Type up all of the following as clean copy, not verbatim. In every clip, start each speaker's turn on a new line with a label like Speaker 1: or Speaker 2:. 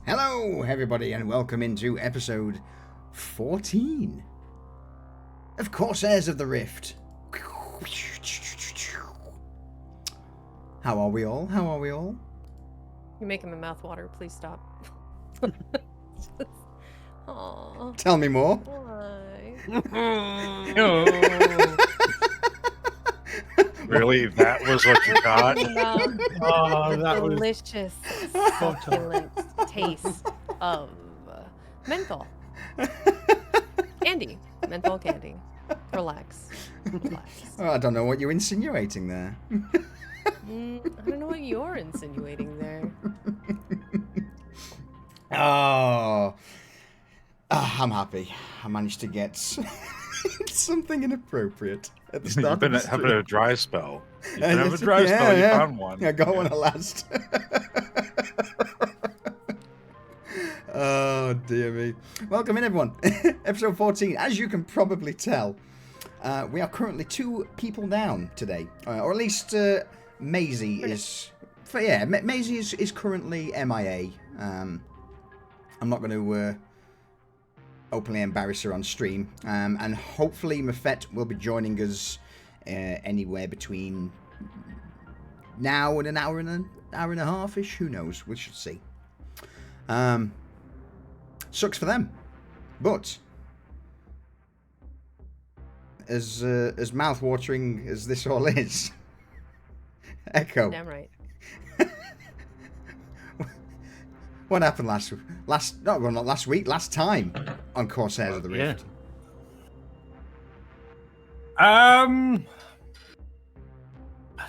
Speaker 1: Hello, everybody, and welcome into episode 14 of Corsairs of the Rift. How are we all? How are we all?
Speaker 2: You're making my mouth water. Please stop. Aww.
Speaker 1: Tell me more.
Speaker 2: Why?
Speaker 3: Really? That was what you got?
Speaker 2: Oh, that delicious, succulent taste of menthol. Candy. Menthol candy. Relax. Relax.
Speaker 1: Oh, I don't know what you're insinuating there.
Speaker 2: I don't know what you're insinuating there.
Speaker 1: Oh, I'm happy. I managed to get something inappropriate at the start.
Speaker 3: You've been
Speaker 1: of the
Speaker 3: having
Speaker 1: stream.
Speaker 3: a dry spell. You've been having a dry spell. You found one.
Speaker 1: Yeah, I got one at last. Oh, dear me. Welcome in, everyone. Episode 14. As you can probably tell, we are currently 2 people down today. Or at least Maisie is... Maisie is currently MIA. I'm not going to openly embarrass her on stream. And hopefully Mafet will be joining us anywhere between now and an hour and a half-ish. Who knows? We should see. Sucks for them. But as mouth-watering as this all is, Echo.
Speaker 2: Damn right.
Speaker 1: What happened last time on Corsairs of the Rift?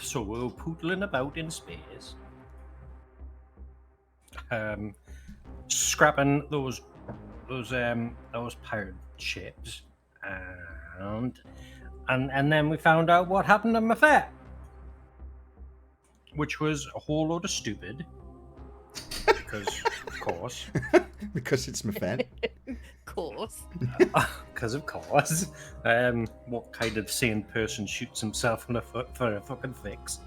Speaker 4: So we're poodling about in space. Scrapping those pirate ships. And then we found out what happened to Mafet. Which was a whole load of stupid. Because, of course.
Speaker 1: Because it's Mafet.
Speaker 2: Course.
Speaker 4: Because, of course. What kind of sane person shoots himself in the foot for a fucking fix?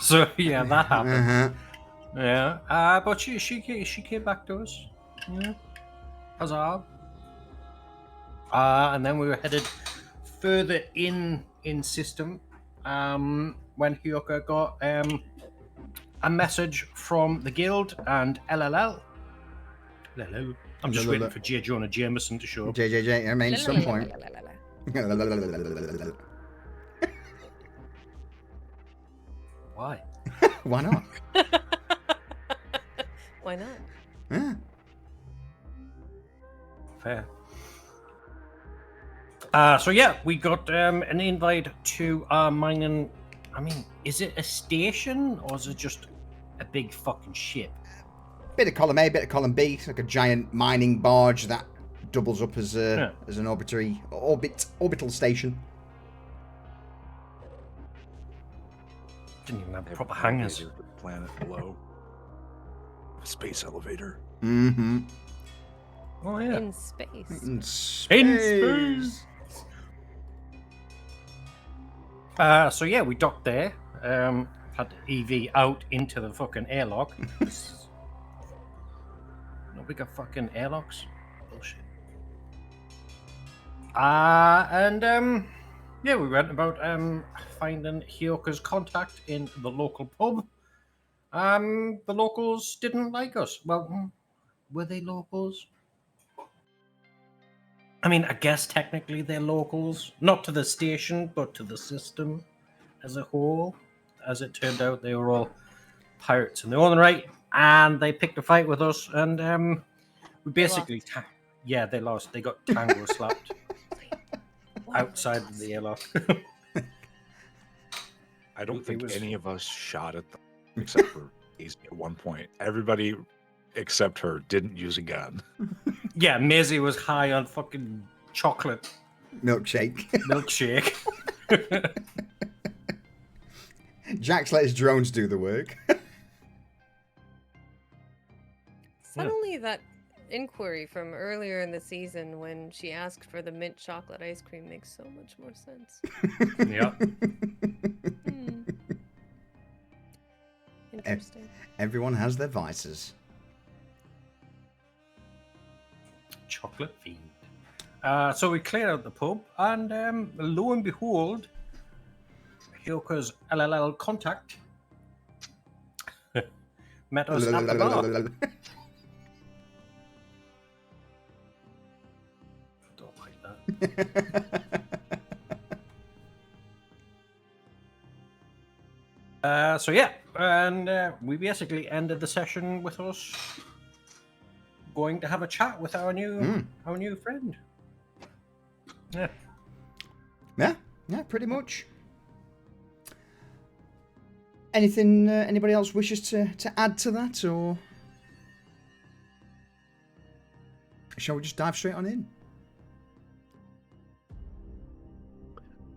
Speaker 4: So, yeah, that happened.
Speaker 1: Uh-huh.
Speaker 4: Yeah. But she came back to us. Yeah. Huzzah. And then we were headed further in system. When Hyoka got a message from the guild and LLL. I'm just waiting for J. Jonah Jameson to show up.
Speaker 1: JJJ, I mean, at some point.
Speaker 4: Why?
Speaker 1: Why not?
Speaker 2: Why not?
Speaker 1: Yeah.
Speaker 4: Fair. So yeah, we got an invite to our mining. I mean, is it a station or is it just a big fucking ship?
Speaker 1: Bit of column A, bit of column B. It's like a giant mining barge that doubles up as an orbital station.
Speaker 4: Didn't even have proper hangars.
Speaker 3: The planet below. A space elevator.
Speaker 1: Mm-hmm.
Speaker 4: Oh yeah.
Speaker 2: In space.
Speaker 1: In space.
Speaker 4: In space. So yeah, we docked there. Had the EV out into the fucking airlock. No, we got fucking airlocks. Bullshit. Yeah, we went about finding Hyoka's contact in the local pub. The locals didn't like us. Well, were they locals? I mean, I guess technically they're locals. Not to the station, but to the system as a whole. As it turned out, they were all pirates in their own right, and they picked a fight with us, and we basically... they lost. They got tango slapped outside of the airlock.
Speaker 3: I don't think any of us shot at them, except for Maisie at one point. Everybody except her didn't use a gun.
Speaker 4: Yeah, Maisie was high on fucking chocolate.
Speaker 1: Milkshake. Jax let his drones do the work.
Speaker 2: Suddenly that inquiry from earlier in the season when she asked for the mint chocolate ice cream makes so much more sense.
Speaker 4: Yeah.
Speaker 2: Interesting.
Speaker 1: Everyone has their vices.
Speaker 4: Chocolate fiend. So we cleared out the pub, and lo and behold, Hyoka's LLL contact met us at the bar. Don't like that. So yeah, and we basically ended the session with us going to have a chat with our new friend.
Speaker 1: Yeah, pretty much. Anything anybody else wishes to add to that, or shall we just dive straight on in?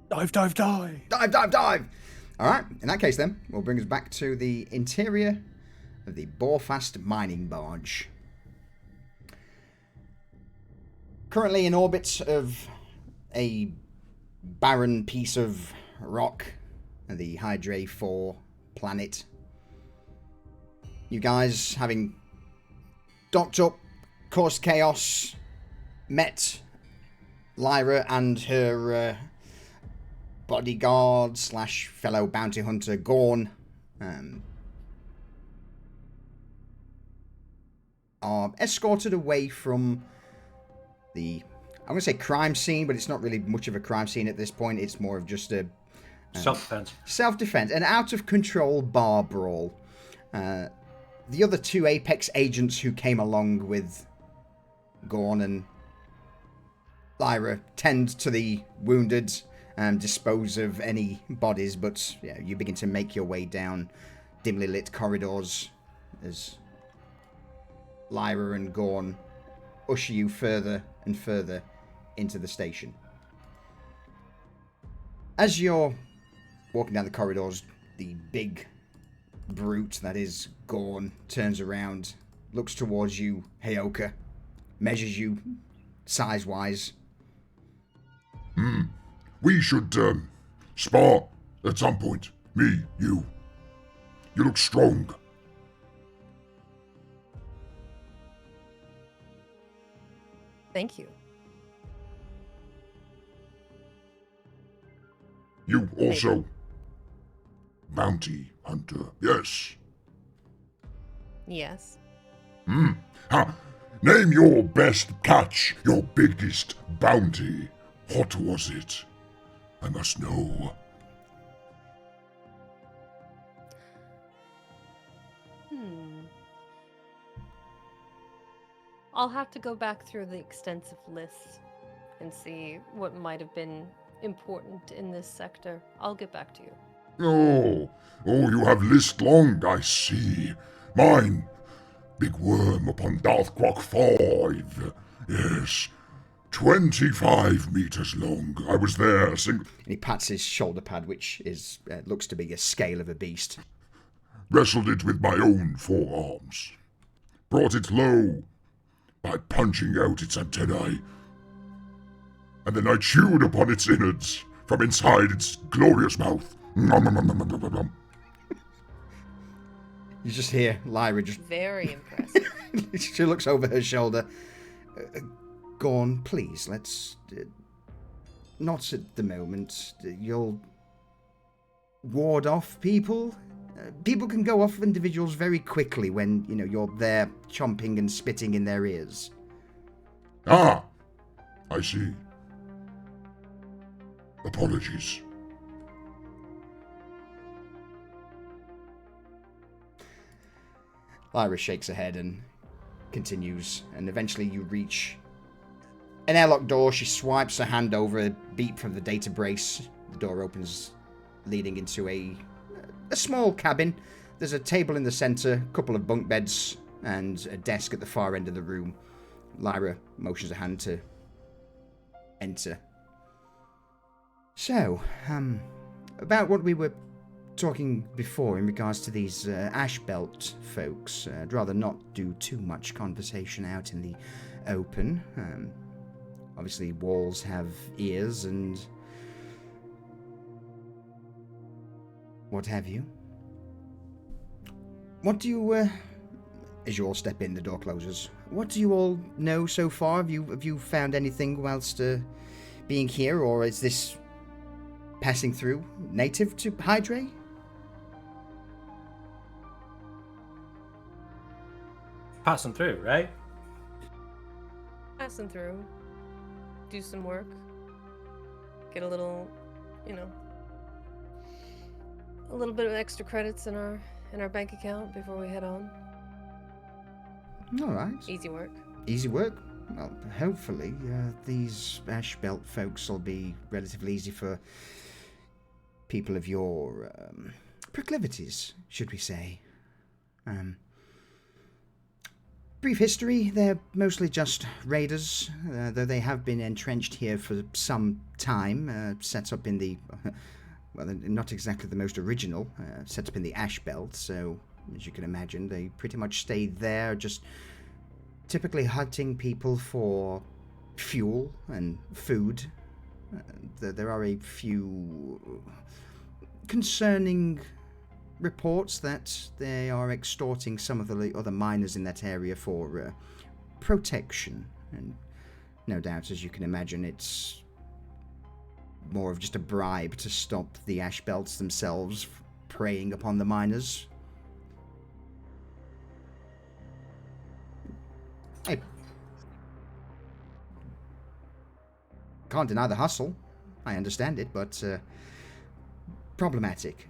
Speaker 3: Dive, dive, dive!
Speaker 1: Dive, dive, dive! Alright, in that case then, we'll bring us back to the interior of the Borefast mining barge. Currently in orbit of a barren piece of rock, the Hydra 4 planet. You guys, having docked up, caused chaos, met Lyra and her bodyguard / fellow bounty hunter Gorn, are escorted away from the, I'm going to say crime scene, but it's not really much of a crime scene at this point. It's more of just a
Speaker 4: Self-defense.
Speaker 1: Self-defense, an out-of-control bar brawl. The other two Apex agents who came along with Gorn and Lyra tend to the wounded and dispose of any bodies, but yeah, you begin to make your way down dimly lit corridors as Lyra and Gorn usher you further and further into the station. As you're walking down the corridors, the big brute that is Gorn turns around, looks towards you, Hyoka, measures you size-wise.
Speaker 5: We should spar at some point. Me, you. You look strong.
Speaker 2: Thank you.
Speaker 5: You also bounty hunter, yes.
Speaker 2: Yes.
Speaker 5: Name your best catch, your biggest bounty. What was it? I must know.
Speaker 2: I'll have to go back through the extensive list and see what might have been important in this sector. I'll get back to you.
Speaker 5: Oh, you have list long, I see. Mine, big worm upon Darthquark 5. Yes, 25 meters long. I was there.
Speaker 1: And he pats his shoulder pad, which is looks to be a scale of a beast.
Speaker 5: Wrestled it with my own forearms. Brought it low by punching out its antennae. And then I chewed upon its innards from inside its glorious mouth. Nom, nom, nom, nom, nom, nom, nom.
Speaker 1: You just hear Lyra just...
Speaker 2: Very impressive.
Speaker 1: She looks over her shoulder. Gorn, please, let's... not at the moment. You'll ward off people. People can go off individuals very quickly when, you're there chomping and spitting in their ears.
Speaker 5: Ah, I see. Apologies.
Speaker 1: Lyra shakes her head and continues, and eventually you reach an airlock door. She swipes her hand over, a beep from the data brace. The door opens, leading into a small cabin. There's a table in the center, a couple of bunk beds, and a desk at the far end of the room. Lyra motions a hand to enter. So, about what we were talking before in regards to these ash belt folks. I'd rather not do too much conversation out in the open. Obviously, walls have ears and what have you. what do you, as you all step in, the door closes, what do you all know so far? Have you found anything whilst being here, or is this passing through native to Hydra?
Speaker 4: Passing through, right?
Speaker 2: Passing through. Do some work. Get a little, a little bit of extra credits in our bank account before we head on.
Speaker 1: All right.
Speaker 2: Easy work.
Speaker 1: Easy work. Well, hopefully these Ash Belt folks will be relatively easy for people of your proclivities, should we say. Brief history, they're mostly just raiders, though they have been entrenched here for some time, set up in the, well, not exactly the most original, set up in the Ash Belt, so as you can imagine, they pretty much stayed there, just typically hunting people for fuel and food. There are a few concerning reports that they are extorting some of the other miners in that area for protection, and no doubt, as you can imagine, it's more of just a bribe to stop the Ash Belts themselves preying upon the miners. I can't deny the hustle. I understand it, but problematic.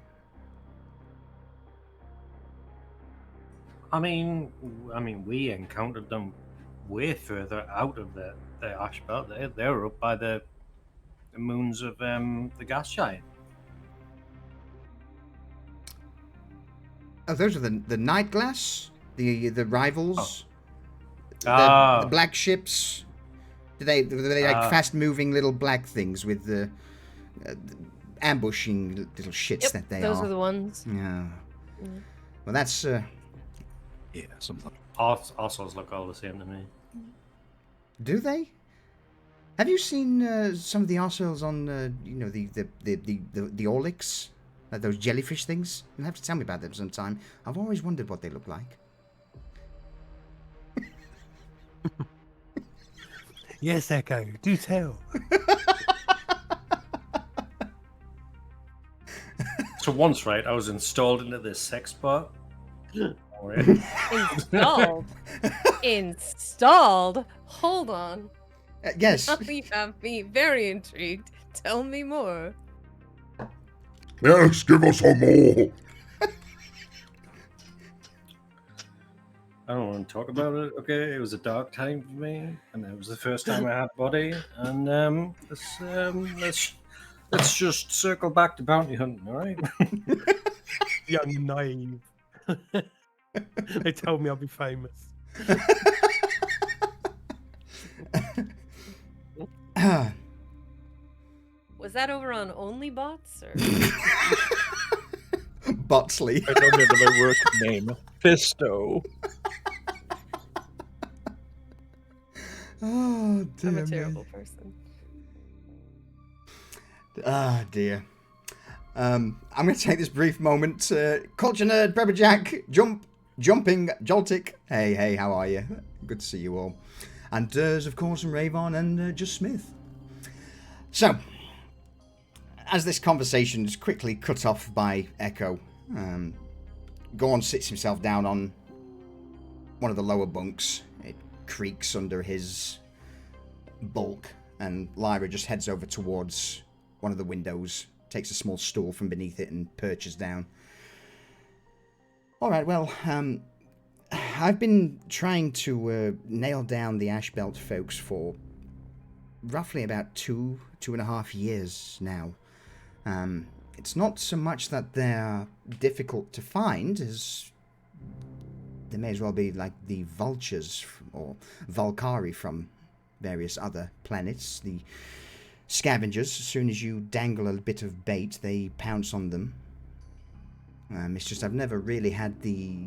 Speaker 4: I mean, we encountered them way further out of the Ash Belt. They were up by the moons of the gas giant.
Speaker 1: Oh, those are the Night Glass, the rivals,
Speaker 4: Oh.
Speaker 1: the black ships. Were they like fast moving little black things with the ambushing little shits that they
Speaker 2: those
Speaker 1: are?
Speaker 2: are the ones.
Speaker 1: Yeah.
Speaker 2: Mm.
Speaker 1: Well, that's
Speaker 3: Yeah, something.
Speaker 4: Arsos look all the same to me.
Speaker 1: do they? Have you seen some of the arseholes on the Orlix? Those jellyfish things? You'll have to tell me about them sometime. I've always wondered what they look like.
Speaker 6: Yes, Echo, do tell.
Speaker 4: So once, right, I was installed into this sex bot.
Speaker 2: Installed. Installed. Hold on.
Speaker 1: Yes.
Speaker 2: Now you have me very intrigued. Tell me more.
Speaker 5: Yes, give us some more.
Speaker 4: I don't want to talk about it. Okay, it was a dark time for me, and it was the first time I had a body. And let's just circle back to bounty hunting, all right?
Speaker 6: Young and naive. They told me I'll be famous.
Speaker 2: Was that over on OnlyBots or?
Speaker 1: Botsley.
Speaker 3: I don't remember my work name. Fisto.
Speaker 1: Oh, dear
Speaker 2: I'm a
Speaker 1: me.
Speaker 2: terrible person.
Speaker 1: Ah, dear. I'm going to take this brief moment. Culture Nerd, Prepper Jack, Jumping, Joltic. Hey, how are you? Good to see you all. And Durs, of course, and Ravon, and Just Smith. So, as this conversation is quickly cut off by Echo, Gorn sits himself down on one of the lower bunks. It creaks under his bulk, and Lyra just heads over towards one of the windows, takes a small stool from beneath it, and perches down. Alright, well, I've been trying to nail down the Ash Belt folks for roughly about 2.5 years now. It's not so much that they're difficult to find as they may as well be like the vultures or Valkyrie from various other planets. The scavengers, as soon as you dangle a bit of bait, they pounce on them. It's just I've never really had the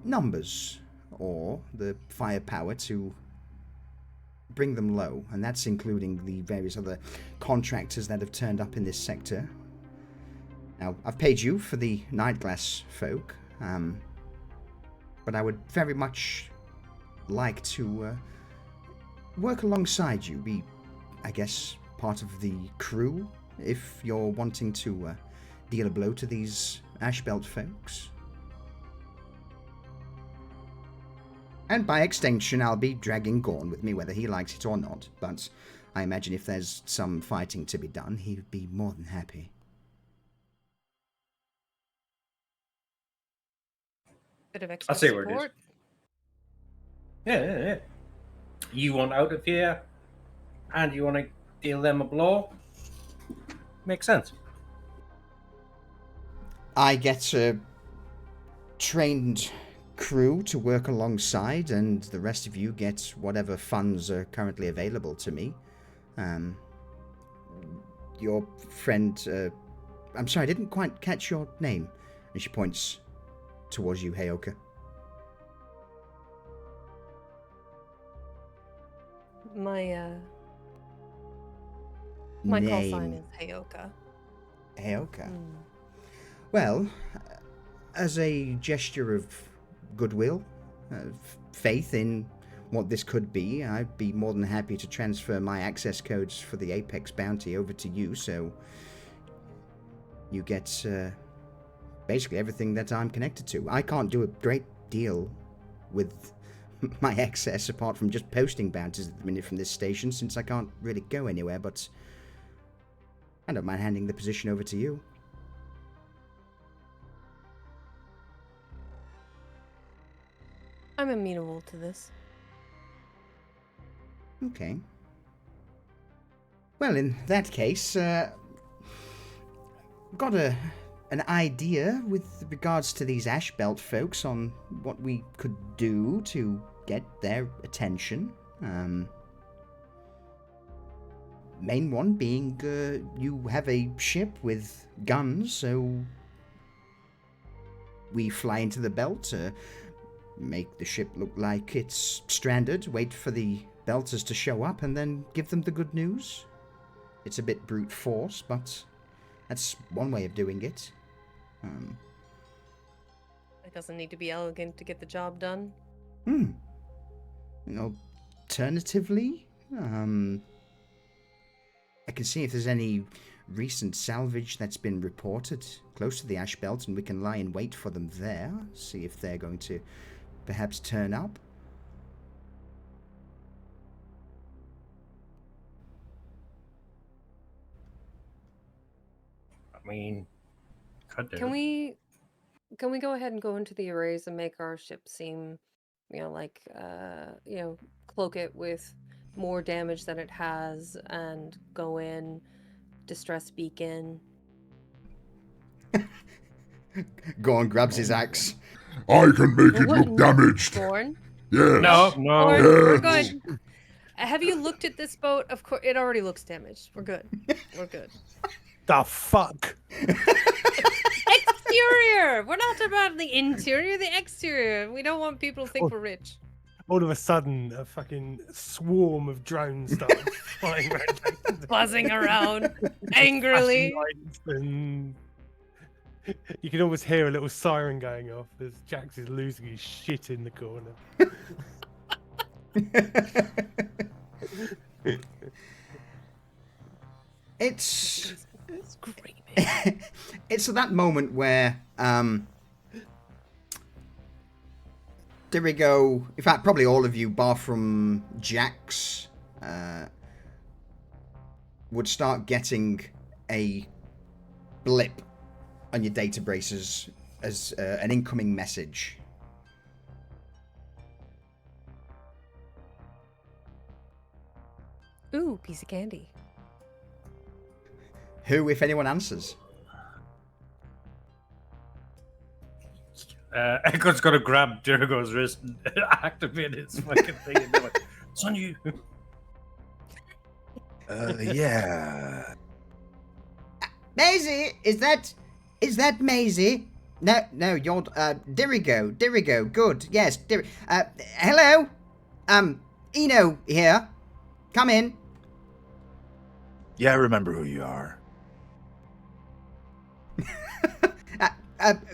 Speaker 1: numbers or the firepower to bring them low, and that's including the various other contractors that have turned up in this sector. Now, I've paid you for the Nightglass folk. but I would very much like to work alongside you, be, I guess, part of the crew, if you're wanting to deal a blow to these Ashbelt folks. And by extension, I'll be dragging Gorn with me, whether he likes it or not, but I imagine if there's some fighting to be done, he'd be more than happy.
Speaker 2: Bit of extra
Speaker 4: I see where it is.
Speaker 2: support.
Speaker 4: Yeah. You want out of here, and you want to deal them a blow. Makes sense.
Speaker 1: I get a trained crew to work alongside, and the rest of you get whatever funds are currently available to me. Your friend, I'm sorry, I didn't quite catch your name. And she points towards you, Heyoka.
Speaker 2: My call sign is Heyoka.
Speaker 1: Heyoka. Well, as a gesture of goodwill, faith in what this could be, I'd be more than happy to transfer my access codes for the Apex bounty over to you, so you get basically everything that I'm connected to. I can't do a great deal with my access apart from just posting bounties at the minute from this station, since I can't really go anywhere, but I don't mind handing the position over to you.
Speaker 2: I'm amenable to this.
Speaker 1: Okay. Well, in that case, got an idea with regards to these Ashbelt folks on what we could do to get their attention. Main one being you have a ship with guns, so we fly into the belt, make the ship look like it's stranded, wait for the Belters to show up, and then give them the good news. It's a bit brute force, but that's one way of doing it.
Speaker 2: It doesn't need to be elegant to get the job done.
Speaker 1: Alternatively, I can see if there's any recent salvage that's been reported close to the Ash Belt, and we can lie in wait for them there, see if they're going to perhaps turn up.
Speaker 4: I mean, could do.
Speaker 2: Can we go ahead and go into the arrays and make our ship seem, cloak it with more damage than it has, and go in, distress beacon.
Speaker 1: Gorn grabs his axe.
Speaker 5: I can make it look damaged.
Speaker 2: Gorn?
Speaker 5: Yes.
Speaker 4: No.
Speaker 2: Gorn,
Speaker 5: Yes.
Speaker 2: we're good. Have you looked at this boat? Of course, it already looks damaged. We're good. We're good.
Speaker 6: The fuck?
Speaker 2: Exterior! We're not about the interior, the exterior. We don't want people to think we're rich.
Speaker 6: All of a sudden, a fucking swarm of drones start flying around.
Speaker 2: Buzzing around angrily.
Speaker 6: And you can almost hear a little siren going off as Jax is losing his shit in the corner.
Speaker 1: It's
Speaker 2: great.
Speaker 1: it's at that moment where there we go. In fact, probably all of you, bar from Jax, would start getting a blip on your data braces as an incoming message.
Speaker 2: Ooh, piece of candy.
Speaker 1: Who, if anyone, answers?
Speaker 4: Echo's gonna grab Jericho's wrist and activate his fucking thing and be like, "It's on you."
Speaker 3: Yeah.
Speaker 1: Maisie, is that Maisie? No, you're Dirigo. Good, yes, hello, Eno here. Come in.
Speaker 3: Yeah, I remember who you are.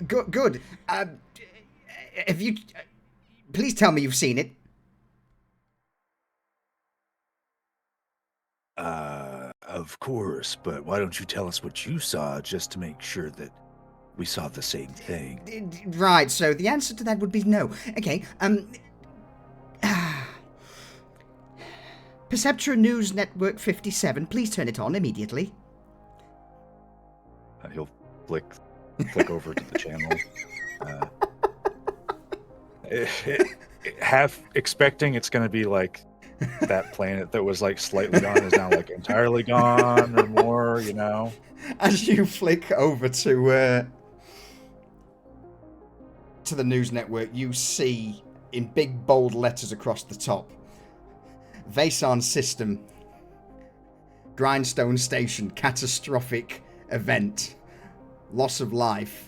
Speaker 1: Good. Have you Please tell me you've seen it.
Speaker 3: Of course, but why don't you tell us what you saw just to make sure that we saw the same thing?
Speaker 1: Right, so the answer to that would be no. Okay, Perceptra News Network 57, please turn it on immediately.
Speaker 3: He'll flick over to the channel. Half expecting it's going to be like that planet that was like slightly gone is now like entirely gone or more, you know?
Speaker 1: As you flick over to the news network, you see in big bold letters across the top, Vason System, Grindstone Station, catastrophic event, loss of life.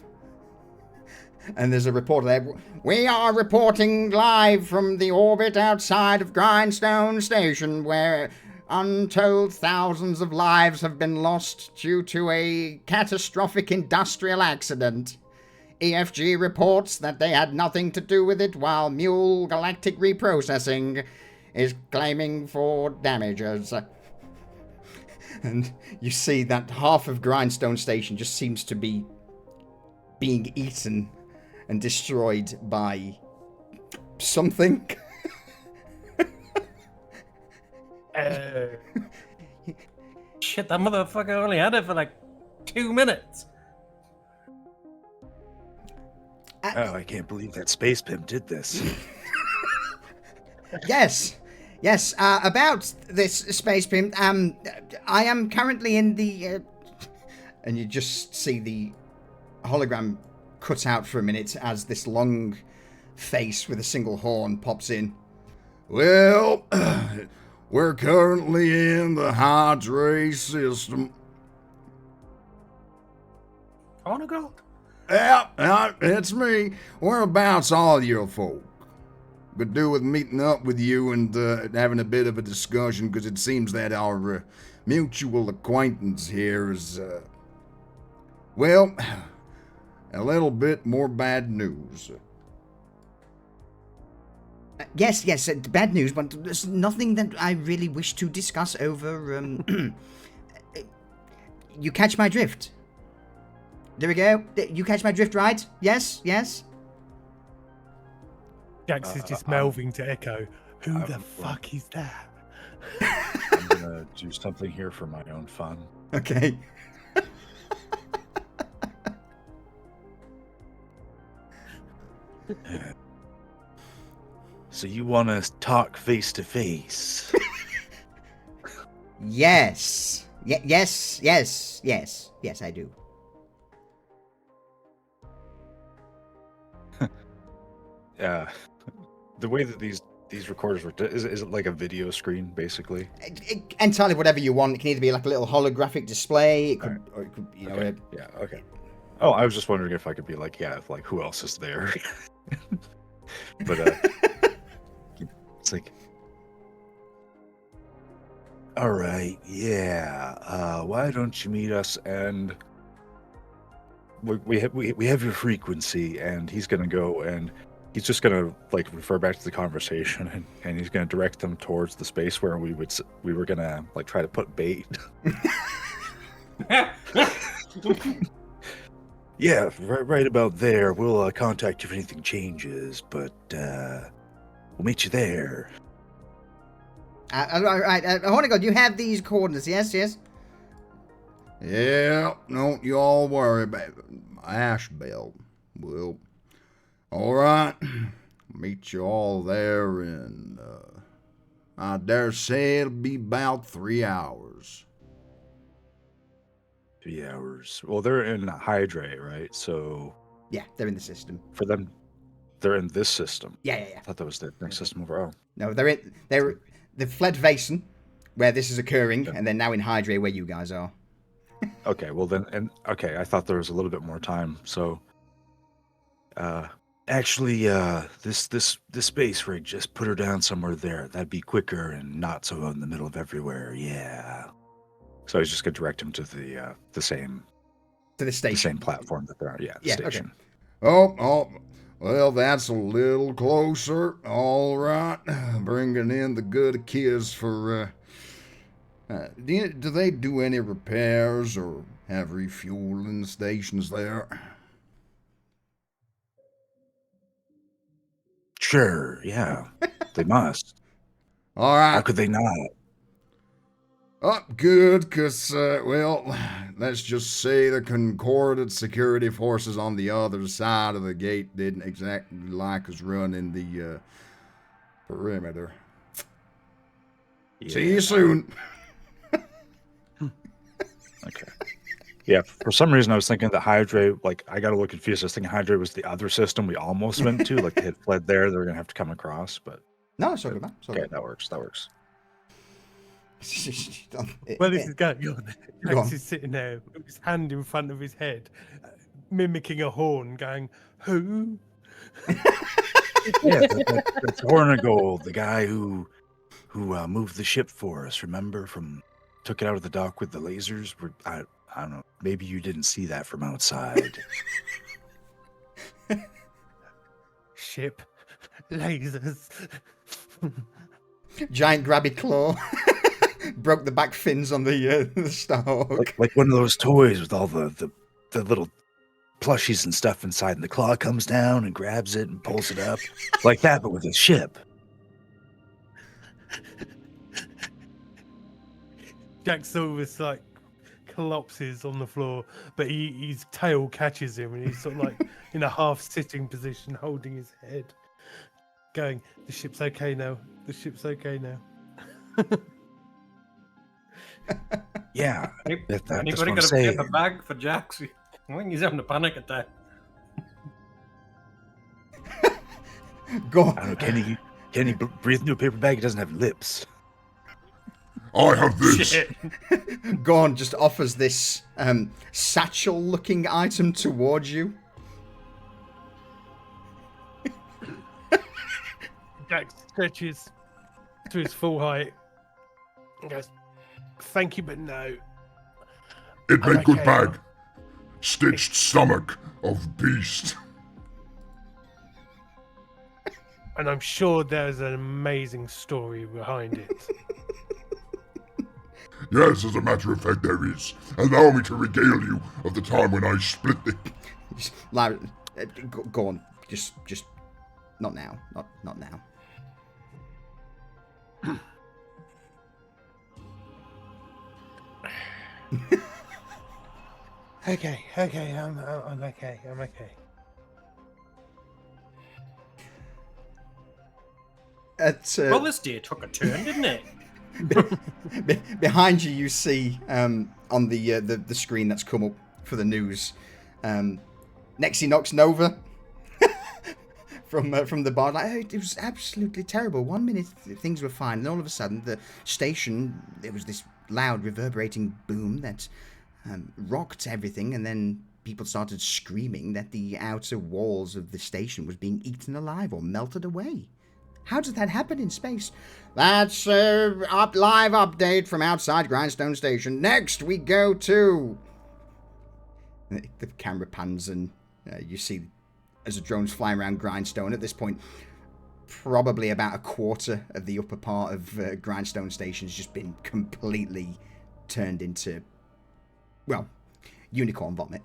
Speaker 1: And there's a reporter there. We are reporting live from the orbit outside of Grindstone Station, where untold thousands of lives have been lost due to a catastrophic industrial accident. EFG reports that they had nothing to do with it, while Mule Galactic Reprocessing is claiming for damages. And you see that half of Grindstone Station just seems to be being eaten and destroyed by something.
Speaker 4: Shit, that motherfucker only had it for like 2 minutes.
Speaker 3: Oh, I can't believe that space pimp did this.
Speaker 1: Yes, about this space pimp, I am currently in the, and you just see the hologram cut out for a minute as this long face with a single horn pops in.
Speaker 5: Well, we're currently in the Hydra system.
Speaker 4: On a go.
Speaker 5: Yeah, it's me. Whereabouts all your folk? Could do with meeting up with you and having a bit of a discussion, because it seems that our mutual acquaintance here is, well, a little bit more bad news.
Speaker 1: Yes, bad news, but there's nothing that I really wish to discuss over, you catch my drift. There we go. You catch my drift, right? Yes?
Speaker 6: Jax is just mouthing to Echo. Who the fuck is that?
Speaker 3: I'm gonna do something here for my own fun.
Speaker 1: Okay.
Speaker 3: So you want to talk face to face?
Speaker 1: Yes, I do.
Speaker 3: The way that these recorders work, is it like a video screen, basically?
Speaker 1: Entirely whatever you want. It can either be like a little holographic display, it could, or it could, you know.
Speaker 3: Okay. Yeah, okay. Oh, I was just wondering if I could be like, like who else is there? But it's like, all right, yeah. Why don't you meet us and we have your frequency, and he's gonna go and he's just gonna like refer back to the conversation, and he's gonna direct them towards the space where we were gonna like try to put bait. Yeah, right about there. We'll contact you if anything changes, but we'll meet you there.
Speaker 1: All right, Hornigold, you have these coordinates, yes?
Speaker 5: Yeah, don't you all worry about it. Ash Belt. Well, all right. Meet you all there in, I dare say it'll be about 3 hours.
Speaker 3: 3 hours. Well, they're in Hydra, right? So
Speaker 1: Yeah, they're in the system.
Speaker 3: for them, they're in this system.
Speaker 1: Yeah.
Speaker 3: I thought that was the next system over. Oh,
Speaker 1: No, they've fled Vason, where this is occurring, and they're now in Hydra, where you guys are.
Speaker 3: okay. Well then, I thought there was a little bit more time. So, actually, this space rig, just put her down somewhere there. That'd be quicker and not so in the middle of everywhere. Yeah. So I was just gonna direct him to the same
Speaker 1: To the station.
Speaker 3: the same platform that they're on. Yeah, the
Speaker 1: Yeah,
Speaker 3: station.
Speaker 5: Oh,
Speaker 1: Well, that's a little closer. All right. Bringing in the good kids for, do they do any repairs or have refueling stations there?
Speaker 3: Sure, yeah. They must.
Speaker 1: All right.
Speaker 3: How could they not?
Speaker 1: Oh, good, because, well, let's just say the concordant security forces on the other side of the gate didn't exactly like us running the, perimeter. See you soon.
Speaker 3: Okay. Yeah, for some reason I was thinking that Hydra, like, I got a little confused. I was thinking Hydra was the other system we almost went to. Like, they had fled there. They were going to have to come across, but...
Speaker 1: No, it's all good, man. It's all
Speaker 3: Okay,
Speaker 1: good.
Speaker 3: that works. That works.
Speaker 6: Well, this is going on.
Speaker 1: Go on.
Speaker 6: Jax is sitting there with his hand in front of his head, mimicking a horn, going, "Who?"
Speaker 3: Yeah, that's Hornigold, the guy who moved the ship for us. Remember, took it out of the dock with the lasers. I don't know. Maybe you didn't see that from outside.
Speaker 6: Ship, lasers.
Speaker 1: Giant grabby claw. Broke the back fins on the Starhawk.
Speaker 3: like one of those toys with all the little plushies and stuff inside, and the claw comes down and grabs it and pulls it up. Like that, but with a ship.
Speaker 6: Jax almost like collapses on the floor, but his tail catches him, and he's sort of like in a half-sitting position, holding his head, going, "The ship's okay now. The ship's okay now."
Speaker 3: Yeah. That's
Speaker 4: Anybody
Speaker 3: what I'm
Speaker 4: got a
Speaker 3: saying.
Speaker 4: paper bag for Jax? I think he's having a panic attack.
Speaker 1: Go
Speaker 3: I don't know, can he breathe into a paper bag? He doesn't have lips.
Speaker 5: I have this.
Speaker 6: Shit.
Speaker 1: Gorn just offers this satchel-looking item towards you.
Speaker 6: Jax stretches to his full height and goes, "Thank you, but no."
Speaker 5: It
Speaker 6: I'm
Speaker 5: made good
Speaker 6: okay.
Speaker 5: bag. Stitched stomach of beast.
Speaker 6: And I'm sure there's an amazing story behind it.
Speaker 5: Yes, as a matter of fact, there is. Allow me to regale you of the time when I split the...
Speaker 1: Just, like, go on. Just, not now. Not now.
Speaker 6: Okay, I'm okay. I'm okay.
Speaker 4: Well, this day took a turn, didn't it?
Speaker 1: Behind you, you see on the screen that's come up for the news, Nexi knocks Nova from the bar. Like, oh, it was absolutely terrible. 1 minute things were fine, and all of a sudden the station, there was this loud reverberating boom that rocked everything, and then people started screaming that the outer walls of the station was being eaten alive or melted away. How does that happen in space? That's live update from outside Grindstone Station. Next, we go to... The camera pans and you see as the drone's flying around Grindstone. At this point, probably about a quarter of the upper part of Grindstone Station has just been completely turned into, well, unicorn vomit.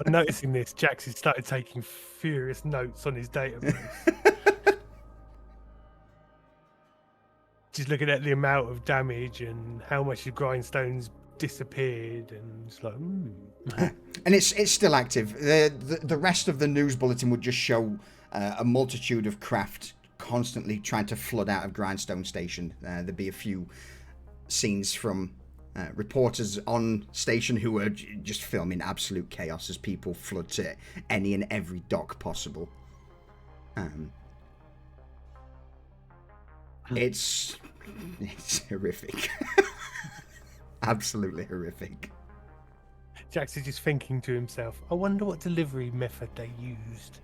Speaker 6: I'm noticing this. Jax has started taking furious notes on his database. Just looking at the amount of damage and how much the grindstones disappeared, and it's like,
Speaker 1: And it's still active. The rest of the news bulletin would just show a multitude of craft constantly trying to flood out of Grindstone Station. There'd be a few scenes from reporters on station who were just filming absolute chaos as people flood to any and every dock possible. It's horrific. Absolutely horrific.
Speaker 6: Jax is just thinking to himself, I wonder what delivery method they used.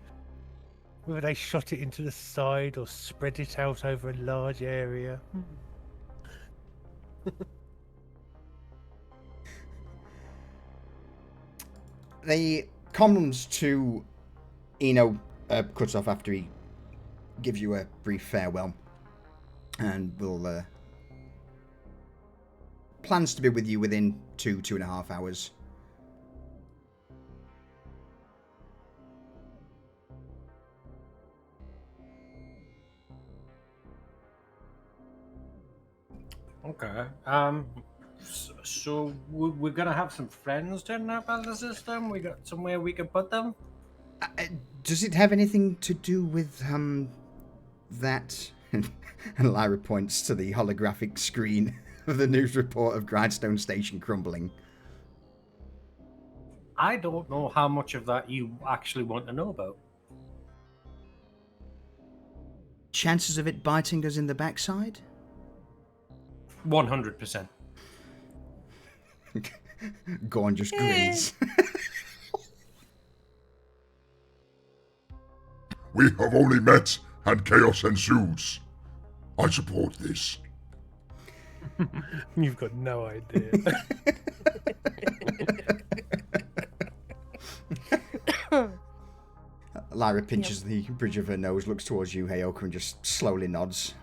Speaker 6: Whether they shot it into the side or spread it out over a large area.
Speaker 1: The comms to Eno cuts off after he gives you a brief farewell, and will plans to be with you within 2.5 hours.
Speaker 4: Okay. So we're gonna have some friends turn up at the system. We got somewhere we can put them.
Speaker 1: Does it have anything to do with that? And Lyra points to the holographic screen of the news report of Grindstone Station crumbling.
Speaker 4: I don't know how much of that you actually want to know about.
Speaker 1: Chances of it biting us in the backside?
Speaker 4: 100%.
Speaker 1: Gorn just grins.
Speaker 5: We have only met, and chaos ensues. I support this.
Speaker 6: You've got no idea.
Speaker 1: Lyra pinches the bridge of her nose, looks towards you, Heyoka, and just slowly nods.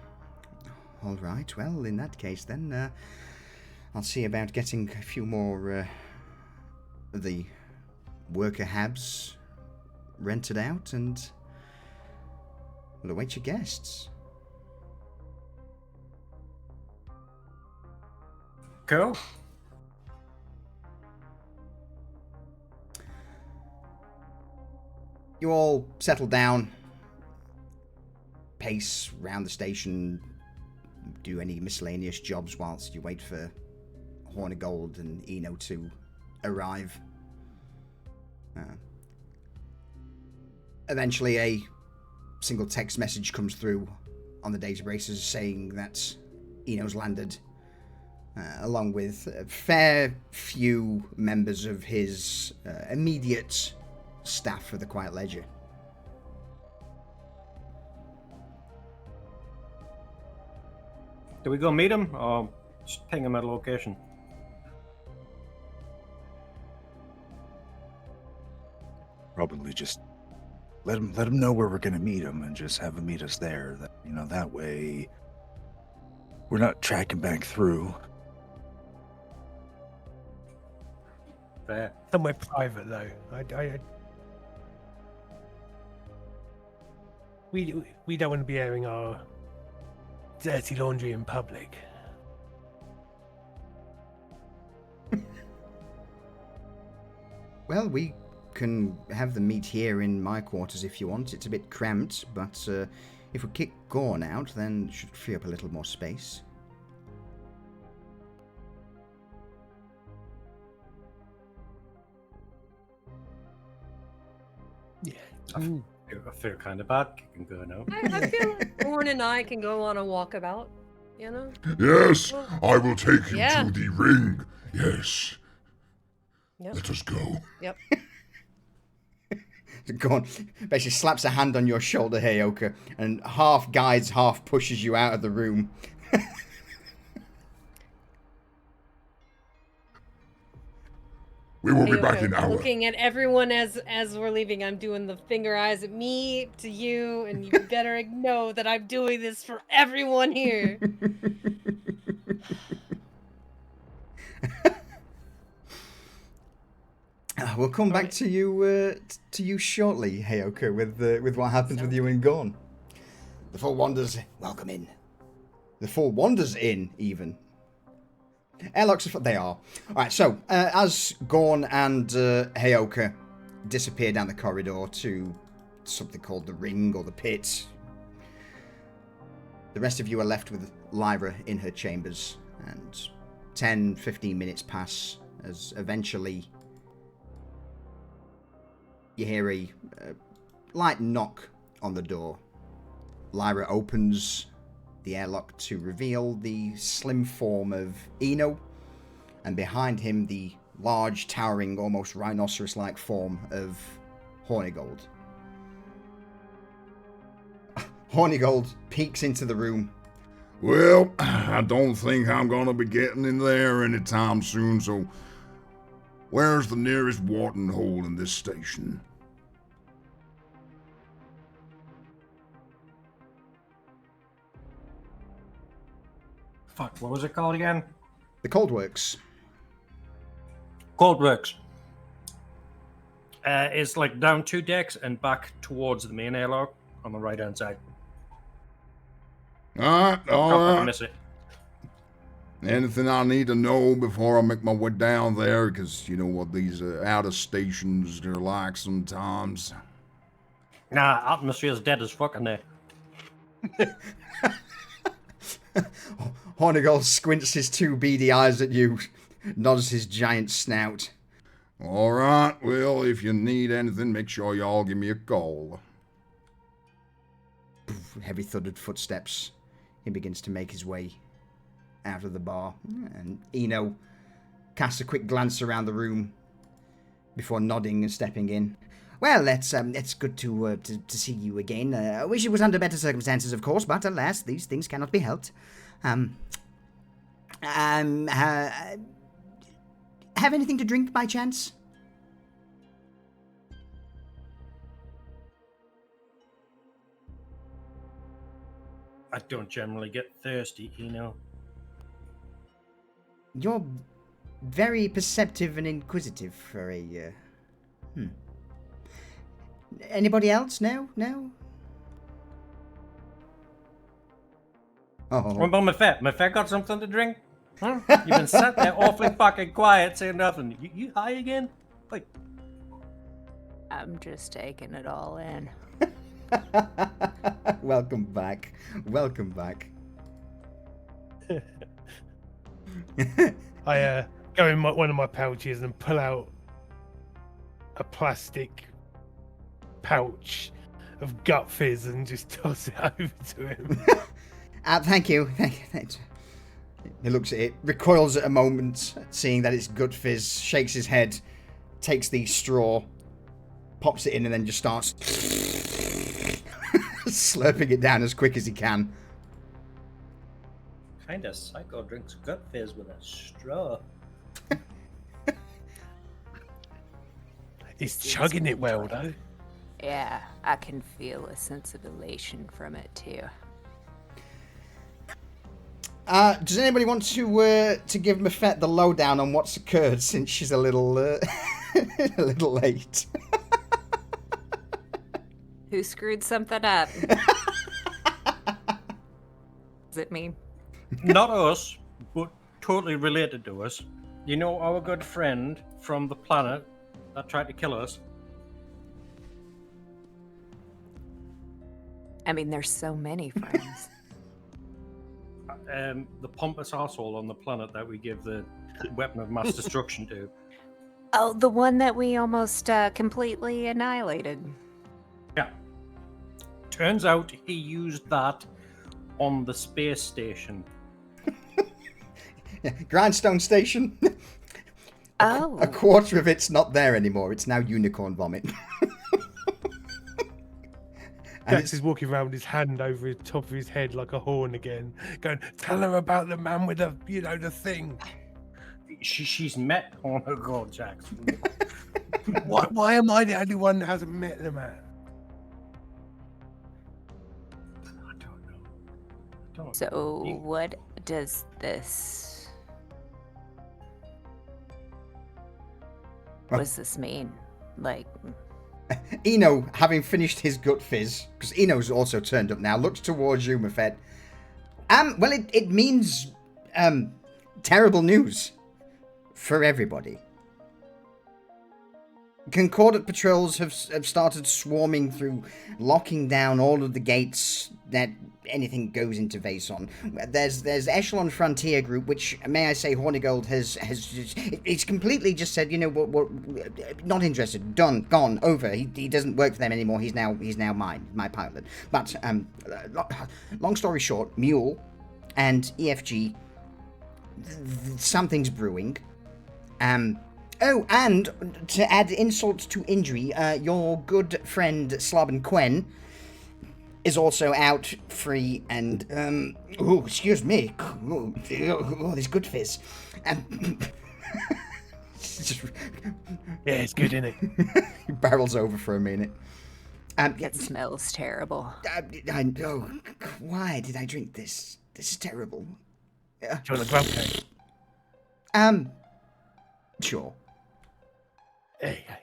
Speaker 1: All right, well, in that case, then, I'll see about getting a few more of the worker habs rented out, and we'll await your guests.
Speaker 4: Cool.
Speaker 1: You all settle down, pace round the station, do any miscellaneous jobs whilst you wait for Hornigold and Eno to arrive. Eventually a single text message comes through on the databases saying that Eno's landed, along with a fair few members of his immediate staff for the Quiet Ledger.
Speaker 4: Do we go meet him or just ping him at a location?
Speaker 3: Probably just let him know where we're gonna meet him, and just have him meet us there. That way we're not tracking back through.
Speaker 4: Fair.
Speaker 6: Somewhere private, though. We don't want to be airing our dirty laundry in public.
Speaker 1: Well, we can have the meet here in my quarters if you want. It's a bit cramped, but if we kick Gorn out, then it should free up a little more space.
Speaker 6: Yeah.
Speaker 4: I feel kind of bad kicking going out.
Speaker 2: I feel like Gorn and I can go on a walkabout, you know?
Speaker 5: Yes,
Speaker 2: Well,
Speaker 5: I will take you
Speaker 2: yeah.
Speaker 5: to the ring. Yes,
Speaker 2: Yep.
Speaker 5: let us go.
Speaker 2: Yep.
Speaker 1: Gorn basically slaps a hand on your shoulder, Heyoka, and half guides, half pushes you out of the room.
Speaker 5: We will be
Speaker 2: Heyoka,
Speaker 5: back in an hour.
Speaker 2: looking at everyone as we're leaving, I'm doing the finger eyes at me, to you, and you better know that I'm doing this for everyone here.
Speaker 1: We'll come back to you shortly, Heyoka, with what happens with you and Gorn. The Four Wonders, welcome in. The Four Wonders in, even. Airlocks, they are. Alright, so, as Gorn and Heyoka disappear down the corridor to something called the Ring or the Pit, the rest of you are left with Lyra in her chambers, and 10-15 minutes pass as eventually you hear a light knock on the door. Lyra opens the airlock to reveal the slim form of Eno, and behind him the large, towering, almost rhinoceros-like form of Hornigold. Hornigold peeks into the room.
Speaker 5: Well, I don't think I'm gonna be getting in there anytime soon, so Where's the nearest watering hole in this station?
Speaker 4: Fuck, what was it called again?
Speaker 1: The Cold Works.
Speaker 4: Cold Works. It's like down 2 decks and back towards the main airlock on the right-hand side.
Speaker 5: Alright,
Speaker 4: Can't fucking
Speaker 5: alright.
Speaker 4: miss it.
Speaker 5: Anything I need to know before I make my way down there? Because you know what these outer stations are like sometimes.
Speaker 4: Nah, atmosphere's dead as fuck in there.
Speaker 1: Hornigold squints his 2 beady eyes at you, nods his giant snout.
Speaker 5: Alright, well, if you need anything, make sure y'all give me a call.
Speaker 1: Heavy thudded footsteps. He begins to make his way out of the bar, and Eno casts a quick glance around the room before nodding and stepping in. Well, it's good to see you again. I wish it was under better circumstances, of course, but alas, these things cannot be helped. Have anything to drink by chance?
Speaker 4: I don't generally get thirsty, you know.
Speaker 1: You're very perceptive and inquisitive for a, Anybody else? No? No?
Speaker 4: What
Speaker 1: Oh.
Speaker 4: about my fat? My fat got something to drink? Huh? You've been sat there awfully fucking quiet, saying nothing. You high again? Like,
Speaker 7: I'm just taking it all in.
Speaker 1: Welcome back. Welcome back.
Speaker 6: I go in one of my pouches and pull out a plastic pouch of gut fizz and just toss it over to him.
Speaker 1: Thank you. Thank you. He looks at it, recoils at a moment, seeing that it's gut fizz, shakes his head, takes the straw, pops it in, and then just starts slurping it down as quick as he can.
Speaker 4: kind of psycho drinks gut fizz with a straw.
Speaker 6: He's chugging it well, though.
Speaker 7: Yeah, I can feel a sense of elation from it too.
Speaker 1: Does anybody want to give Mafette the lowdown on what's occurred since she's a little a little late?
Speaker 7: Who screwed something up? Does it mean?
Speaker 4: Not us, but totally related to us. You know our good friend from the planet that tried to kill us?
Speaker 7: I mean, there's so many friends.
Speaker 4: The pompous asshole on the planet that we give the weapon of mass destruction to.
Speaker 7: Oh, the one that we almost completely annihilated.
Speaker 4: Yeah. Turns out he used that on the space station.
Speaker 1: Yeah, Grindstone Station.
Speaker 7: Oh.
Speaker 1: A quarter of it's not there anymore. It's now unicorn vomit. And
Speaker 6: Dax is walking around with his hand over the top of his head like a horn again, going, "Tell her about the man with the, the thing."
Speaker 4: She's met. Oh my god, Jax.
Speaker 6: Why am I the only one that hasn't met the man?
Speaker 4: I don't know.
Speaker 7: So what does this... What does this mean? Like...
Speaker 1: Eno, having finished his gut fizz, because Eno's also turned up now, looks towards you, Mafette. Well, it means, terrible news for everybody. Concordant patrols have started swarming through, locking down all of the gates that anything goes into Vason. There's Echelon Frontier Group, which, may I say, Hornigold has it's completely just said, what, not interested, done, gone, over. He doesn't work for them anymore. He's now my pilot. But long story short, Mule and EFG, something's brewing. Oh, and to add insult to injury, your good friend Slob Quen is also out free and, excuse me. Oh, this good fizz. Just
Speaker 6: Yeah, it's good, isn't it?
Speaker 1: he barrels over for a minute.
Speaker 7: It smells terrible.
Speaker 1: Oh, why did I drink this? This is terrible.
Speaker 6: Do you want a grub cake?
Speaker 1: Sure.
Speaker 6: There you go.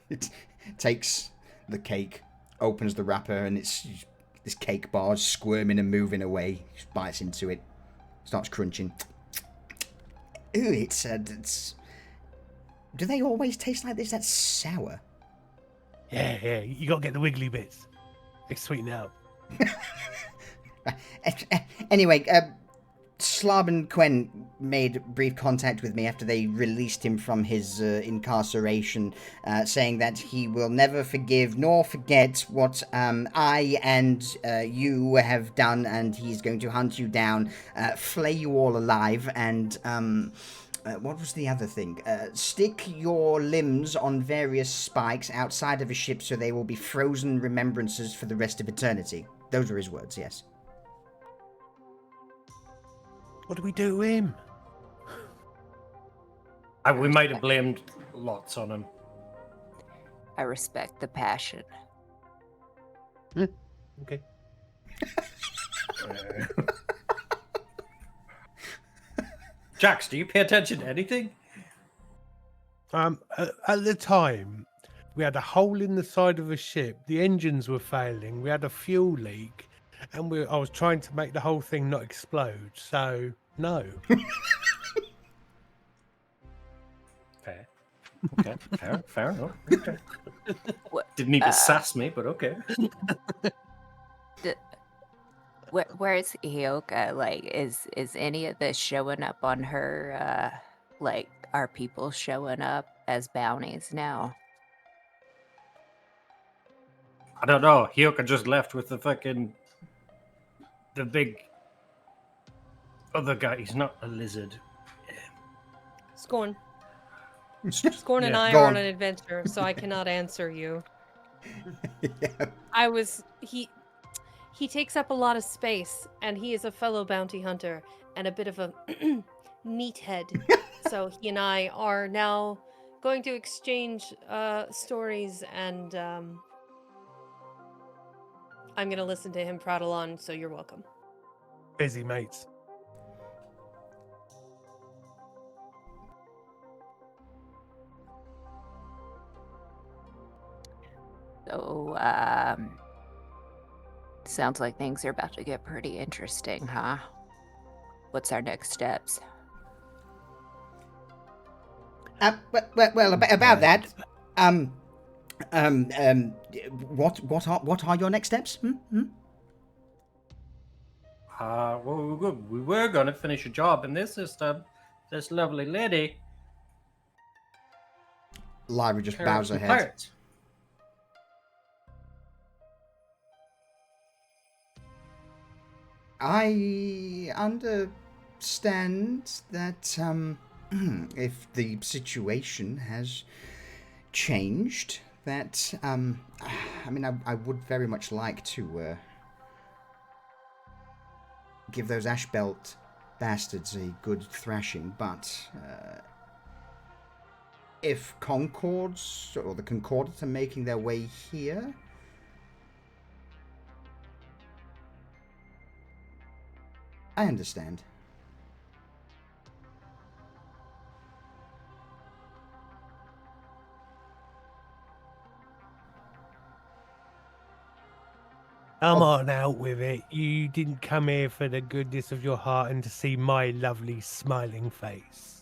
Speaker 1: It takes the cake, opens the wrapper, and it's this cake bar's squirming and moving away. Just bites into it, starts crunching. Ooh, it's. Do they always taste like this? That's sour.
Speaker 6: Yeah. You got to get the wiggly bits. They sweeten it up.
Speaker 1: Anyway, Slab and Quen made brief contact with me after they released him from his incarceration, saying that he will never forgive nor forget what I and you have done, and he's going to hunt you down, flay you all alive, and what was the other thing? Stick your limbs on various spikes outside of a ship so they will be frozen remembrances for the rest of eternity. Those were his words, yes.
Speaker 6: What do we do to him?
Speaker 4: We might have blamed lots on him.
Speaker 7: I respect the passion.
Speaker 6: Okay.
Speaker 4: Jax, do you pay attention to anything?
Speaker 6: At the time, we had a hole in the side of a ship. The engines were failing. We had a fuel leak, and I was trying to make the whole thing not explode. So no.
Speaker 4: Fair. Okay. Fair enough. Okay.
Speaker 7: What,
Speaker 4: Didn't need to sass me, but okay.
Speaker 7: where's Hioka? Like, is any of this showing up on her? Like, are people showing up as bounties now?
Speaker 4: I don't know. Hioka just left with the big other guy. He's not a lizard.
Speaker 2: Scorn. Scorn and
Speaker 6: Yeah,
Speaker 2: I
Speaker 1: go
Speaker 2: are
Speaker 1: on.
Speaker 2: on an adventure, so I cannot answer you.
Speaker 1: Yeah.
Speaker 2: He takes up a lot of space, and he is a fellow bounty hunter and a bit of a meathead. So he and I are now going to exchange stories, and I'm going to listen to him prattle on, so you're welcome.
Speaker 6: Busy mates.
Speaker 7: So, sounds like things are about to get pretty interesting, huh? What's our next steps?
Speaker 1: Well, about that. What are your next steps?
Speaker 4: Well, we were going to finish a job in this system. This lovely lady.
Speaker 1: Lyra just
Speaker 4: Carrots
Speaker 1: bows her
Speaker 4: and
Speaker 1: head.
Speaker 4: pirates.
Speaker 1: I understand that if the situation has changed, that I mean, I would very much like to give those Ashbelt bastards a good thrashing, but if Concords or the Concordants are making their way here, I understand.
Speaker 6: Come on out with it. You didn't come here for the goodness of your heart and to see my lovely smiling face.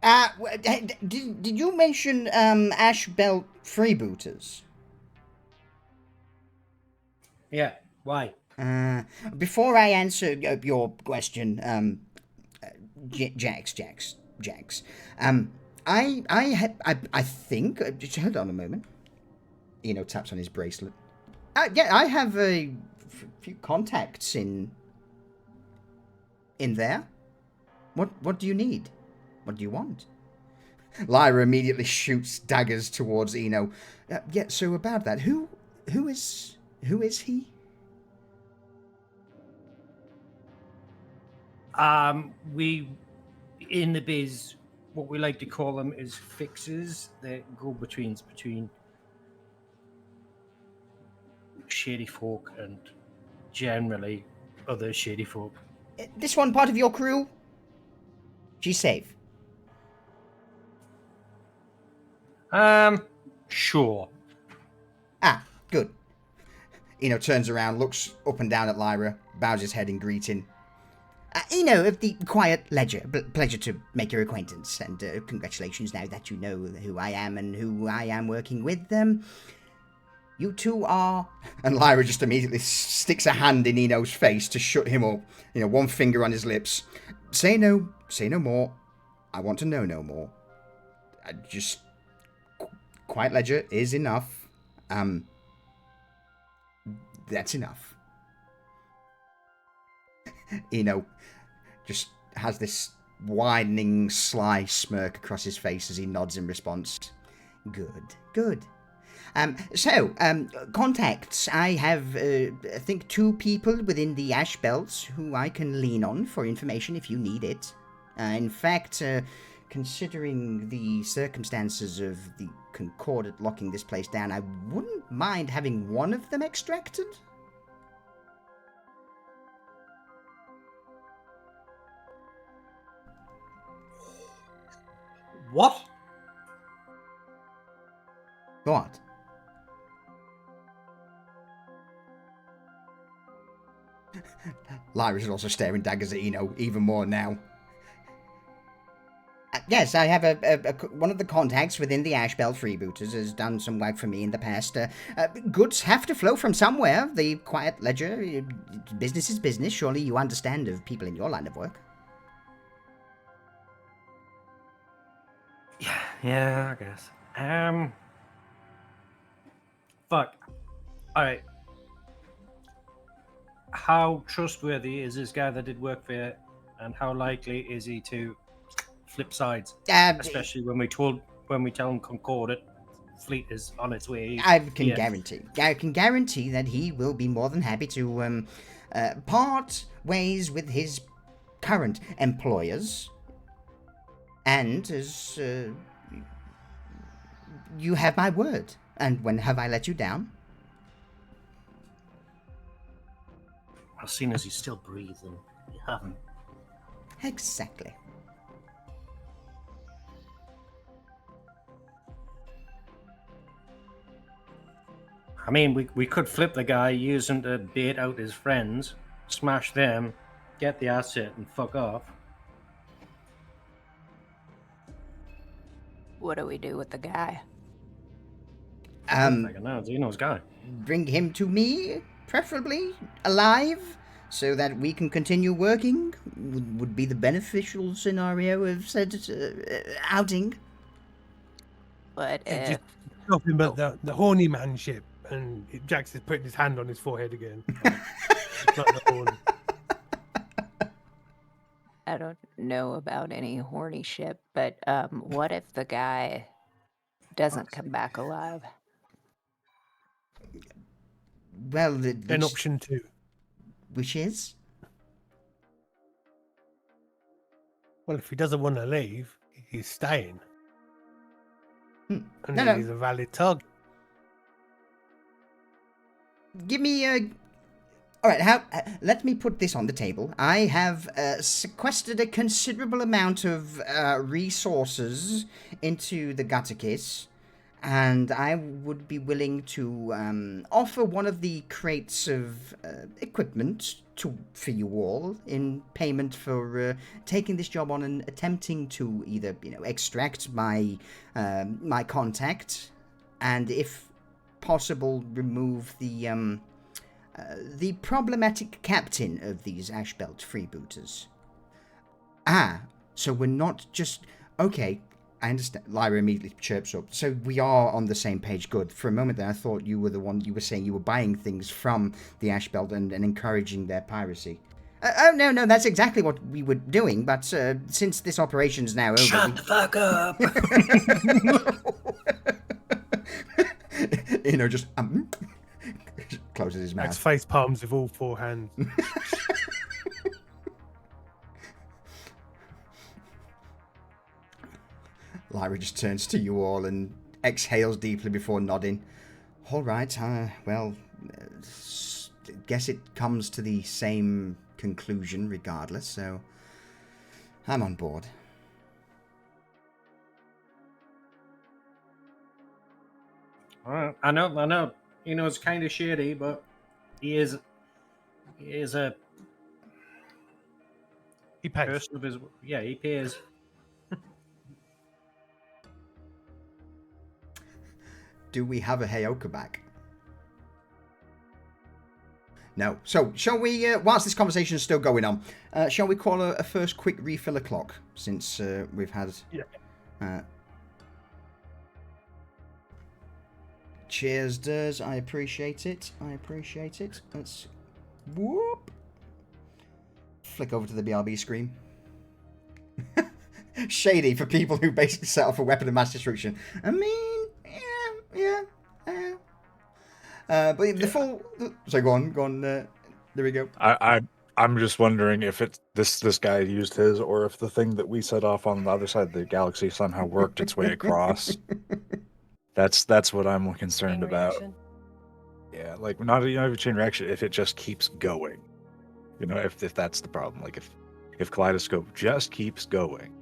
Speaker 1: Did you mention Ashbelt freebooters?
Speaker 4: Yeah, why?
Speaker 1: Before I answer your question, Jax, I think. Just hold on a moment. Eno taps on his bracelet. Yeah, I have a few contacts in there. What do you need? What do you want? Lyra immediately shoots daggers towards Eno. Yeah, so about that, who is he?
Speaker 4: We in the biz what we like to call them is fixes. They go between shady folk and generally other shady folk.
Speaker 1: This one part of your crew? She's safe.
Speaker 4: Sure.
Speaker 1: Ah, good. Eno turns around, looks up and down at Lyra, bows his head in greeting. Eno of the Quiet Ledger. Pleasure to make your acquaintance, and congratulations now that you know who I am and who I am working with. You two are... And Lyra just immediately sticks a hand in Eno's face to shut him up. One finger on his lips. Say no more. I want to know no more. Quiet Ledger is enough. That's enough. Eno just has this widening, sly smirk across his face as he nods in response. Good. Contacts. I have, I think, 2 people within the Ash Belt who I can lean on for information if you need it. In fact, considering the circumstances of the Concordat locking this place down, I wouldn't mind having one of them extracted.
Speaker 4: What?
Speaker 1: What? Lyra's also staring daggers at Eno even more now. Yes, I have one of the contacts within the Ashbelt Freebooters has done some work for me in the past. Goods have to flow from somewhere. The Quiet Ledger, business is business. Surely you understand of people in your line of work.
Speaker 4: Yeah, I guess. Fuck. Alright. How trustworthy is this guy that did work for you, and how likely is he to flip sides? Especially when we tell him Concordat fleet is on its way.
Speaker 1: I can guarantee that he will be more than happy to part ways with his current employers. And as you have my word. And when have I let you down?
Speaker 4: Well, seeing as he's still breathing, you haven't.
Speaker 1: Exactly.
Speaker 4: I mean, we could flip the guy, use him to bait out his friends, smash them, get the asset, and fuck off.
Speaker 7: What do we do with the guy?
Speaker 4: Zeno's guy.
Speaker 1: Bring him to me, preferably alive, so that we can continue working. Would be the beneficial scenario of said outing.
Speaker 7: But
Speaker 6: Just talking about the horny man ship, and Jax is putting his hand on his forehead again. Not the horn.
Speaker 7: I don't know about any horny ship, but what if the guy doesn't come back alive?
Speaker 1: Well,
Speaker 6: An option 2.
Speaker 1: Which is?
Speaker 6: Well, if he doesn't want to leave, he's staying. And
Speaker 1: No,
Speaker 6: then
Speaker 1: no.
Speaker 6: he's a valid target.
Speaker 1: Give me a... All right, let me put this on the table. I have sequestered a considerable amount of resources into the Gutterkiss, and I would be willing to offer one of the crates of equipment for you all in payment for taking this job on and attempting to either extract my my contact, and if possible remove the problematic captain of these Ashbelt freebooters. So we're not just... Okay, I understand. Lyra immediately chirps up. So we are on the same page. Good. For a moment there, I thought you were the one, you were saying you were buying things from the Ashbelt and encouraging their piracy. No, that's exactly what we were doing, but since this operation's now over...
Speaker 4: Shut the fuck up!
Speaker 1: Just... closes his
Speaker 6: Max
Speaker 1: mouth.
Speaker 6: face palms with all 4 hands.
Speaker 1: Lyra just turns to you all and exhales deeply before nodding. All right, well, guess it comes to the same conclusion regardless, so I'm on board.
Speaker 4: All right. I know. You know, it's kind of shady, but he is a
Speaker 6: He pays.
Speaker 4: person of his. Yeah, he pays.
Speaker 1: Do we have a Heyoka back? No. So, shall we, whilst this conversation is still going on, shall we call a first quick refill of clock, since we've had...
Speaker 6: Yeah.
Speaker 1: Cheers, Durs. I appreciate it. Let's... Whoop. Flick over to the BRB screen. Shady for people who basically set off a weapon of mass destruction. I mean, yeah. But the full... So go on. There we go.
Speaker 3: I'm just wondering if it's this guy used his, or if the thing that we set off on the other side of the galaxy somehow worked its way across. That's what I'm concerned
Speaker 2: Chain
Speaker 3: about.
Speaker 2: reaction.
Speaker 3: Yeah, like not even a chain reaction. If it just keeps going, you know, if that's the problem. Like if Kaleidoscope just keeps going.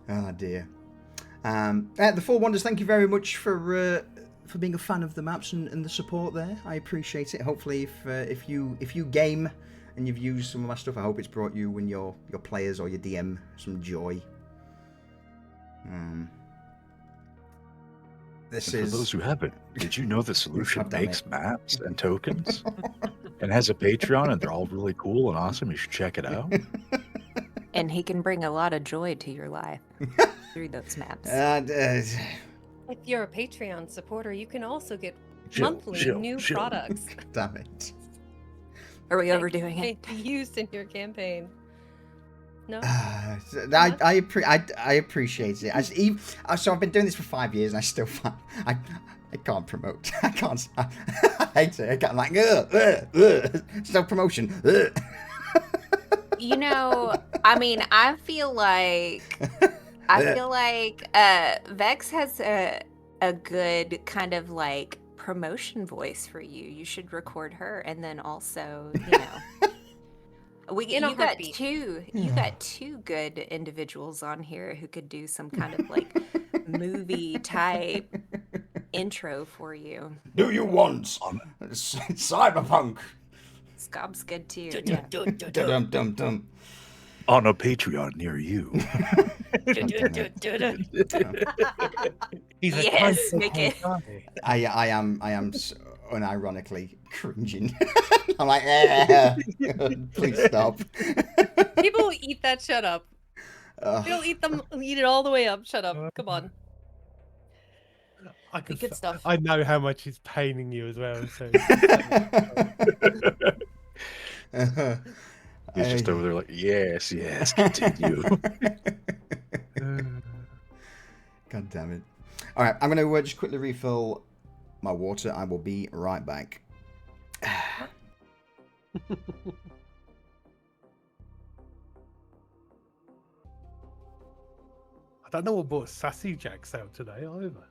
Speaker 1: Oh dear. The Four Wonders, thank you very much for being a fan of the maps and the support there. I appreciate it. Hopefully, if you game and you've used some of my stuff, I hope it's brought you and your players or your DM some joy. This
Speaker 3: And
Speaker 1: is
Speaker 3: for those who haven't, did you know the
Speaker 1: God
Speaker 3: solution
Speaker 1: damn
Speaker 3: makes
Speaker 1: it.
Speaker 3: maps and tokens and has a Patreon, and they're all really cool and awesome? You should check it out.
Speaker 7: And he can bring a lot of joy to your life through those maps.
Speaker 2: If you're a Patreon supporter, you can also get
Speaker 3: Chill,
Speaker 2: monthly
Speaker 3: chill,
Speaker 2: new
Speaker 3: chill.
Speaker 2: products
Speaker 1: damn it.
Speaker 7: Are we overdoing it?
Speaker 2: used in your campaign. No?
Speaker 1: I appreciate it. So I've been doing this for 5 years, and I still find I can't promote. I can't. I hate it. I'm like, so promotion.
Speaker 7: You know, I mean, I feel like Vex has a good kind of like promotion voice for you. You should record her, and then also, you know, you got
Speaker 2: heartbeat.
Speaker 7: two good individuals on here who could do some kind of like movie type intro for you.
Speaker 1: Do you want cyberpunk?
Speaker 7: Scob's good too.
Speaker 1: Dum dum dum.
Speaker 3: On a Patreon near you.
Speaker 6: He's a
Speaker 7: Yes,
Speaker 6: kind
Speaker 7: make it.
Speaker 6: guy.
Speaker 1: I am unironically cringing. I'm like, please stop.
Speaker 2: People will eat that. Shut up. They'll eat it all the way up. Shut up. Come on.
Speaker 6: I could
Speaker 2: Good stuff.
Speaker 6: I know how much it's paining you as well. So
Speaker 3: He's just over there like, yes, continue.
Speaker 1: God damn it. All right, I'm going to just quickly refill my water. I will be right back.
Speaker 6: I don't know what brought Sassy Jacks out today either.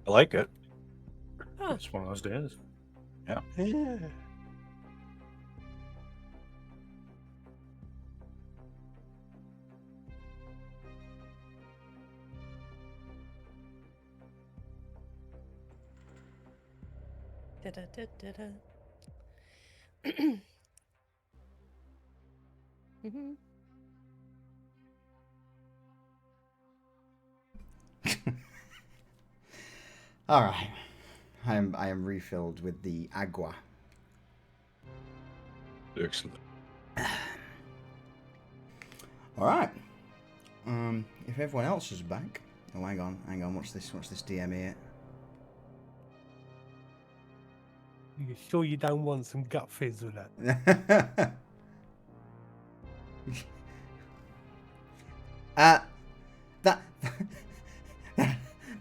Speaker 3: I like it.
Speaker 2: Oh,
Speaker 4: It's one of those days.
Speaker 6: Yeah.
Speaker 2: da-da-da-da-da. Mhm.
Speaker 1: All right. I am refilled with the agua.
Speaker 3: Excellent.
Speaker 1: All right. If everyone else is back. Oh, hang on. What's this DM here?
Speaker 6: You sure you don't want some gut fizz with that?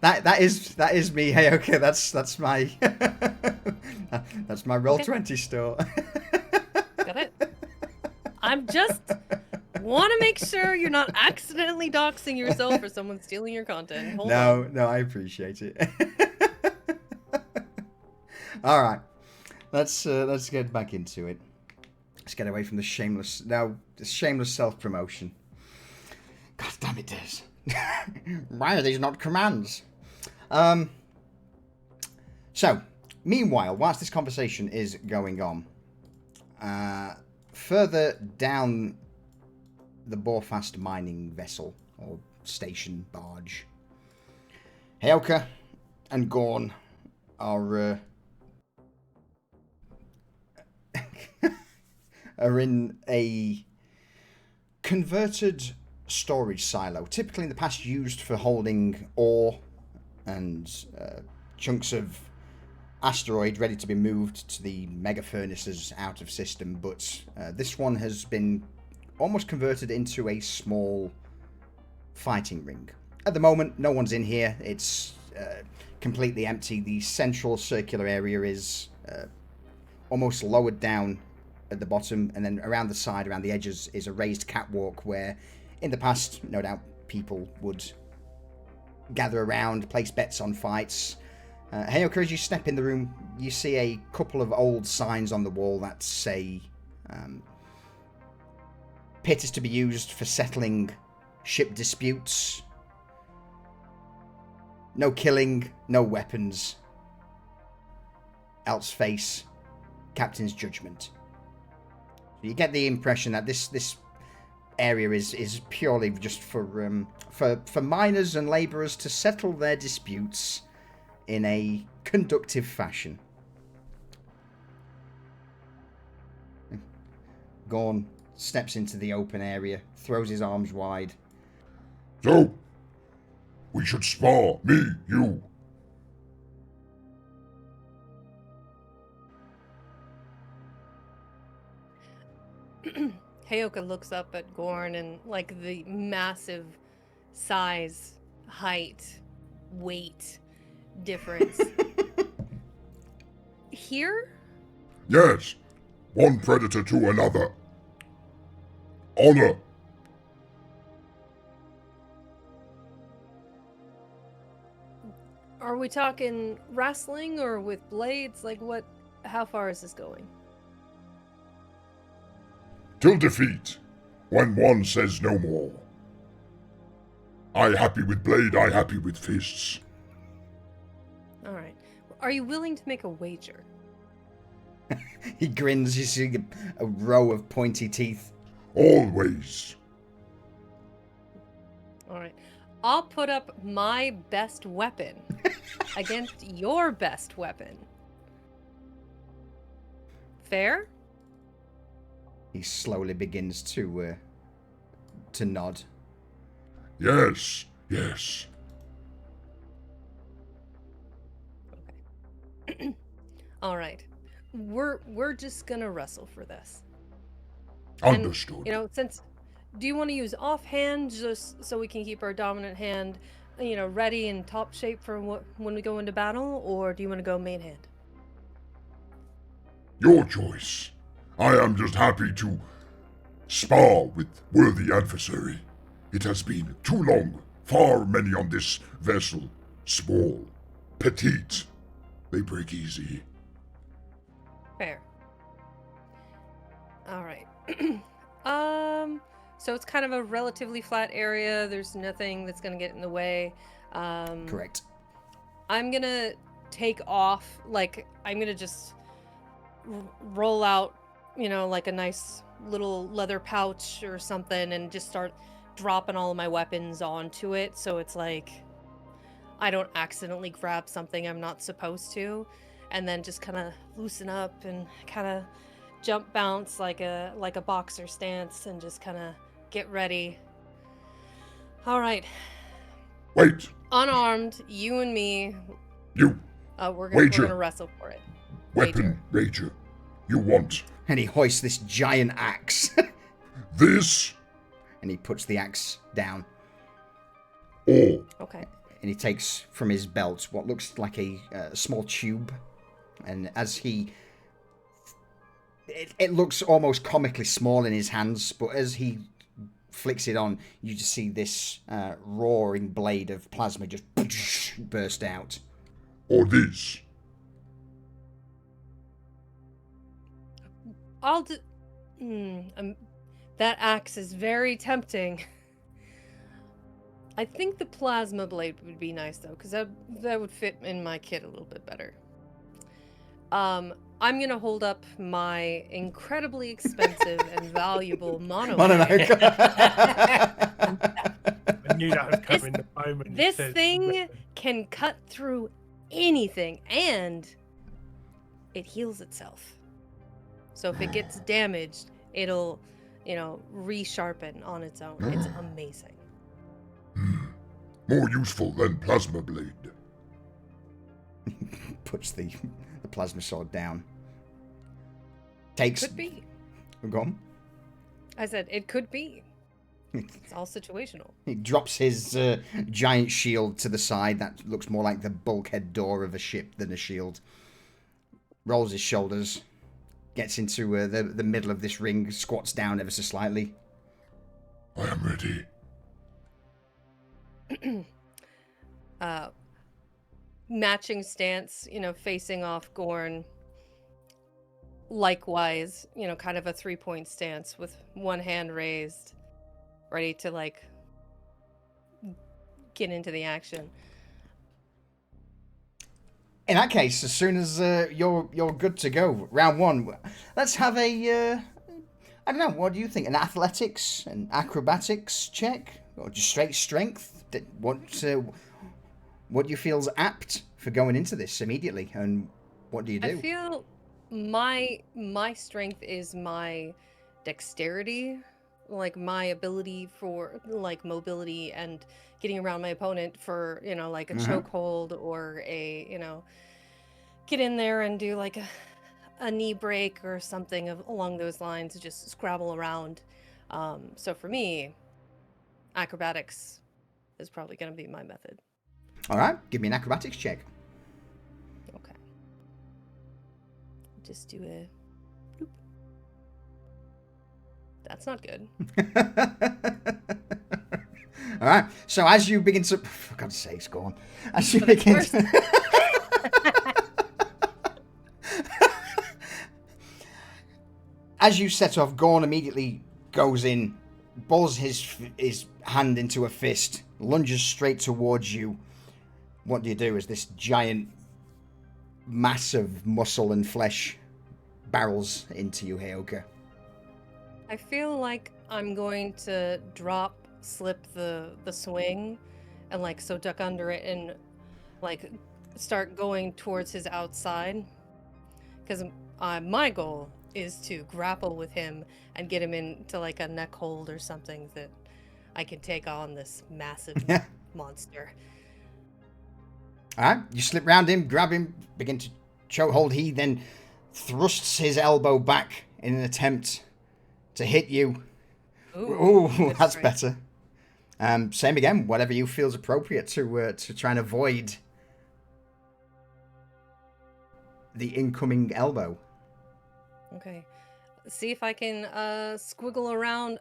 Speaker 1: That is me. Hey, okay, that's my That's my roll
Speaker 2: Okay.
Speaker 1: 20 store.
Speaker 2: Got it. I'm just want to make sure you're not accidentally doxing yourself or someone stealing your content. Hold on.
Speaker 1: No, I appreciate it. All right, let's get back into it. Let's get away from the shameless self-promotion. God damn it, Des. Why are these not commands? So, meanwhile, whilst this conversation is going on, further down the Borfast mining vessel, or station barge, Heoka and Gorn are in a converted storage silo, typically in the past used for holding ore and chunks of asteroid ready to be moved to the mega furnaces out of system, but this one has been almost converted into a small fighting ring. At the moment, no one's in here. It's completely empty. The central circular area is almost lowered down at the bottom, and then around the side, around the edges, is a raised catwalk where, in the past, no doubt, people would gather around, place bets on fights. Heyoka, as you step in the room, you see a couple of old signs on the wall that say pit is to be used for settling ship disputes. No killing, no weapons. Else face captain's judgment. You get the impression that this area is purely just for miners and labourers to settle their disputes in a conductive fashion. Gorn steps into the open area, throws his arms wide.
Speaker 5: So, we should spar, me, you.
Speaker 2: Heyoka looks up at Gorn and like the massive size, height, weight difference. Here?
Speaker 5: Yes, one predator to another. Honor.
Speaker 2: Are we talking wrestling or with blades? Like what? How far is this going?
Speaker 5: Till defeat, when one says no more. I happy with blade, I happy with fists.
Speaker 2: All right. Are you willing to make a wager?
Speaker 1: He grins, you see a row of pointy teeth.
Speaker 5: Always.
Speaker 2: All right. I'll put up my best weapon against your best weapon. Fair?
Speaker 1: He slowly begins to nod.
Speaker 5: Yes, yes.
Speaker 2: Okay. All right. We're just gonna wrestle for this.
Speaker 5: Understood.
Speaker 2: And, you know, do you want to use offhand just so we can keep our dominant hand, you know, ready and top shape for when we go into battle, or do you want to go main hand?
Speaker 5: Your choice. I am just happy to spar with worthy adversary. It has been too long, far many on this vessel. Small, petite, they break easy.
Speaker 2: Fair. All right. So it's kind of a relatively flat area. There's nothing that's gonna get in the way.
Speaker 1: Correct.
Speaker 2: I'm gonna take off, like, I'm gonna just roll out, you know, like a nice little leather pouch or something and just start dropping all of my weapons onto it. So it's like I don't accidentally grab something I'm not supposed to, and then just kind of loosen up and kind of jump bounce like a boxer stance and just kind of get ready. All right.
Speaker 5: Wait.
Speaker 2: Unarmed, you and me.
Speaker 5: You.
Speaker 2: We're
Speaker 5: Wager.
Speaker 2: gonna wrestle for it.
Speaker 5: Weapon, Wager. You want.
Speaker 1: And he hoists this giant axe.
Speaker 5: This.
Speaker 1: And he puts the axe down.
Speaker 5: Or.
Speaker 2: Okay.
Speaker 1: And he takes from his belt what looks like a small tube. And as he... It looks almost comically small in his hands, but as he flicks it on, you just see this roaring blade of plasma just burst out.
Speaker 5: Or this.
Speaker 2: I'll do. That axe is very tempting. I think the plasma blade would be nice though, because that would fit in my kit a little bit better. I'm gonna hold up my incredibly expensive and valuable mono.
Speaker 1: Mononoke.
Speaker 6: I knew that was coming the moment. you
Speaker 2: This
Speaker 6: said
Speaker 2: thing
Speaker 6: weapon.
Speaker 2: can cut through anything, and it heals itself. So if it gets damaged, it'll, resharpen on its own. It's amazing.
Speaker 5: More useful than plasma blade.
Speaker 1: Puts the plasma sword down. Takes...
Speaker 2: Could be.
Speaker 1: Go on.
Speaker 2: I said it could be. It's all situational.
Speaker 1: He drops his giant shield to the side. That looks more like the bulkhead door of a ship than a shield. Rolls his shoulders. Gets into the middle of this ring. Squats down ever so slightly.
Speaker 5: I am ready.
Speaker 2: Matching stance, facing off Gorn. Likewise, kind of a 3-point stance with one hand raised, ready to get into the action.
Speaker 1: In that case, as soon as you're good to go, round one, let's have a I don't know. What do you think? An athletics, an acrobatics check, or just straight strength? What do you feel's apt for going into this immediately, and what do you do?
Speaker 2: I feel my strength is my dexterity, my ability for mobility and getting around my opponent for a chokehold or a get in there and do a knee break or something along those lines, just scrabble around. So for me, acrobatics is probably going to be my method.
Speaker 1: All right, give me an acrobatics check.
Speaker 2: Okay. Just do a bloop. That's not good.
Speaker 1: All right. So as you begin to, for God's sakes, go on. As you begin to, as you set off, Gorn immediately goes in, balls his hand into a fist, lunges straight towards you. What do you do as this giant mass of muscle and flesh barrels into you, Heoka?
Speaker 2: I feel like I'm going to slip the swing and so duck under it and start going towards his outside, because my goal is to grapple with him and get him into a neck hold or something that I can take on this massive monster.
Speaker 1: All right, you slip round him, grab him, begin to chokehold. He then thrusts his elbow back in an attempt to hit you. Ooh, that's better. Same again, whatever you feels appropriate to try and avoid the incoming elbow.
Speaker 2: Okay. See if I can squiggle around,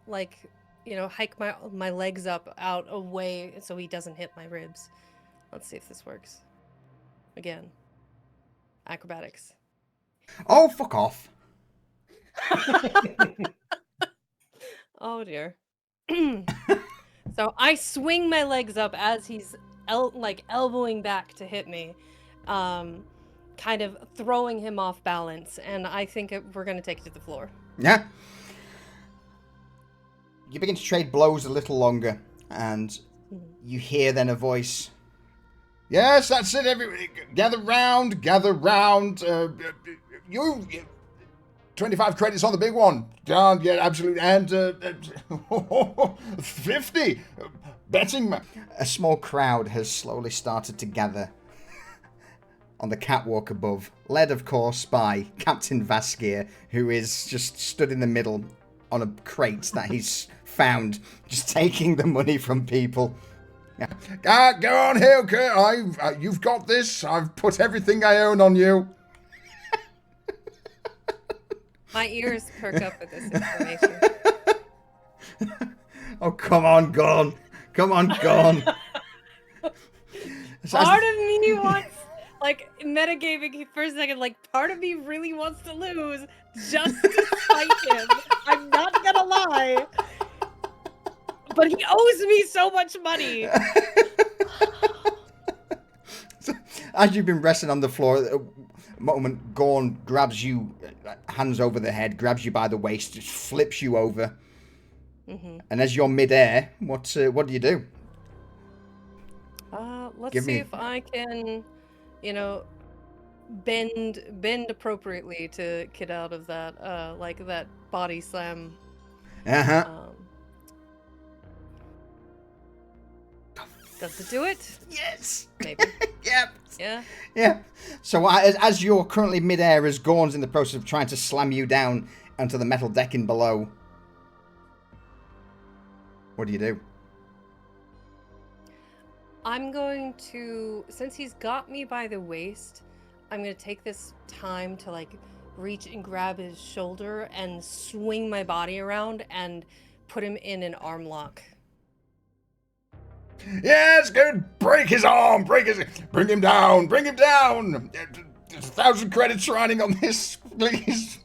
Speaker 2: hike my legs up out away so he doesn't hit my ribs. Let's see if this works. Again. Acrobatics.
Speaker 1: Oh, fuck off.
Speaker 2: Oh dear. So I swing my legs up as he's elbowing back to hit me, kind of throwing him off balance, and I think we're going to take it to the floor.
Speaker 1: Yeah. You begin to trade blows a little longer, and you hear then a voice. Yes, that's it, everybody. Gather round, gather round. You 25 credits on the big one. Yeah, absolutely. And 50. Betting. A small crowd has slowly started to gather on the catwalk above, led, of course, by Captain Vaskir, who is just stood in the middle on a crate that he's found, just taking the money from people. Go on, Hayoka. You've got this. I've put everything I own on you.
Speaker 2: My ears perk up with this information.
Speaker 1: Oh, come on, Gorn. Come on, Gorn.
Speaker 2: Part of me wants, like, metagaming for a second, like, part of me really wants to lose just to spite him. I'm not gonna lie. But he owes me so much money.
Speaker 1: So, as you've been resting on the floor, a moment Gorn grabs you, hands over the head, grabs you by the waist, just flips you over.
Speaker 2: Mm-hmm.
Speaker 1: And as you're midair, what do you do?
Speaker 2: Let's see if I can, bend appropriately to get out of that, like that body slam. Does it do it?
Speaker 1: Yes.
Speaker 2: Maybe.
Speaker 1: Yep.
Speaker 2: Yeah.
Speaker 1: Yeah. So as you're currently midair, as Gorn's in the process of trying to slam you down onto the metal decking below, what do you do?
Speaker 2: I'm going to, since he's got me by the waist, I'm going to take this time to like reach and grab his shoulder and swing my body around and put him in an arm lock.
Speaker 1: Yes, good. Break his arm. Bring him down. Bring him down. 1,000 credits riding on this. Please.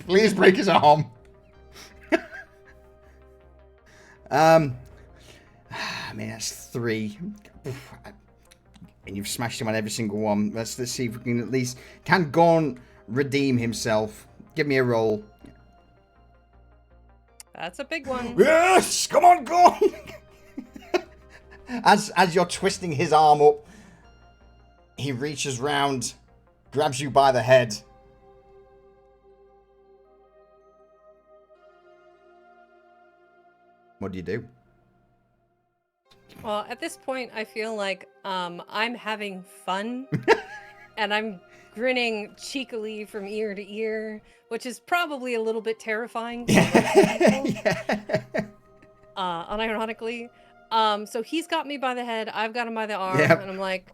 Speaker 1: Please break his arm. I mean, that's 3. And you've smashed him on every single one. Let's see if we can at least... Can Gorn redeem himself? Give me a roll.
Speaker 2: That's a big one.
Speaker 1: Yes! Come on, Gorn! As you're twisting his arm up, he reaches round, grabs you by the head. What do you do?
Speaker 2: Well, at this point, I feel like I'm having fun, and I'm grinning cheekily from ear to ear, which is probably a little bit terrifying. Unironically. So he's got me by the head, I've got him by the arm,
Speaker 1: Yep.
Speaker 2: and I'm like...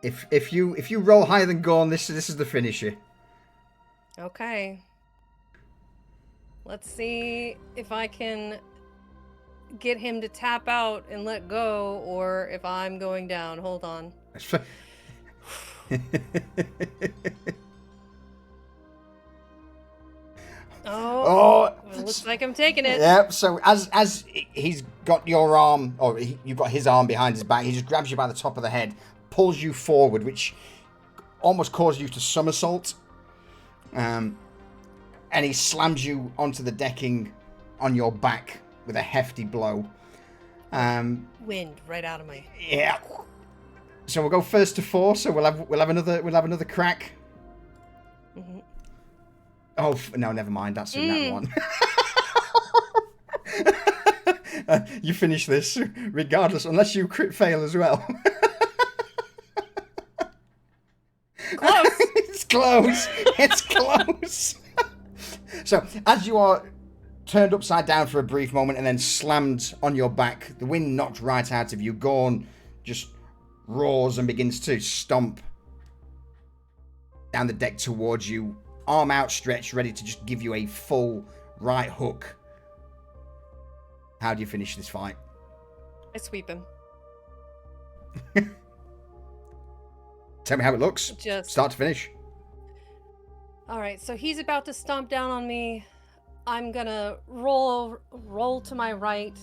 Speaker 1: If you roll higher than Gorn, this is the finisher.
Speaker 2: Okay. Let's see if I can get him to tap out and let go, or if I'm going down. Hold on.
Speaker 1: Oh,
Speaker 2: well, looks like I'm taking it.
Speaker 1: Yep. So as he's got your arm, or you've got his arm behind his back, he just grabs you by the top of the head, pulls you forward, which almost causes you to somersault. And he slams you onto the decking on your back with a hefty blow.
Speaker 2: Wind right out of my...
Speaker 1: Yeah. So we'll go first to 4. So we'll have another crack.
Speaker 2: Mm-hmm.
Speaker 1: Oh no, never mind. That's in that one. You finish this regardless, unless you crit fail as well.
Speaker 2: Close.
Speaker 1: It's close. It's close. So as you are turned upside down for a brief moment and then slammed on your back, the wind knocked right out of you. Gorn just roars and begins to stomp down the deck towards you, arm outstretched, ready to just give you a full right hook. How do you finish this fight?
Speaker 2: I sweep him.
Speaker 1: Tell me how it looks.
Speaker 2: Just...
Speaker 1: Start to finish.
Speaker 2: Alright, so he's about to stomp down on me. I'm gonna roll to my right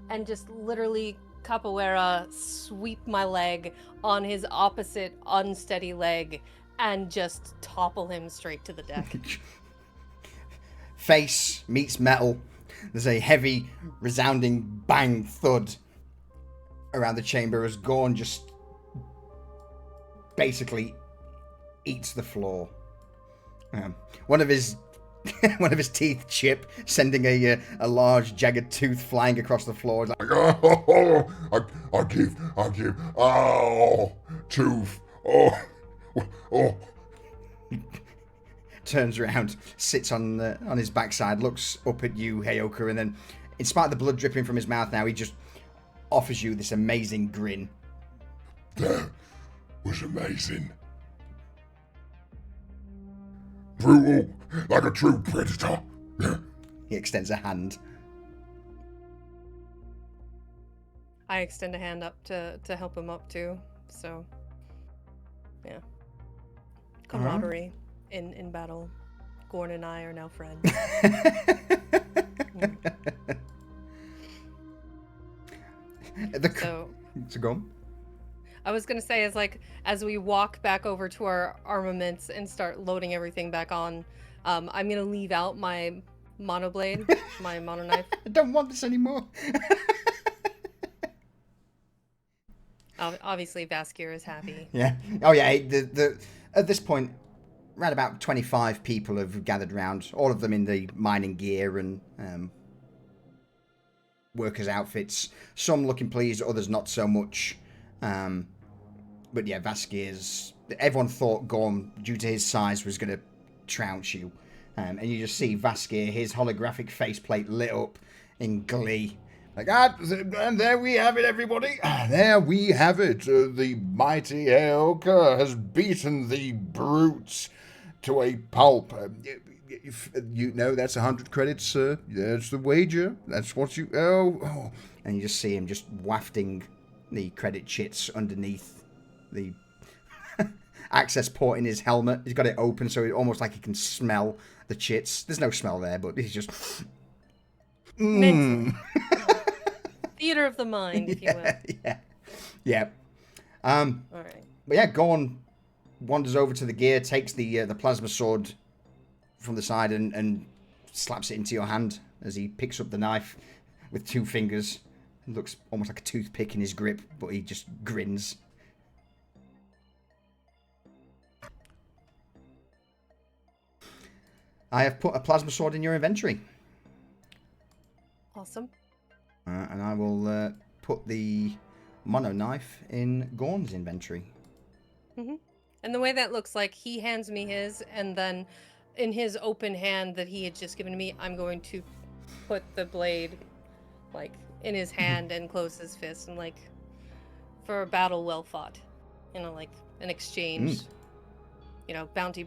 Speaker 2: and just literally capoeira sweep my leg on his opposite unsteady leg and just topple him straight to the deck.
Speaker 1: Face meets metal. There's a heavy, resounding bang thud around the chamber as Gorn just basically eats the floor. One of his teeth chip, sending a large jagged tooth flying across the floor. Like,
Speaker 5: I give, oh, tooth, oh.
Speaker 1: Turns around, sits on his backside, looks up at you, Hayoka, and then in spite of the blood dripping from his mouth now, he just offers you this amazing grin.
Speaker 5: That was amazing. Brutal, like a true predator.
Speaker 1: He extends a hand.
Speaker 2: I extend a hand up to help him up too. So, yeah. Camaraderie in battle. Gorn and I are now friends.
Speaker 1: So go on.
Speaker 2: I was gonna say is like as we walk back over to our armaments and start loading everything back on, I'm gonna leave out my monoblade, my mono knife.
Speaker 1: I don't want this anymore.
Speaker 2: Obviously, Vaskir is happy.
Speaker 1: Yeah. Oh yeah. At this point, around about 25 people have gathered round. All of them in the mining gear and workers' outfits. Some looking pleased, others not so much. But yeah, Vaskir's... Everyone thought Gorm, due to his size, was going to trounce you. And you just see Vaskir, his holographic faceplate lit up in glee. Like, and there we have it, everybody. There we have it. The mighty Aoka has beaten the brutes to a pulp. You know, that's 100 credits, sir. That's the wager. That's what you... Oh. And you just see him just wafting the credit chits underneath the access port in his helmet. He's got it open so it almost like he can smell the chits. There's no smell there, but he's just...
Speaker 2: Theater of the mind, if you will.
Speaker 1: Yeah.
Speaker 2: All right.
Speaker 1: But yeah, Gorn wanders over to the gear, takes the plasma sword from the side and slaps it into your hand as he picks up the knife with 2 fingers. It looks almost like a toothpick in his grip, but he just grins. I have put a plasma sword in your inventory.
Speaker 2: Awesome.
Speaker 1: And I will put the mono knife in Gorn's inventory.
Speaker 2: Mm-hmm. And the way that looks like, he hands me his, and then in his open hand that he had just given me, I'm going to put the blade, like, in his hand and close his fist, and, like, for a battle well fought. You know, like, an exchange. You know, bounty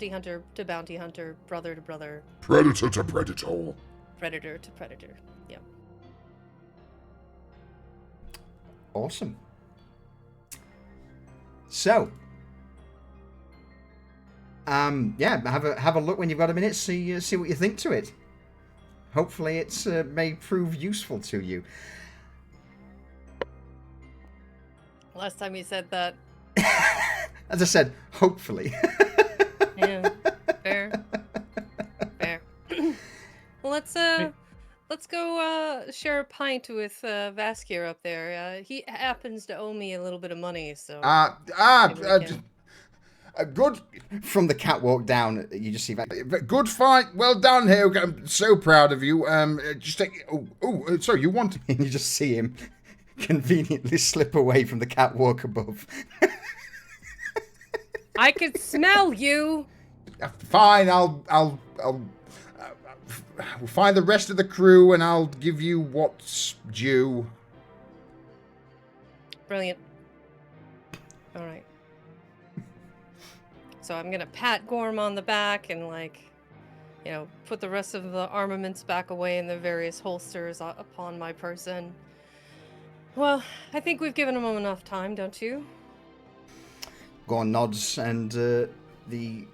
Speaker 2: hunter to bounty hunter, brother to brother.
Speaker 5: Predator to predator.
Speaker 2: Predator to predator. Yep.
Speaker 1: Awesome. So, yeah, have a look when you've got a minute. See what you think to it. Hopefully, it's may prove useful to you.
Speaker 2: Last time you said that.
Speaker 1: As I said, hopefully.
Speaker 2: Yeah. Fair. Well, let's go share a pint with Vaskir up there. He happens to owe me a little bit of money, so.
Speaker 1: Good. From the catwalk down, you just see that. Good fight. Well done, Hale. I'm so proud of you. Just take. Sorry, you want? And you just see him conveniently slip away from the catwalk above.
Speaker 2: I could smell you.
Speaker 1: Fine. We'll find the rest of the crew, and I'll give you what's due.
Speaker 2: Brilliant. All right. So I'm gonna pat Gorm on the back and, like, you know, put the rest of the armaments back away in the various holsters upon my person. Well, I think we've given him enough time, don't you?
Speaker 1: Gorn nods, and the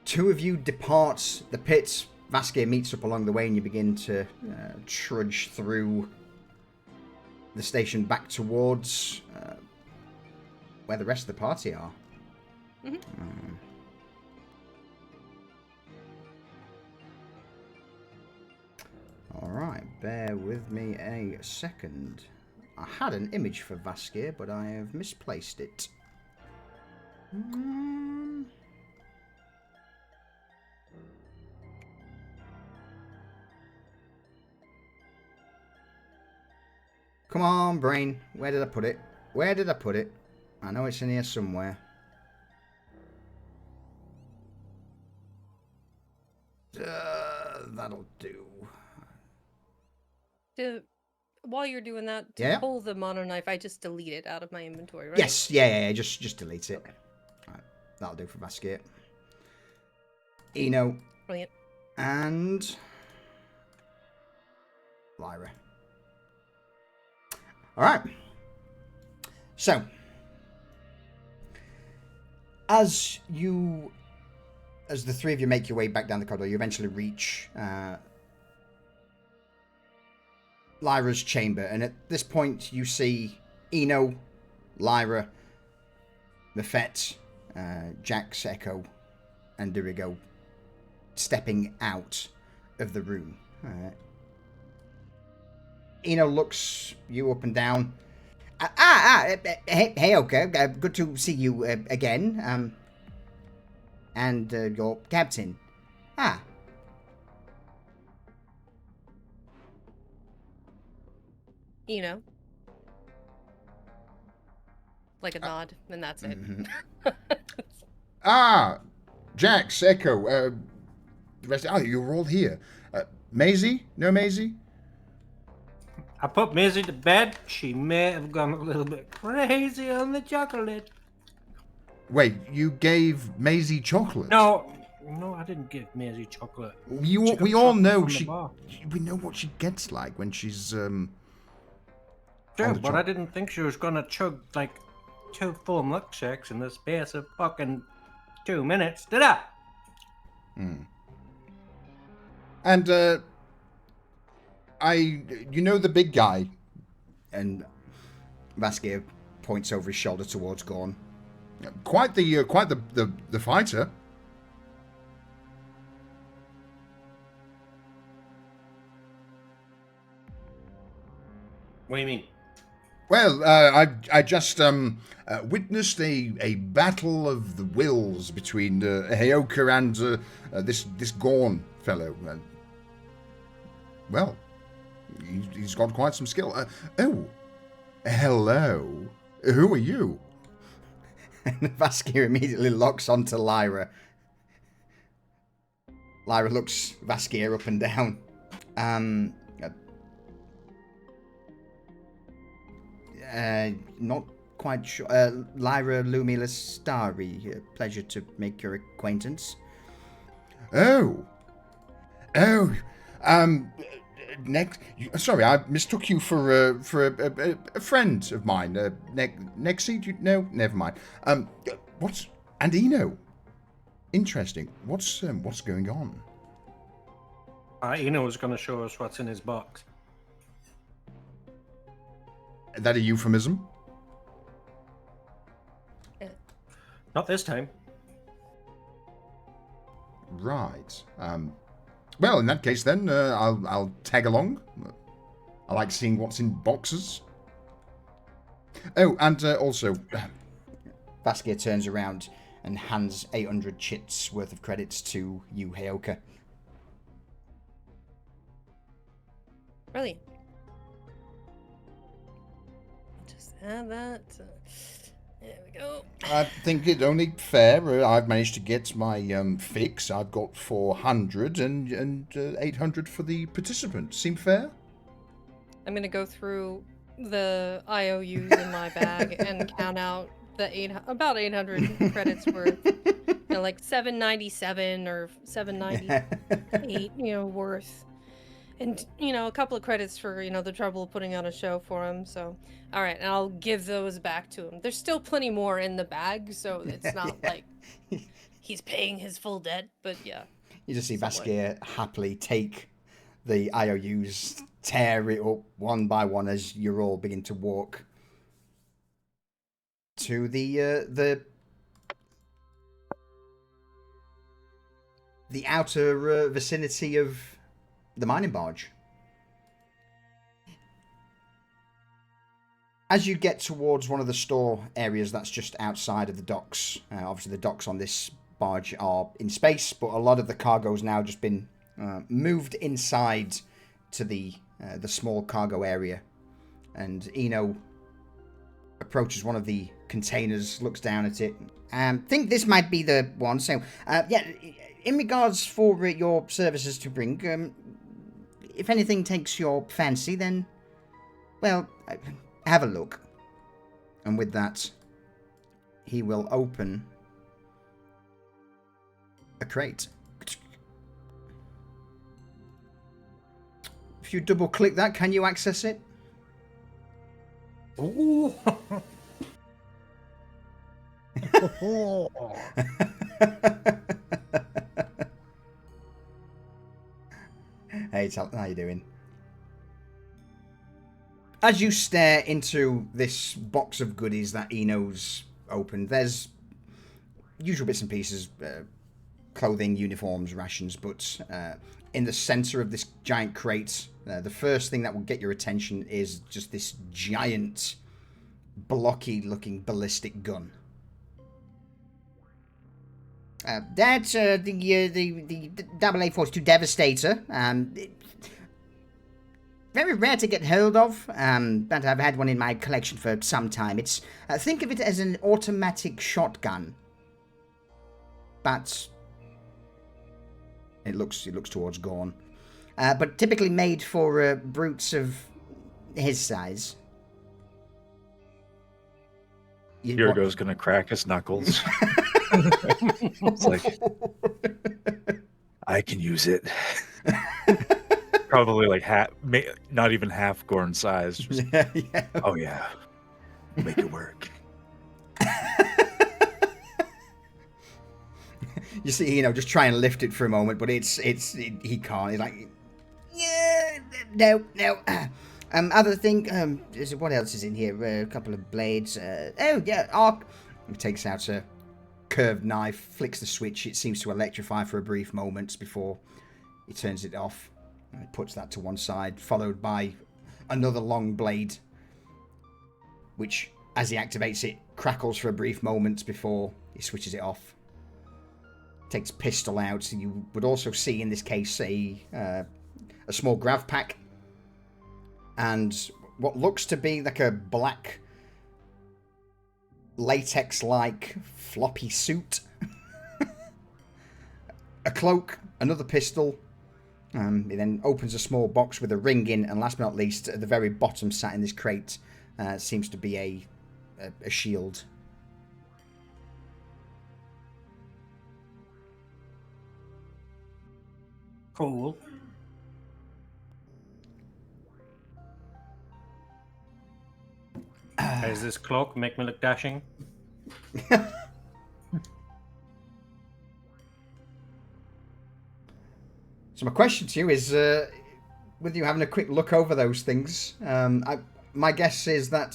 Speaker 1: 2 of you depart the pit. Vaskir meets up along the way, and you begin to trudge through the station back towards where the rest of the party are. Mm-hmm. Alright, bear with me a second. I had an image for Vaskir, but I have misplaced it. Come on, brain. Where did I put it? Where did I put it? I know it's in here somewhere. That'll do.
Speaker 2: While you're doing that, to
Speaker 1: Yeah.
Speaker 2: pull the mono knife, I just delete it out of my inventory, right?
Speaker 1: Yes, yeah. Just delete it. Right, that'll do for Vasquez. Eno
Speaker 2: Brilliant.
Speaker 1: and Lyra. All right. So, as the three of you make your way back down the corridor, you eventually reach Lyra's chamber, and at this point you see Eno, Lyra, Mefet, Jax, Echo, and Dirigo stepping out of the room. Eno looks you up and down. Hey, okay, good to see you again. And your captain.
Speaker 2: You know, like a nod, and that's it.
Speaker 1: Jax, Echo, the rest. Oh, you're all here. Maisie? No Maisie?
Speaker 4: I put Maisie to bed. She may have gone a little bit crazy on the chocolate.
Speaker 1: Wait, you gave Maisie chocolate?
Speaker 4: No, I didn't give Maisie chocolate.
Speaker 1: We all know we know what she gets like when she's
Speaker 4: Sure, but I didn't think she was gonna chug like 2 full milkshakes in the space of fucking 2 minutes, did I?
Speaker 1: And you know the big guy, and Vasquez points over his shoulder towards Gorn. Quite the fighter.
Speaker 4: What do you mean?
Speaker 1: Well, I just witnessed a battle of the wills between Heyoka and this Gorn fellow. Well, he's got quite some skill. Oh, hello. Who are you? And Vasquez immediately locks onto Lyra. Lyra looks Vasquez up and down. Not quite sure. Lyra Lumila Starry. Pleasure to make your acquaintance. Oh. Next. Sorry, I mistook you for a friend of mine. Nexie? No, never mind. What's Andino? Interesting. What's going on?
Speaker 4: Eno's going to show us what's in his box.
Speaker 1: Is that a euphemism?
Speaker 4: Not this time.
Speaker 1: Right. Well, in that case, then I'll tag along. I like seeing what's in boxes. Oh, and also, Vasquez turns around and hands 800 chits worth of credits to you, Heyoka.
Speaker 2: Brilliant. Just add that. There we go.
Speaker 1: I think it's only fair. I've managed to get my fix. I've got 400 and 800 for the participant. Seem fair?
Speaker 2: I'm gonna go through the IOUs in my bag and count out the about 800 credits worth. Like 797 or 798, worth. And, a couple of credits for, the trouble of putting on a show for him. So, all right, and I'll give those back to him. There's still plenty more in the bag, so it's not like he's paying his full debt, but yeah.
Speaker 1: You just see Vasquez happily take the IOUs, tear it up one by one as you all begin to walk to the outer vicinity of the mining barge. As you get towards one of the store areas that's just outside of the docks, obviously the docks on this barge are in space, but a lot of the cargo's now just been moved inside to the small cargo area. And Eno approaches one of the containers, looks down at it. Think this might be the one. So, in regards for your services to bring, if anything takes your fancy, then, well, have a look. And with that, he will open a crate. If you double click that, can you access it?
Speaker 4: Ooh.
Speaker 1: Hey, how you doing? As you stare into this box of goodies that Eno's opened, there's usual bits and pieces, clothing, uniforms, rations, but in the center of this giant crate, the first thing that will get your attention is just this giant, blocky-looking ballistic gun. That's the AA-42 Devastator. Very rare to get hold of, but I've had one in my collection for some time. It's think of it as an automatic shotgun, but it looks towards Gorn. But typically made for brutes of his size.
Speaker 3: Yurgo's gonna crack his knuckles. It's like, I can use it. Probably like half, not even half Gorn size. Just,
Speaker 1: yeah.
Speaker 3: oh yeah, make it work.
Speaker 1: You see, just try and lift it for a moment, but he can't. He's like, yeah, no. Other thing, what else is in here? A couple of blades. Oh yeah, arc. He takes out a curved knife, flicks the switch. It seems to electrify for a brief moment before he turns it off. And he puts that to one side, followed by another long blade, which, as he activates it, crackles for a brief moment before he switches it off. Takes pistol out. So you would also see in this case a small grav pack and what looks to be like a black latex-like floppy suit, a cloak, another pistol. He then opens a small box with a ring in, and last but not least, at the very bottom, sat in this crate, seems to be a shield.
Speaker 4: Cool. Does this cloak make me look dashing?
Speaker 1: So my question to you is, with you having a quick look over those things, my guess is that,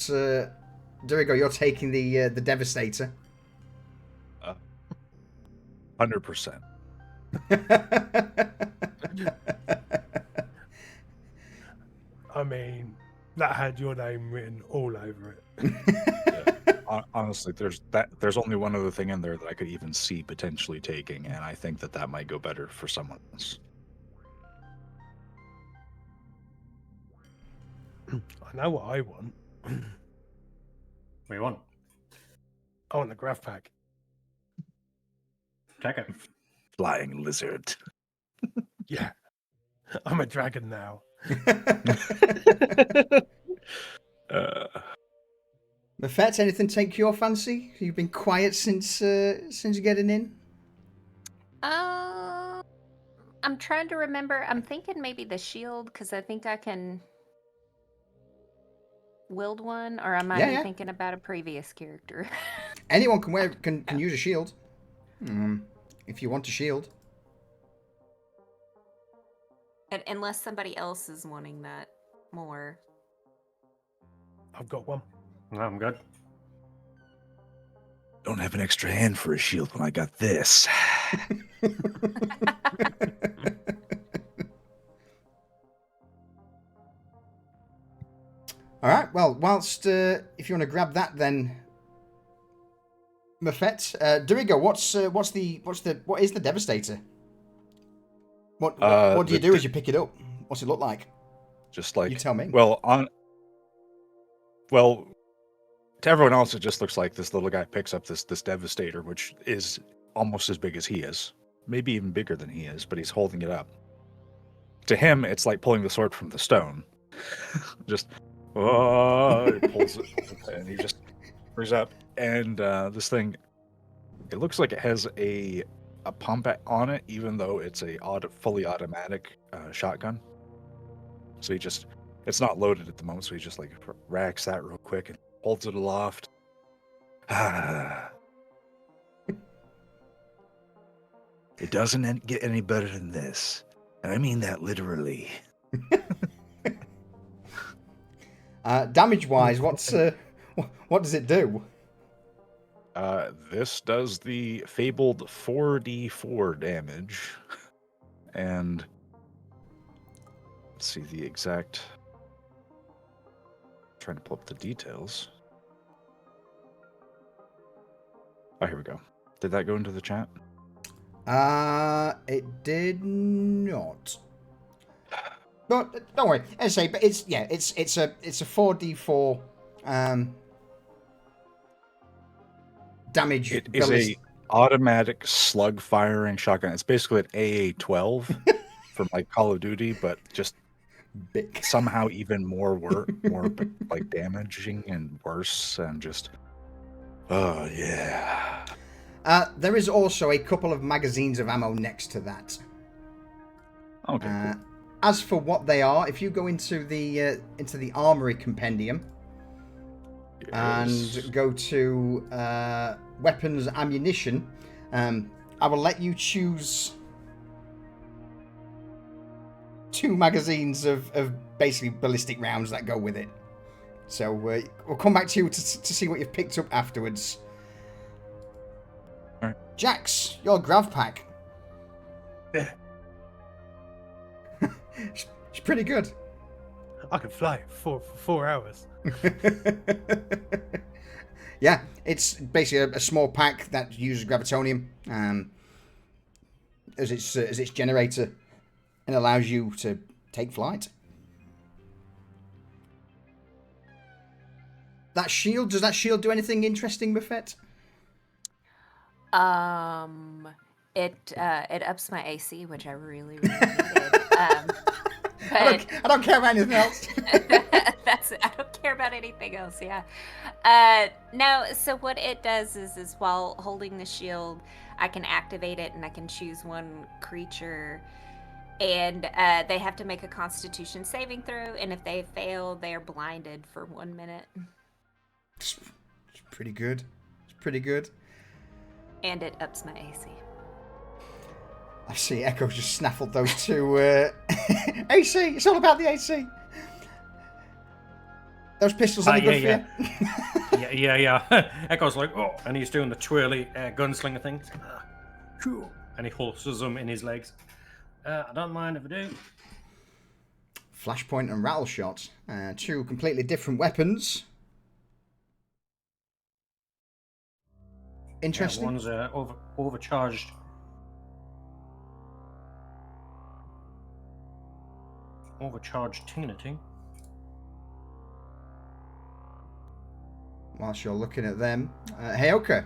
Speaker 1: Dirigo, you're taking the Devastator.
Speaker 3: 100%.
Speaker 6: I mean, that had your name written all over it.
Speaker 3: Honestly, there's only one other thing in there that I could even see potentially taking, and I think that might go better for someone else.
Speaker 6: I know what I want.
Speaker 4: What do you want?
Speaker 6: I want the graph pack.
Speaker 4: Take it.
Speaker 3: Flying lizard.
Speaker 6: Yeah. I'm a dragon now.
Speaker 1: Mafet, anything take your fancy? You've been quiet since getting in.
Speaker 7: I'm trying to remember. I'm thinking maybe the shield, because I think I can wield one, or am I thinking about a previous character?
Speaker 1: Anyone can use a shield. If you want a shield.
Speaker 7: Unless somebody else is wanting that more.
Speaker 6: I've got one.
Speaker 4: No, I'm good.
Speaker 3: Don't have an extra hand for a shield when I got this.
Speaker 1: All right. Well, whilst if you want to grab that, then Mafet, Dirigo, what is the Devastator? What do you do as you pick it up? What's it look like?
Speaker 3: Just like
Speaker 1: you tell me.
Speaker 3: Well, to everyone else, it just looks like this little guy picks up this Devastator, which is almost as big as he is, maybe even bigger than he is, but he's holding it up. To him, it's like pulling the sword from the stone. Just, oh, he pulls it, and he just brings up. And this thing, it looks like it has a pump on it, even though it's a fully automatic shotgun. So it's not loaded at the moment, so he just like racks that real quick and holds it aloft. It doesn't get any better than this. And I mean that literally.
Speaker 1: Damage-wise, what does it do?
Speaker 3: This does the fabled 4d4 damage. And let's see the exact... trying to pull up the details. Oh, here we go. Did that go into the chat?
Speaker 1: It did not. But don't worry. As I say, but it's a 4d4 damage.
Speaker 3: It is a automatic slug firing shotgun. It's basically an AA-12 from like Call of Duty, but just
Speaker 1: big.
Speaker 3: Somehow even more like damaging and worse, and just oh yeah.
Speaker 1: There is also a couple of magazines of ammo next to that.
Speaker 3: Okay. Cool.
Speaker 1: As for what they are, if you go into the armory compendium and go to weapons ammunition, I will let you choose 2 magazines of basically ballistic rounds that go with it. So we'll come back to you to see what you've picked up afterwards.
Speaker 3: All right.
Speaker 1: Jax, your grav pack.
Speaker 6: Yeah.
Speaker 1: It's pretty good.
Speaker 6: I could fly for 4 hours.
Speaker 1: Yeah, it's basically a small pack that uses gravitonium as its generator and allows you to take flight. That shield, does that shield do anything interesting, Buffett?
Speaker 7: It ups my AC, which I really needed.
Speaker 1: I don't care about anything else.
Speaker 7: I don't care about anything else. Yeah. No. So what it does is while holding the shield, I can activate it and I can choose one creature, and they have to make a Constitution saving throw, and if they fail, they are blinded for 1 minute.
Speaker 1: It's pretty good. It's pretty good.
Speaker 7: And it ups my AC.
Speaker 1: I see Echo just snaffled those 2 AC. It's all about the AC. Those pistols are good for you.
Speaker 4: Yeah. Echo's like, oh, and he's doing the twirly gunslinger thing. And he holsters them in his legs. I don't mind if I do.
Speaker 1: Flashpoint and rattle shot. 2 completely different weapons. Interesting.
Speaker 4: Yeah, one's overcharged. Overcharged ting-a-ting.
Speaker 1: Whilst you're looking at them, Heyoka,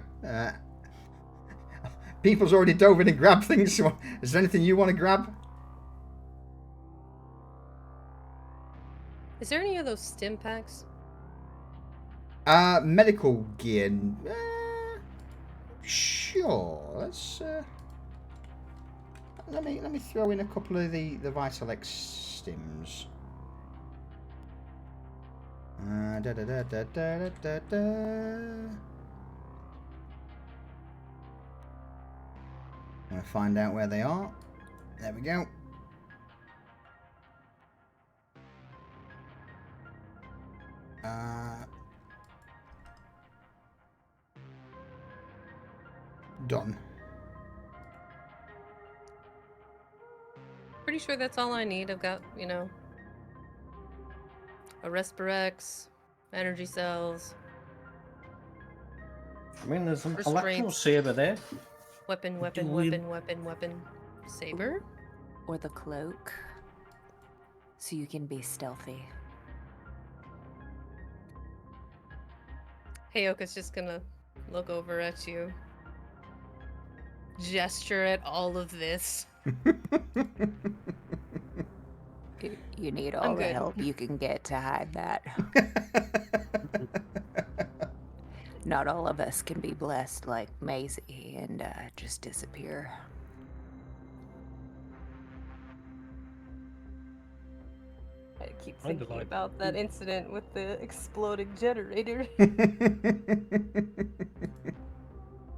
Speaker 1: people's already dove in and grabbed things. So is there anything you want to grab?
Speaker 2: Is there any of those stim packs?
Speaker 1: Medical gear. Sure. Let's. Let me throw in a couple of the Vitalex stims. Gonna find out where they are. There we go. Done.
Speaker 2: Pretty sure that's all I need. I've got, a Respirex, energy cells,
Speaker 4: I mean, there's an
Speaker 2: Restraints.
Speaker 4: electro saber there.
Speaker 2: weapon, saber.
Speaker 7: Or the cloak. So you can be stealthy.
Speaker 2: Heyoka's just gonna look over at you, gesture at all of this.
Speaker 7: You need
Speaker 2: I'm
Speaker 7: all the
Speaker 2: good.
Speaker 7: help you can get to hide that. Not all of us can be blessed like Maisie and just disappear.
Speaker 2: I keep
Speaker 6: Kinda
Speaker 2: thinking
Speaker 6: like-
Speaker 2: about that incident with the exploding generator.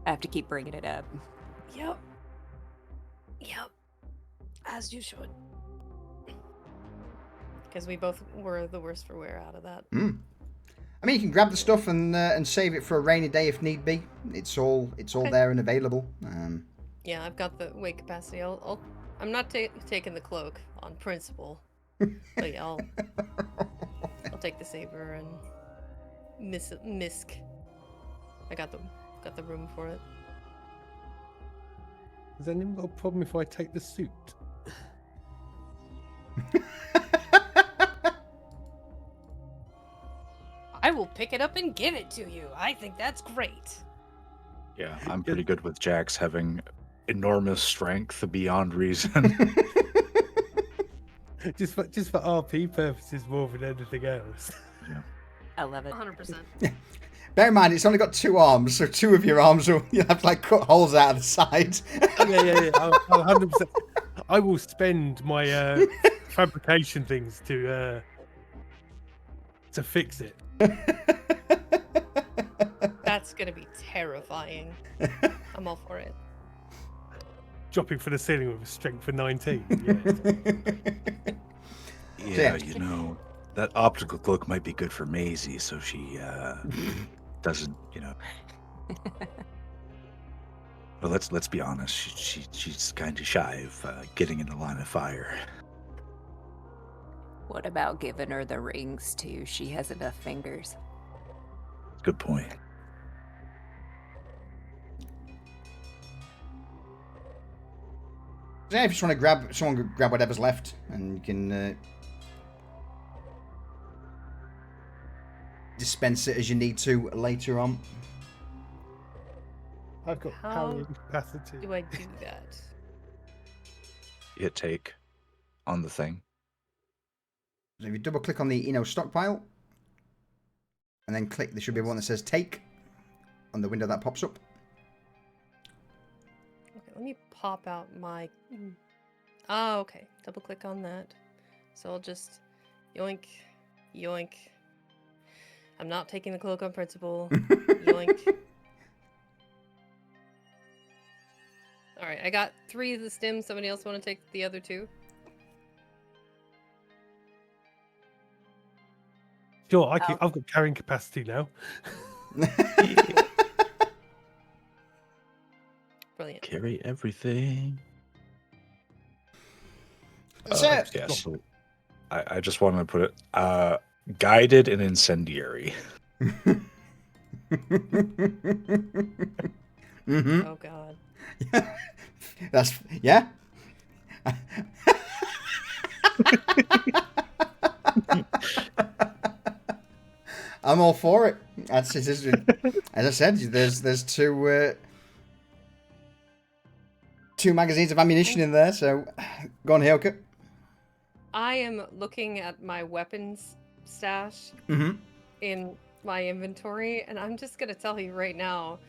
Speaker 7: I have to keep bringing it up.
Speaker 2: Yep. Yep. As you should. Because we both were the worst for wear out of that.
Speaker 1: I mean, you can grab the stuff and save it for a rainy day if need be. It's all
Speaker 2: Okay.
Speaker 1: there and available.
Speaker 2: Yeah, I've got the weight capacity. I'm not taking the cloak on principle. But yeah, I'll take the saber and misc. I got the room for it.
Speaker 6: Has anyone got a problem if I take the suit?
Speaker 2: I will pick it up and give it to you. I think that's great.
Speaker 3: Yeah, I'm pretty good with Jax having enormous strength beyond reason.
Speaker 6: just for RP purposes more than anything else.
Speaker 7: I love it.
Speaker 2: 100%.
Speaker 1: Bear in mind, it's only got 2 arms, so 2 of your arms will you have to like cut holes out of the side.
Speaker 6: Yeah. I'll 100%. I will spend my fabrication things to fix it.
Speaker 2: That's gonna be terrifying. I'm all for it.
Speaker 6: Dropping for the ceiling with a strength of 19. Yes.
Speaker 3: Yeah, that optical cloak might be good for Maisie, so she doesn't, Well, let's be honest. She's kind of shy of getting in the line of fire.
Speaker 7: What about giving her the rings too? She has enough fingers.
Speaker 3: Good point.
Speaker 1: So yeah, if you just want to grab whatever's left, and you can dispense it as you need to later on.
Speaker 6: I've got
Speaker 2: How
Speaker 6: carrying capacity.
Speaker 2: Do I do that?
Speaker 3: Hit take on the thing.
Speaker 1: So if you double click on the stockpile, and then click, there should be one that says take on the window that pops up.
Speaker 2: Okay, let me pop out my. Oh, okay. Double click on that. So I'll just yoink, yoink. I'm not taking the cloak on principle. Yoink. All right, I got 3 of the stims. Somebody else want to take the other 2?
Speaker 6: Sure, I've got carrying capacity now.
Speaker 2: Brilliant.
Speaker 3: Carry everything.
Speaker 1: So,
Speaker 3: Yeah, so I just want to put it guided and incendiary.
Speaker 1: mm-hmm.
Speaker 2: Oh god.
Speaker 1: That's yeah. I'm all for it. That's it. As I said, there's 2 magazines of ammunition in there. So go on, Hilke.
Speaker 2: I am looking at my weapons stash
Speaker 1: Mm-hmm.
Speaker 2: in my inventory, and I'm just gonna tell you right now: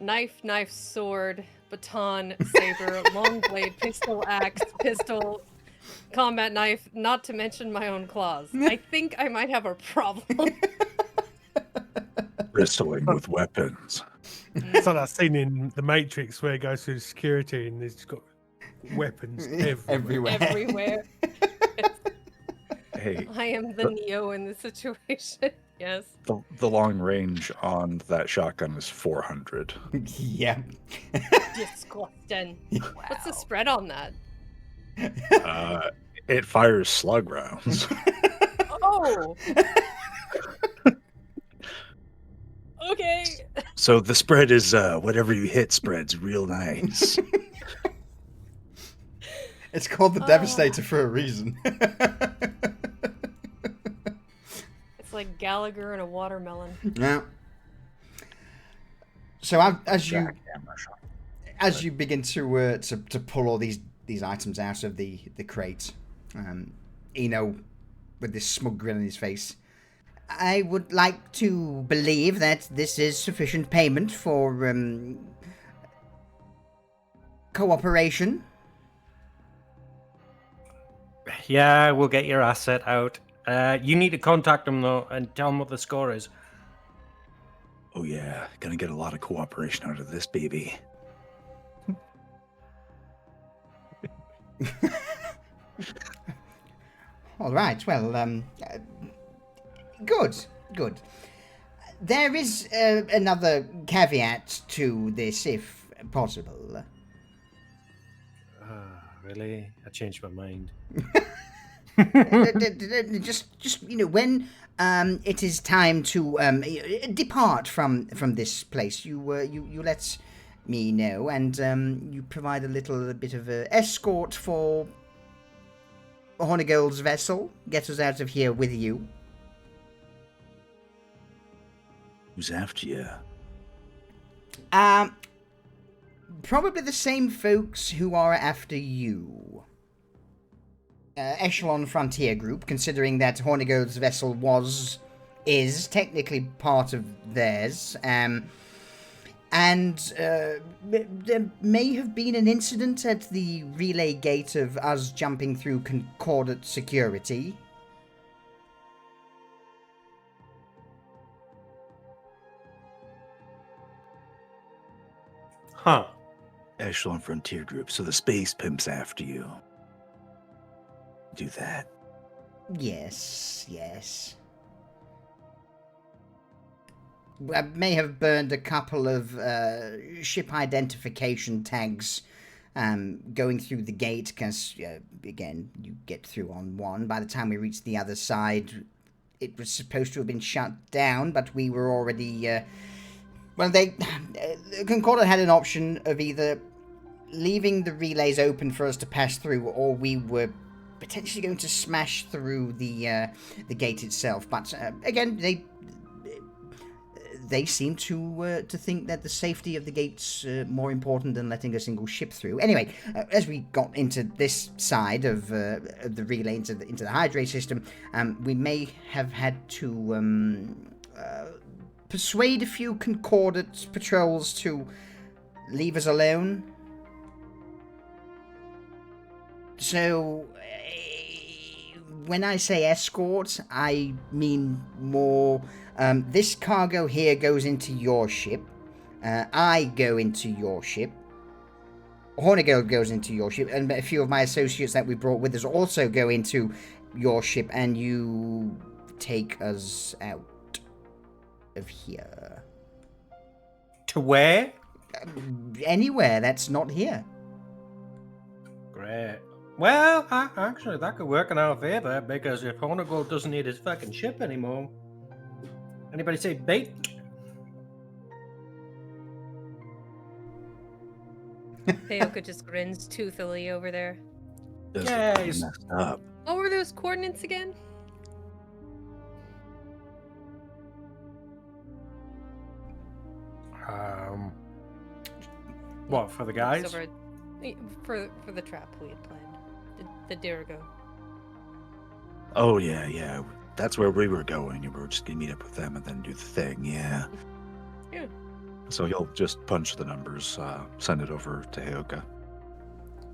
Speaker 2: knife, sword, baton, saber, long blade, pistol, axe, pistol, combat knife, not to mention my own claws. I think I might have a problem.
Speaker 3: Bristling with weapons.
Speaker 6: It's like that scene in The Matrix where he goes through security and he's got weapons everywhere.
Speaker 2: Everywhere.
Speaker 3: Hey,
Speaker 2: I am the Neo in this situation. Yes.
Speaker 3: the long range on that shotgun is 400.
Speaker 1: Yeah.
Speaker 2: Disgusting. What's the spread on that?
Speaker 3: It fires slug rounds.
Speaker 2: Oh. Okay.
Speaker 3: So the spread is whatever you hit spreads real nice.
Speaker 1: It's called the Devastator for a reason.
Speaker 2: It's like Gallagher and a watermelon.
Speaker 1: Yeah. So as you begin to pull all these items out of the crate, Eno, with this smug grin on his face. I would like to believe that this is sufficient payment for, cooperation.
Speaker 4: Yeah, we'll get your asset out. You need to contact them, though, and tell them what the score is.
Speaker 3: Oh yeah, gonna get a lot of cooperation out of this baby.
Speaker 1: All right, well, good. There is another caveat to this, if possible.
Speaker 4: Really? I changed my mind.
Speaker 1: Just when it is time to depart from this place, you let me know, and you provide a little bit of a escort for Hornigold's vessel. Get us out of here with you.
Speaker 3: Who's after you?
Speaker 1: Probably the same folks who are after you. Echelon Frontier Group, considering that Hornigold's vessel is technically part of theirs. And there may have been an incident at the relay gate of us jumping through concordant security.
Speaker 4: Huh.
Speaker 3: Echelon Frontier Group, so the space pimp's after you. Do that.
Speaker 1: Yes. I may have burned a couple of ship identification tags going through the gate, because, again, you get through on one. By the time we reached the other side, it was supposed to have been shut down, but we were already... Concordant had an option of either leaving the relays open for us to pass through, or we were potentially going to smash through the gate itself. But again, they seem to think that the safety of the gate's more important than letting a single ship through. Anyway, as we got into this side of the relay into the hydrate system, we may have had to persuade a few concordant patrols to leave us alone. So, when I say escort, I mean more, this cargo here goes into your ship, I go into your ship, Hornigold goes into your ship, and a few of my associates that we brought with us also go into your ship, and you take us out of here.
Speaker 4: To where?
Speaker 1: Anywhere that's not here.
Speaker 4: Great. Well, actually, that could work in our favor, because if Hornigold doesn't need his fucking ship anymore... Anybody say bait?
Speaker 2: Heyoka just grins toothily over there.
Speaker 4: Yeah,
Speaker 3: He's messed up.
Speaker 2: What were those coordinates again?
Speaker 4: What, for the guys?
Speaker 2: Over, for the trap we had planned. The Dirigo.
Speaker 3: Oh yeah. That's where we were going, and we were just gonna meet up with them and then do the thing. Yeah.
Speaker 2: Yeah.
Speaker 3: So he'll just punch the numbers, send it over to Heyoka.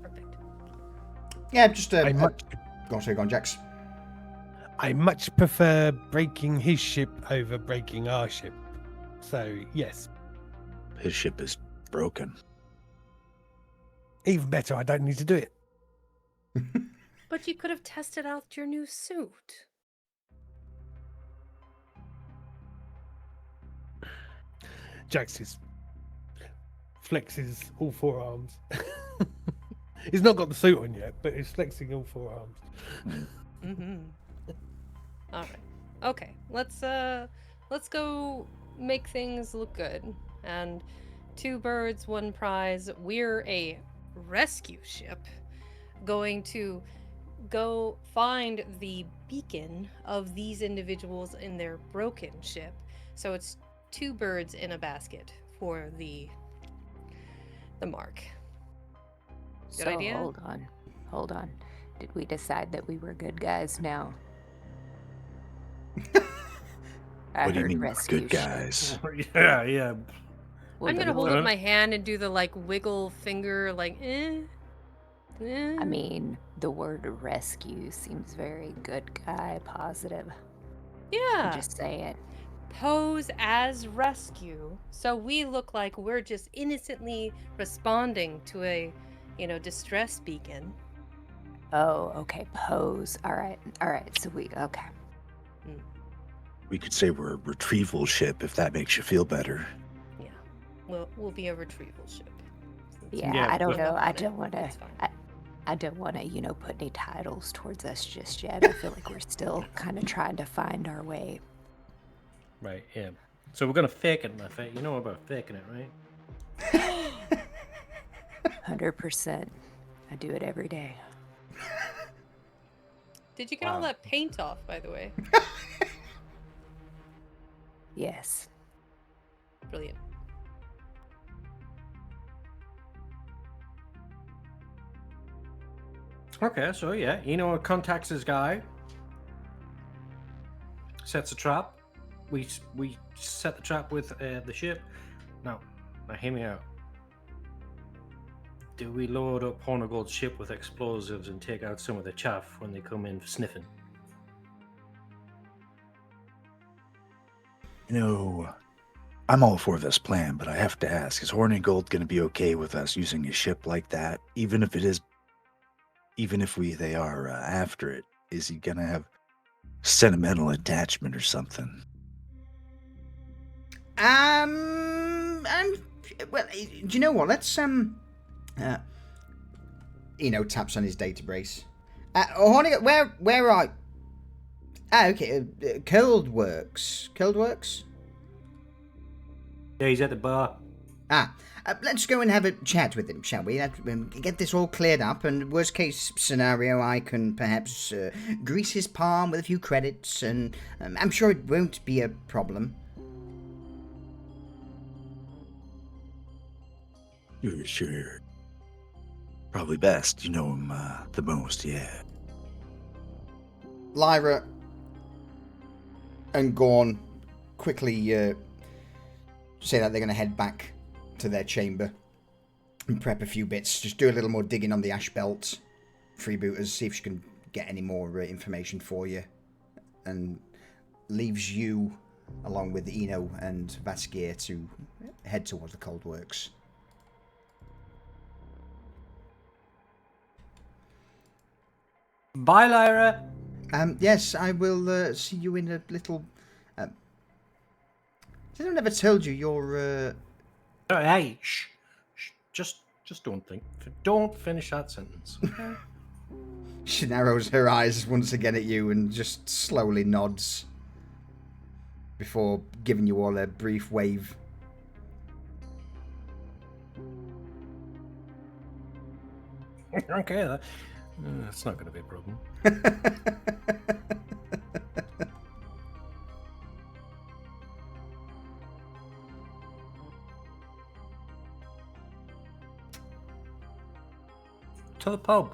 Speaker 2: Perfect.
Speaker 1: Yeah, just
Speaker 6: I much,
Speaker 1: go on, Jax.
Speaker 6: I much prefer breaking his ship over breaking our ship. So, yes.
Speaker 3: His ship is broken.
Speaker 6: Even better, I don't need to do it.
Speaker 2: But you could have tested out your new suit.
Speaker 6: Jax flexes all four arms. He's not got the suit on yet, but he's flexing all four arms.
Speaker 2: Mm-hmm. All right. Okay. Let's go make things look good. And 2 birds, 1 prize. We're a rescue ship going to go find the beacon of these individuals in their broken ship. So it's 2 birds in a basket for the mark. Good
Speaker 7: So
Speaker 2: idea?
Speaker 7: hold on. Did we decide that we were good guys now? I
Speaker 3: What do you
Speaker 7: heard
Speaker 3: mean,
Speaker 7: rescue
Speaker 3: good
Speaker 7: ship.
Speaker 3: guys?
Speaker 4: Yeah.
Speaker 7: Well,
Speaker 2: I'm
Speaker 7: the
Speaker 2: gonna hold
Speaker 7: word-
Speaker 2: up my hand and do the like wiggle finger, like
Speaker 7: I mean, the word rescue seems very good guy positive.
Speaker 2: yeah.
Speaker 7: Just say it.
Speaker 2: Pose as rescue, so we look like we're just innocently responding to a, distress beacon.
Speaker 7: Oh, okay. Pose. All right. So okay.
Speaker 3: We could say we're a retrieval ship if that makes you feel better.
Speaker 2: Yeah, we'll be a retrieval ship.
Speaker 7: Yeah,
Speaker 4: Yeah,
Speaker 7: I don't
Speaker 4: but-
Speaker 7: know. I
Speaker 2: on it.
Speaker 7: don't want to.
Speaker 2: That's fine.
Speaker 7: I don't want to, put any titles towards us just yet. I feel like we're still kind of trying to find our way.
Speaker 4: Right, yeah. So we're gonna fake it, my fate. You know about faking it, right?
Speaker 7: 100%. I do it every day.
Speaker 2: Did you get all
Speaker 3: Wow.
Speaker 2: that paint off, by the way?
Speaker 7: Yes.
Speaker 2: Brilliant.
Speaker 4: Okay, so yeah, Eno contacts his guy, sets a trap. We set the trap with the ship. Now hear me out. Do we load up Hornigold's ship with explosives and take out some of the chaff when they come in sniffing?
Speaker 3: I'm all for this plan, but I have to ask, is Hornigold going to be okay with us using a ship like that? Even if they are after it, is he going to have sentimental attachment or something?
Speaker 1: Well, do you know what? Let's taps on his data brace. Hornigold, where are? Okay, Curled Works.
Speaker 4: Yeah, he's at the bar.
Speaker 1: Let's go and have a chat with him, shall we? Get this all cleared up, and worst case scenario, I can perhaps grease his palm with a few credits, and I'm sure it won't be a problem.
Speaker 3: Sure. Probably best. You know him the most, yeah.
Speaker 1: Lyra and Gorn quickly say that they're going to head back to their chamber and prep a few bits. Just do a little more digging on the ash belt. Freebooters, see if she can get any more information for you. And leaves you, along with Eno and Vatskir, to head towards the Cold Works.
Speaker 4: Bye, Lyra.
Speaker 1: Yes, I will see you in a little... I never told you you're...
Speaker 4: Hey, shh. Just don't finish that sentence. Okay?
Speaker 1: She narrows her eyes once again at you and just slowly nods before giving you all a brief wave.
Speaker 4: Okay, that's not going to be a problem. To the pub.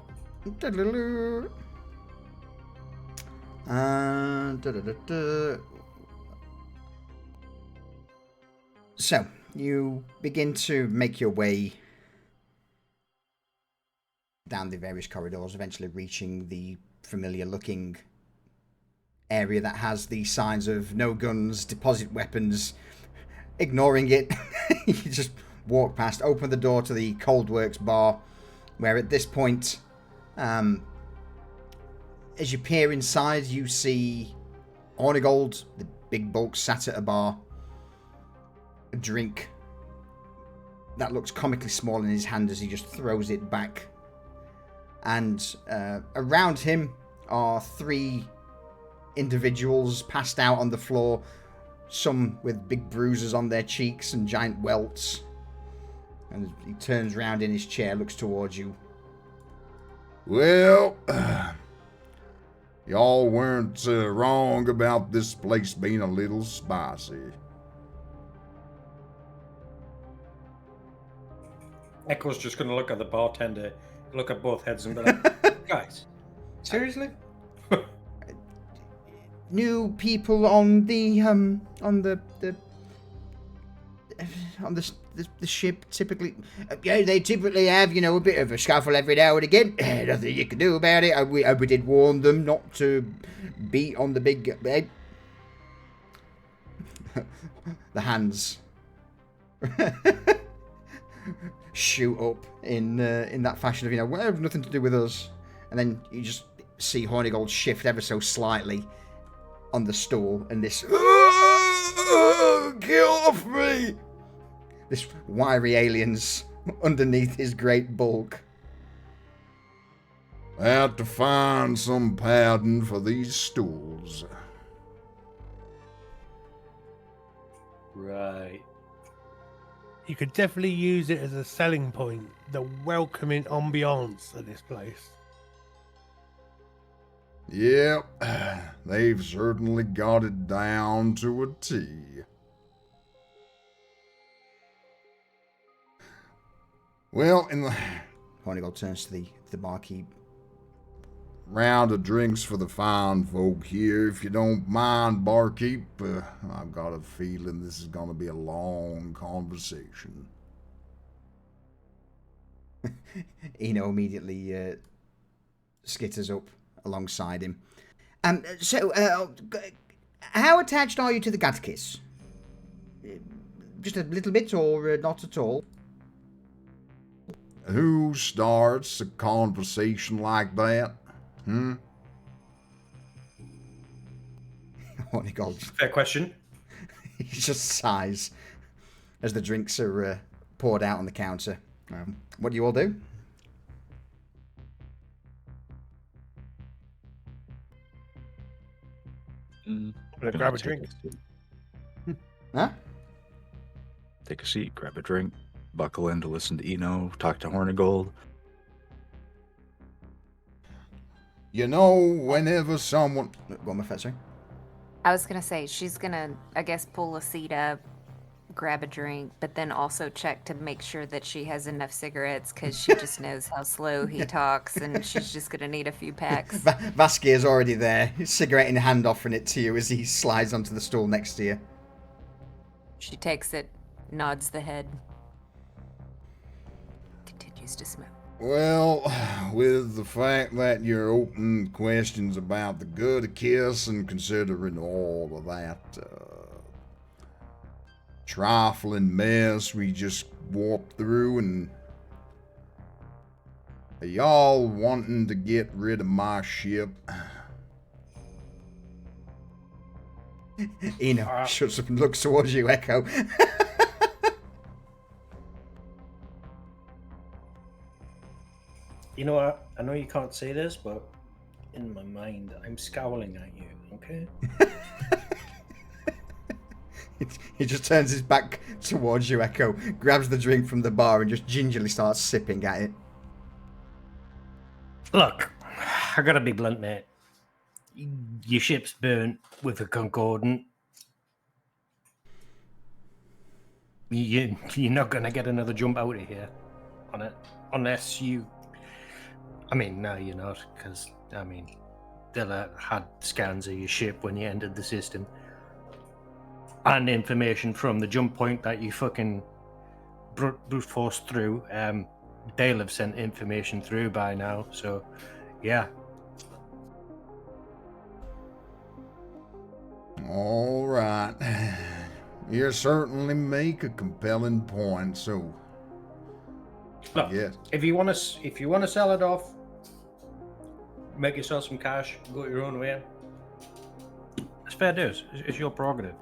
Speaker 1: So, you begin to make your way down the various corridors, eventually reaching the familiar-looking area that has the signs of no guns, deposit weapons. Ignoring it, you just walk past, open the door to the Cold Works bar, where at this point, as you peer inside, you see Hornigold, the big bulk, sat at a bar. A drink that looks comically small in his hand as he just throws it back. And around him are three individuals passed out on the floor, some with big bruises on their cheeks and giant welts. And he turns round in his chair, looks towards you.
Speaker 5: Well, y'all weren't wrong about this place being a little spicy.
Speaker 4: Echo's just going to look at the bartender, look at both heads and be like, guys, Seriously?
Speaker 1: New people on the ship typically, yeah, they typically have, you know, a bit of a scuffle every now and again. Nothing you can do about it. We did warn them not to beat on the big bed. The hands shoot up in that fashion of, you know, well, have nothing to do with us. And then you just see Hornigold shift ever so slightly on the stool, and this get off me! This wiry alien's underneath his great bulk.
Speaker 5: I have to find some padding for these stools.
Speaker 4: Right.
Speaker 6: You could definitely use it as a selling point. The welcoming ambiance of this place.
Speaker 5: Yep, they've certainly got it down to a T. Well, in the
Speaker 1: Hornigold turns to the barkeep.
Speaker 5: round of drinks for the fine folk here, if you don't mind, barkeep. I've got a feeling this is going to be a long conversation.
Speaker 1: Eno immediately skitters up alongside him. So, how attached are you to the Gatkis? Just a little bit, or not at all?
Speaker 5: Who starts a conversation like that?
Speaker 1: Hornigold,
Speaker 4: Fair question.
Speaker 1: he just sighs as the drinks are poured out on the counter. What do you all do?
Speaker 6: I'm gonna grab a drink.
Speaker 1: Huh?
Speaker 3: Take a seat, grab a drink, buckle in to listen to Eno, talk to Hornigold.
Speaker 5: You know, whenever someone...
Speaker 1: Go on, Professor.
Speaker 7: I was gonna say she's gonna, I guess, pull a seat up, grab a drink, but then also check to make sure that she has enough cigarettes because she just knows how slow he talks, and she's just gonna need a few packs.
Speaker 1: Vaskir's already there, cigarette in hand, offering it to you as he slides onto the stool next to you.
Speaker 7: She takes it, nods the head, continues to smoke.
Speaker 5: Well, with the fact that you're open questions about the good of Kiss and considering all of that trifling mess we just warped through, and are y'all wanting to get rid of my ship?
Speaker 1: Eno shuts up and looks towards you, Echo.
Speaker 4: You know what? I know you can't say this, but in my mind, I'm scowling at you, okay?
Speaker 1: He just turns his back towards you, Echo, grabs the drink from the bar and just gingerly starts sipping at it.
Speaker 4: Look, I gotta be blunt, mate. Your ship's burnt with a Concordant. You're not gonna get another jump out of here on it, unless you... I mean, no, you're not, because, I mean, they'll have had scans of your ship when you entered the system. And information from the jump point that you fucking brute force through. They'll have sent information through by now, so, yeah.
Speaker 5: All right. You certainly make a compelling point, so...
Speaker 4: Look,
Speaker 5: yes.
Speaker 4: if you want to sell it off, make yourself some cash, go your own way. It's fair dues. It's your prerogative.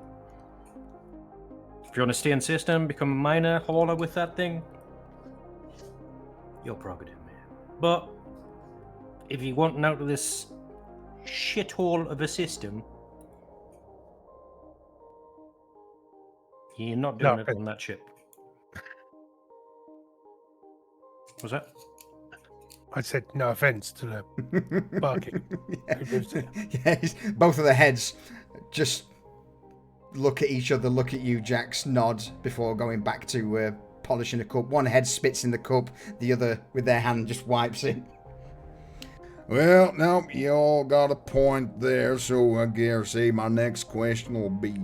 Speaker 4: If you want to stay in system, become a miner, hauler with that thing, your prerogative, man. But if you want out of this shithole of a system, you're not doing it on that ship. What's that?
Speaker 6: I said no offense to the barkeep.
Speaker 1: Yeah, both of their heads just look at each other, look at you, Jax, nod before going back to polishing a cup. One head spits in the cup, the other with their hand just wipes it. Well, no, you all got a point there, so I guess my next question will be,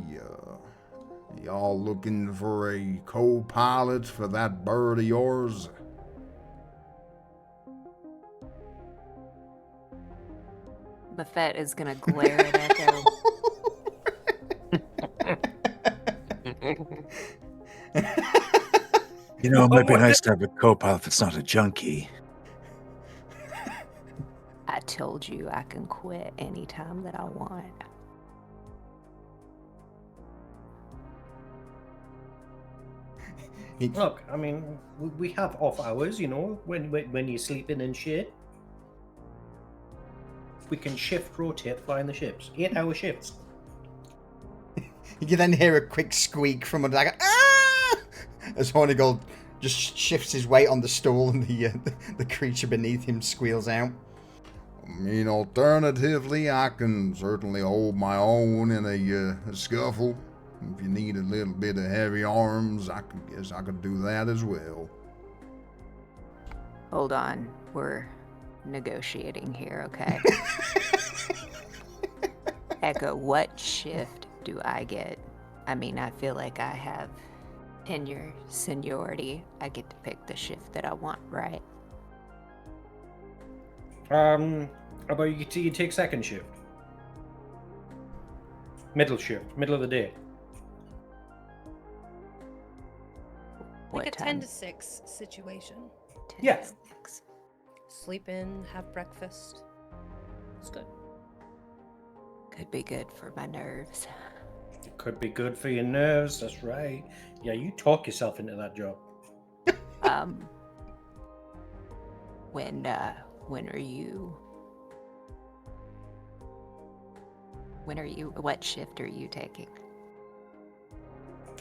Speaker 1: y'all looking for a co-pilot for that bird of yours?
Speaker 7: Buffett is gonna glare at Echo.
Speaker 3: You know, it might be nice to have a co-pilot that's not a junkie.
Speaker 7: I told you I can quit anytime that I want.
Speaker 4: Look, I mean, we have off hours, you know, when you're sleeping and shit. We can shift rotate flying the ships. 8-hour shifts.
Speaker 1: You can then hear a quick squeak from under, like, ah! As Hornigold just shifts his weight on the stool and the creature beneath him squeals out. I mean, alternatively, I can certainly hold my own in a scuffle. If you need a little bit of heavy arms, I guess I could do that as well.
Speaker 7: Hold on, we're negotiating here, okay? Echo, what shift do I get? I mean, I feel like I have tenure, seniority. I get to pick the shift that I want, right?
Speaker 4: How about you take second shift? Middle shift, middle of the day.
Speaker 7: What
Speaker 2: Like a
Speaker 7: time?
Speaker 2: 10 to 6 situation.
Speaker 7: 10
Speaker 4: Yeah.
Speaker 7: to 6.
Speaker 2: Sleep in, have breakfast. It's good.
Speaker 7: Could be good for my nerves.
Speaker 4: It could be good for your nerves, that's right. Yeah, you talk yourself into that job.
Speaker 7: When are you? What shift are you taking?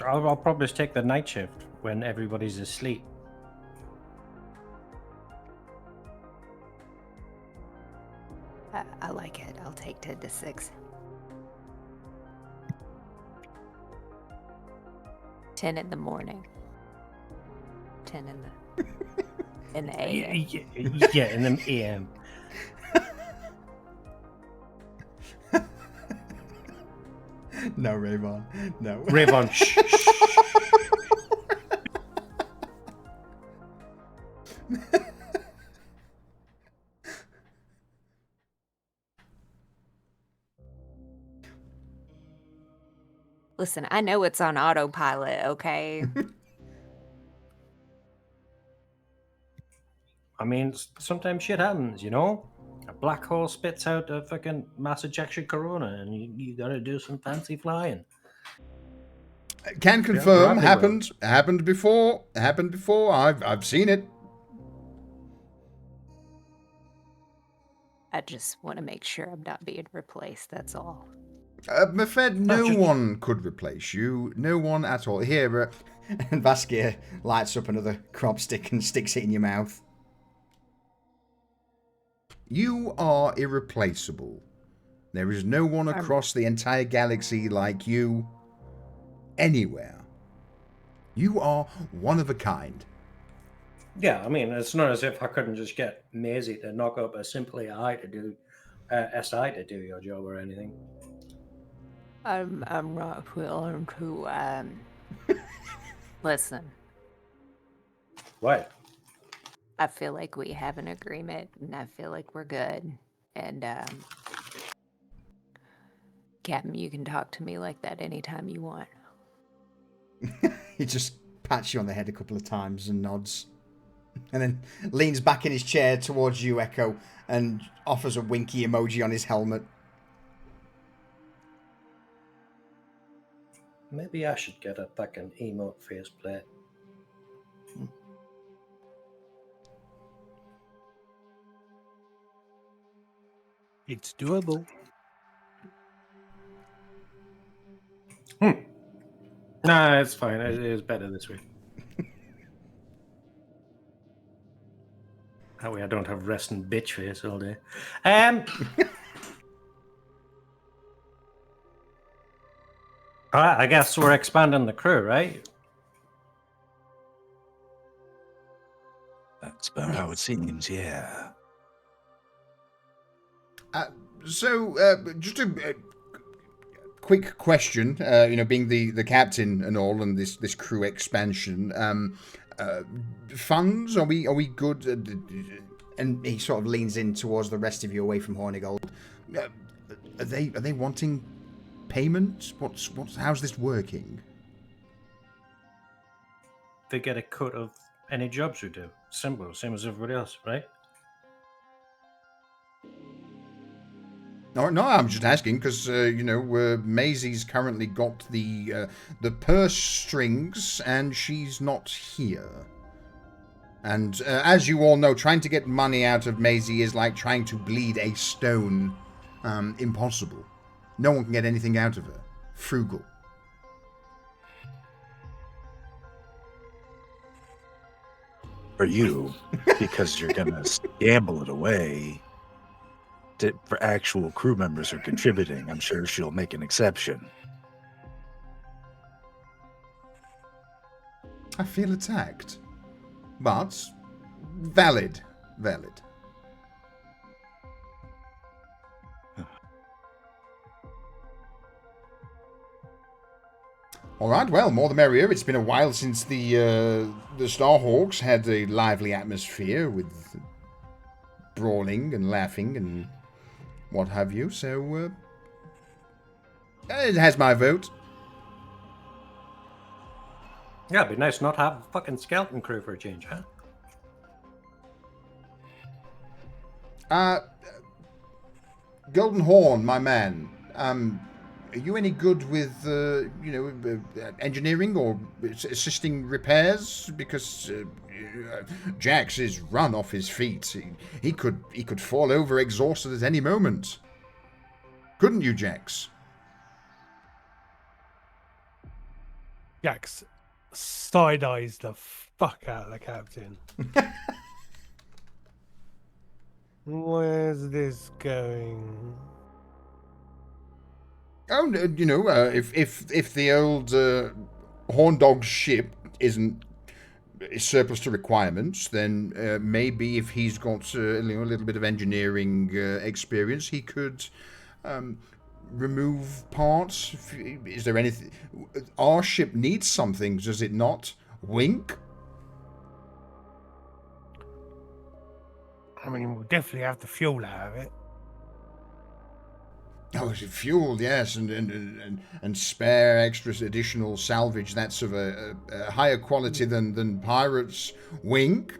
Speaker 4: I'll probably just take the night shift when everybody's asleep.
Speaker 7: I like it. I'll take 10 to 6. 10 in the morning. 10 in the AM.
Speaker 4: Yeah, in the AM.
Speaker 1: No, Rayvon. No.
Speaker 4: Rayvon, shh.
Speaker 7: Listen, I know it's on autopilot, okay?
Speaker 4: I mean, sometimes shit happens, you know? A black hole spits out a fucking mass ejection corona and you gotta do some fancy flying.
Speaker 1: Can confirm,
Speaker 4: Bradley
Speaker 1: happened before. I've seen it.
Speaker 7: I just want to make sure I'm not being replaced, that's all.
Speaker 1: Mefed, no
Speaker 4: just-
Speaker 1: one could replace you. No one at all. Here, and Vaskia lights up another crop stick and sticks it in your mouth. You are irreplaceable. There is no one across the entire galaxy like you anywhere. You are one of a kind.
Speaker 4: Yeah, I mean, it's not as if I couldn't just get Maisie to knock up a simple AI to do, SI to do your job or anything.
Speaker 7: I'm not willing to, listen.
Speaker 4: What?
Speaker 7: I feel like we have an agreement, and I feel like we're good. And, Captain, you can talk to me like that anytime you want.
Speaker 1: He just pats you on the head a couple of times and nods. And then leans back in his chair towards you, Echo, and offers a winky emoji on his helmet.
Speaker 4: Maybe I should get a fucking emote faceplate.
Speaker 6: It's doable.
Speaker 4: Nah, it's fine. It is better this way. That way I don't have resting bitch face all day. Alright, I guess we're expanding the crew, right?
Speaker 3: That's about how it seems, yeah.
Speaker 1: Just a quick question. Being the captain and all, and this crew expansion. Funds? Are we good? And he sort of leans in towards the rest of you, away from Hornigold. Are they wanting payment? How's this working?
Speaker 4: They get a cut of any jobs we do. Simple, same as everybody else, right?
Speaker 1: No, I'm just asking because Maisie's currently got the purse strings, and she's not here. And as you all know, trying to get money out of Maisie is like trying to bleed a stone. Impossible. No one can get anything out of her. Frugal.
Speaker 3: For you, because you're gonna gamble it away. For actual crew members who are contributing, I'm sure she'll make an exception.
Speaker 1: I feel attacked. But valid. All right, well, more the merrier. It's been a while since the Starhawks had a lively atmosphere with brawling and laughing and what have you. So it has my vote.
Speaker 4: Yeah, it'd be nice not to have a fucking skeleton crew for a change, huh?
Speaker 1: Golden Horn, my man. Are you any good with, engineering or assisting repairs? Because Jax is run off his feet. He could fall over exhausted at any moment. Couldn't you, Jax?
Speaker 6: Jax side-eyes the fuck out of the captain. Where's this going?
Speaker 1: Oh, if the old Horn Dog's ship isn't surplus to requirements, then maybe if he's got a little bit of engineering experience, he could remove parts. Is there anything? Our ship needs something, does it not? Wink?
Speaker 6: I mean, we'll definitely have the fuel out of it.
Speaker 1: Oh, fuel, yes, and spare extra additional salvage that's of a higher quality than pirates. Wink.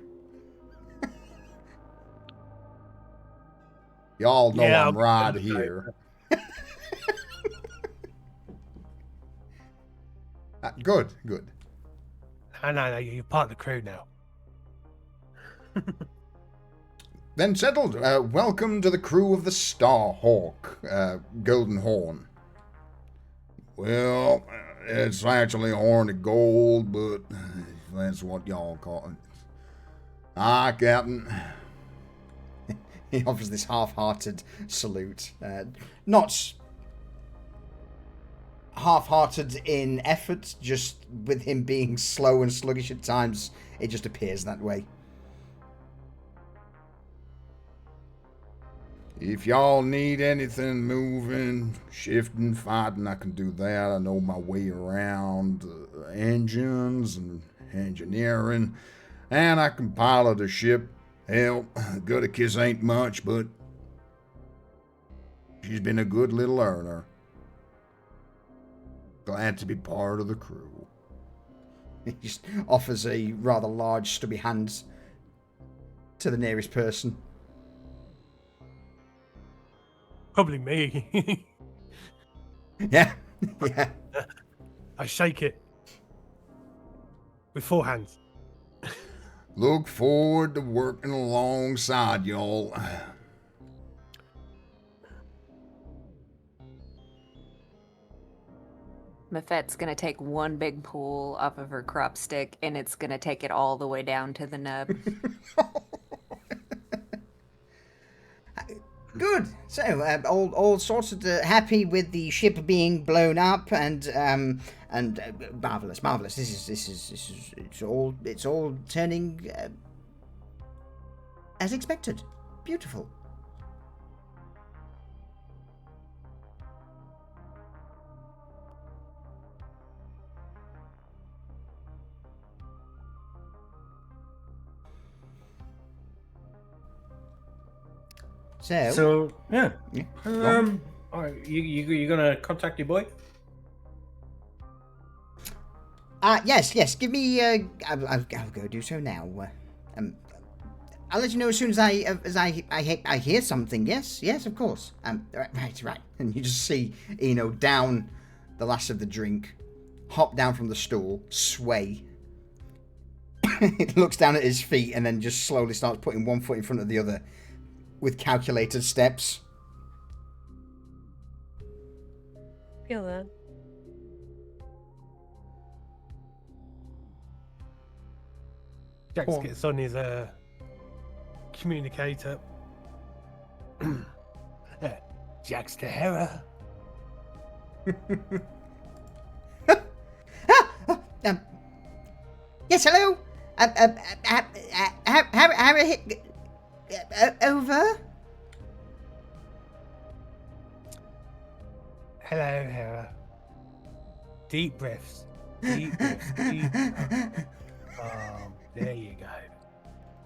Speaker 1: Y'all know I'm right here. Good.
Speaker 6: No, you're part of the crew now.
Speaker 1: Then settled. Welcome to the crew of the Starhawk, Golden Horn. Well, it's actually Horn of Gold, but that's what y'all call it. Ah, Captain. He offers this half-hearted salute. Not half-hearted in effort, just with him being slow and sluggish at times, it just appears that way. If y'all need anything moving, shifting, fighting, I can do that. I know my way around engines and engineering, and I can pilot a ship. Hell, Goodicus ain't much, but she's been a good little earner. Glad to be part of the crew. He just offers a rather large, stubby hand to the nearest person.
Speaker 6: Probably me.
Speaker 1: Yeah.
Speaker 6: I shake it with four hands.
Speaker 1: Look forward to working alongside y'all.
Speaker 7: Mafette's gonna take one big pull off of her crop stick, and it's gonna take it all the way down to the nub.
Speaker 8: Good. So, all sorted, happy with the ship being blown up, and marvelous. This is it's all turning as expected. Beautiful.
Speaker 4: So yeah.
Speaker 1: Yeah, go on.
Speaker 4: All right, you gonna contact your boy?
Speaker 8: Yes. Give me. I'll go do so now. I'll let you know as soon as I hear something. Yes, of course. Right. And you just see Eno down the last of the drink, hop down from the stool, sway. It looks down at his feet and then just slowly starts putting one foot in front of the other with calculated steps.
Speaker 2: Feel that.
Speaker 6: Jax
Speaker 1: Cool.
Speaker 6: gets on his communicator. Jax to Hera.
Speaker 8: Yes, hello. Harry, over.
Speaker 6: Hello, Hera. Deep breaths. Deep breaths. Deep. There you go.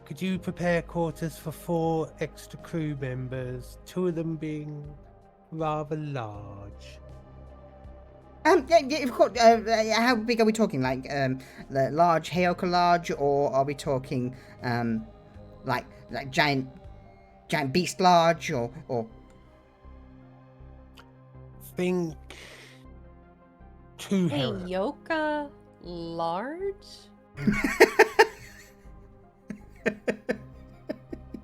Speaker 6: Could you prepare quarters for 4 extra crew members, 2 of them being rather large?
Speaker 8: Yeah, of course. How big are we talking? Like, the large Heyoka large, or are we talking, like giant beast large, or?
Speaker 6: Think 2
Speaker 2: Hey,
Speaker 6: Hera.
Speaker 2: Yoka large?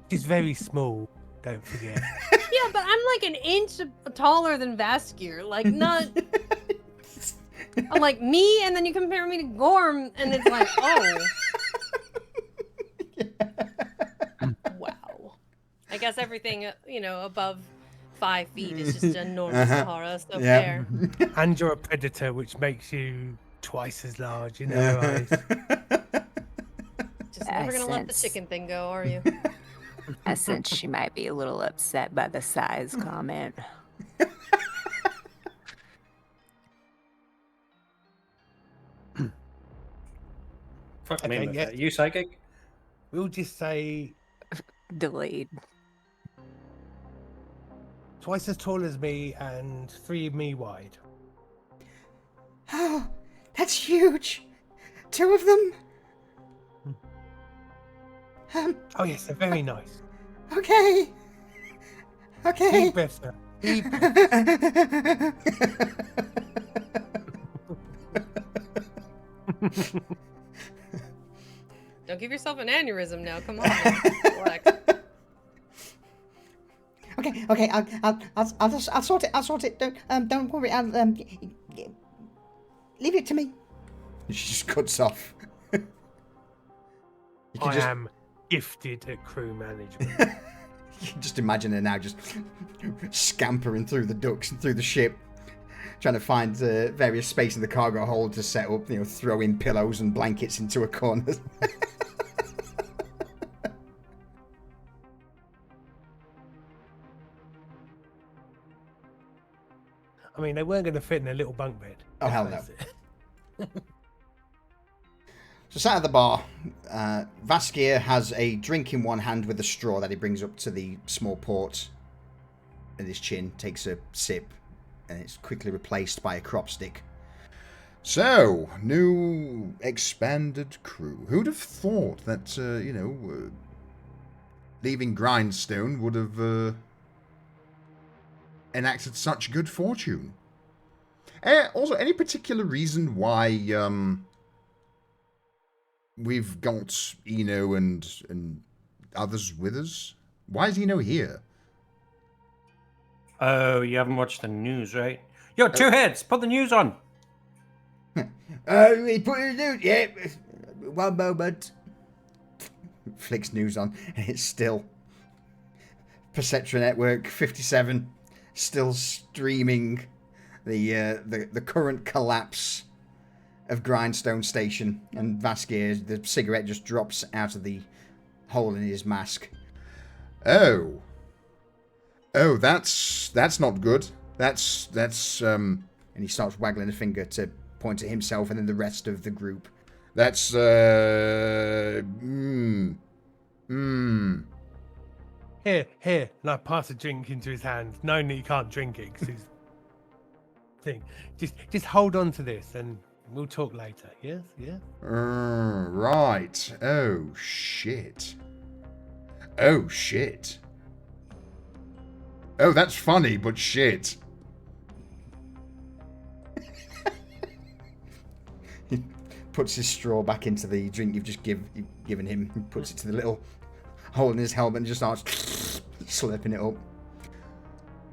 Speaker 6: She's very small, don't forget.
Speaker 2: Yeah, but I'm like an inch taller than Vaskir. Like, not. I'm like me, and then you compare me to Gorm, and it's like, oh. Wow. I guess everything, above 5 feet is just enormous Sahara, so
Speaker 1: Yeah.
Speaker 2: fair.
Speaker 6: And you're a predator, which makes you twice as large in her eyes.
Speaker 2: Just never gonna let the
Speaker 7: sense.
Speaker 2: chicken thing go, are you?
Speaker 7: I sense she might be a little upset by the size comment.
Speaker 4: Fuck me
Speaker 6: Okay,
Speaker 4: with
Speaker 6: yeah.
Speaker 4: that. You psychic?
Speaker 6: We'll just say
Speaker 7: Delayed.
Speaker 6: twice as tall as me and 3 of me wide.
Speaker 8: Oh, that's huge. 2 of them.
Speaker 6: Oh yes, they're very nice.
Speaker 8: Okay.
Speaker 6: Deep breaths, sir. Deep breaths.
Speaker 2: Don't give yourself an aneurysm now. Come on. Relax.
Speaker 8: Okay. I'll sort it. Don't worry. I'll leave it to me.
Speaker 1: She just cuts off. You can
Speaker 6: I
Speaker 1: just,
Speaker 6: am gifted at crew management.
Speaker 1: you can just imagine her now just scampering through the ducts and through the ship, trying to find various space in the cargo hold to set up, throw in pillows and blankets into a corner.
Speaker 6: I mean, they weren't going to fit in a little bunk bed.
Speaker 1: Oh, hell
Speaker 6: Let's
Speaker 1: no.
Speaker 6: face it.
Speaker 1: So sat at the bar, Vaskir has a drink in one hand with a straw that he brings up to the small port in his chin, takes a sip, and it's quickly replaced by a crop stick. So, new expanded crew. Who'd have thought that, leaving Grindstone would have enacted such good fortune? Also, any particular reason why we've got Eno and others with us? Why is Eno here?
Speaker 4: Oh, you haven't watched the news, right? Yo, 2 heads, put the news on.
Speaker 1: We put it in, yeah. One moment. Flicks news on, and it's still Perceptra Network 57, still streaming the current collapse of Grindstone Station, and Vaskir, the cigarette just drops out of the hole in his mask. Oh, that's not good. That's and he starts waggling a finger to point at himself and then the rest of the group. That's
Speaker 6: Here. And I pass a drink into his hand, knowing that he can't drink it because he's thing. Just hold on to this and we'll talk later. Yes? Yeah?
Speaker 1: Right. Oh, shit. Oh, shit. Oh, that's funny, but shit. He puts his straw back into the drink you've just given him. He puts it to the little hole in his helmet and just starts slurping it up.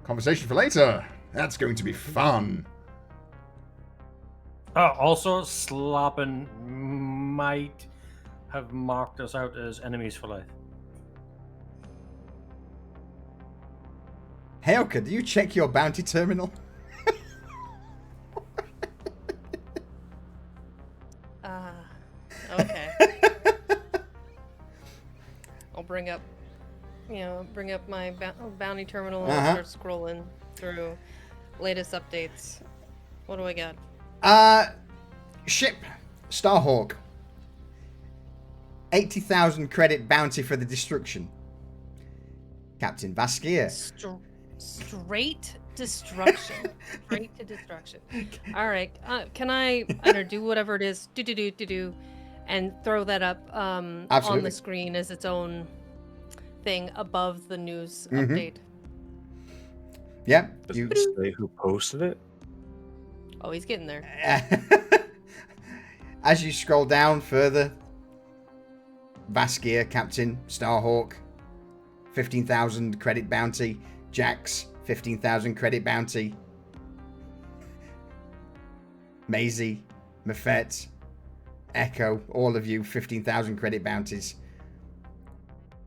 Speaker 1: Conversation for later. That's going to be fun.
Speaker 4: Also, Slobbin might have marked us out as enemies for life.
Speaker 1: Heoka, do you check your bounty terminal?
Speaker 2: Okay. I'll bring up my bounty terminal and start scrolling through latest updates. What do I got?
Speaker 1: Ship Starhawk. 80,000 credit bounty for the destruction. Captain Vaskia.
Speaker 2: Straight destruction. Straight to destruction. All right. Can I either do whatever it is, do, and throw that up on the screen as its own thing above the news update?
Speaker 1: Yeah.
Speaker 3: Does it say who posted it?
Speaker 2: Oh, he's getting there.
Speaker 1: As you scroll down further, Vaskia, Captain Starhawk, 15,000 credit bounty. Jax, 15,000 credit bounty. Maisie, Mafet, Echo, all of you, 15,000 credit bounties.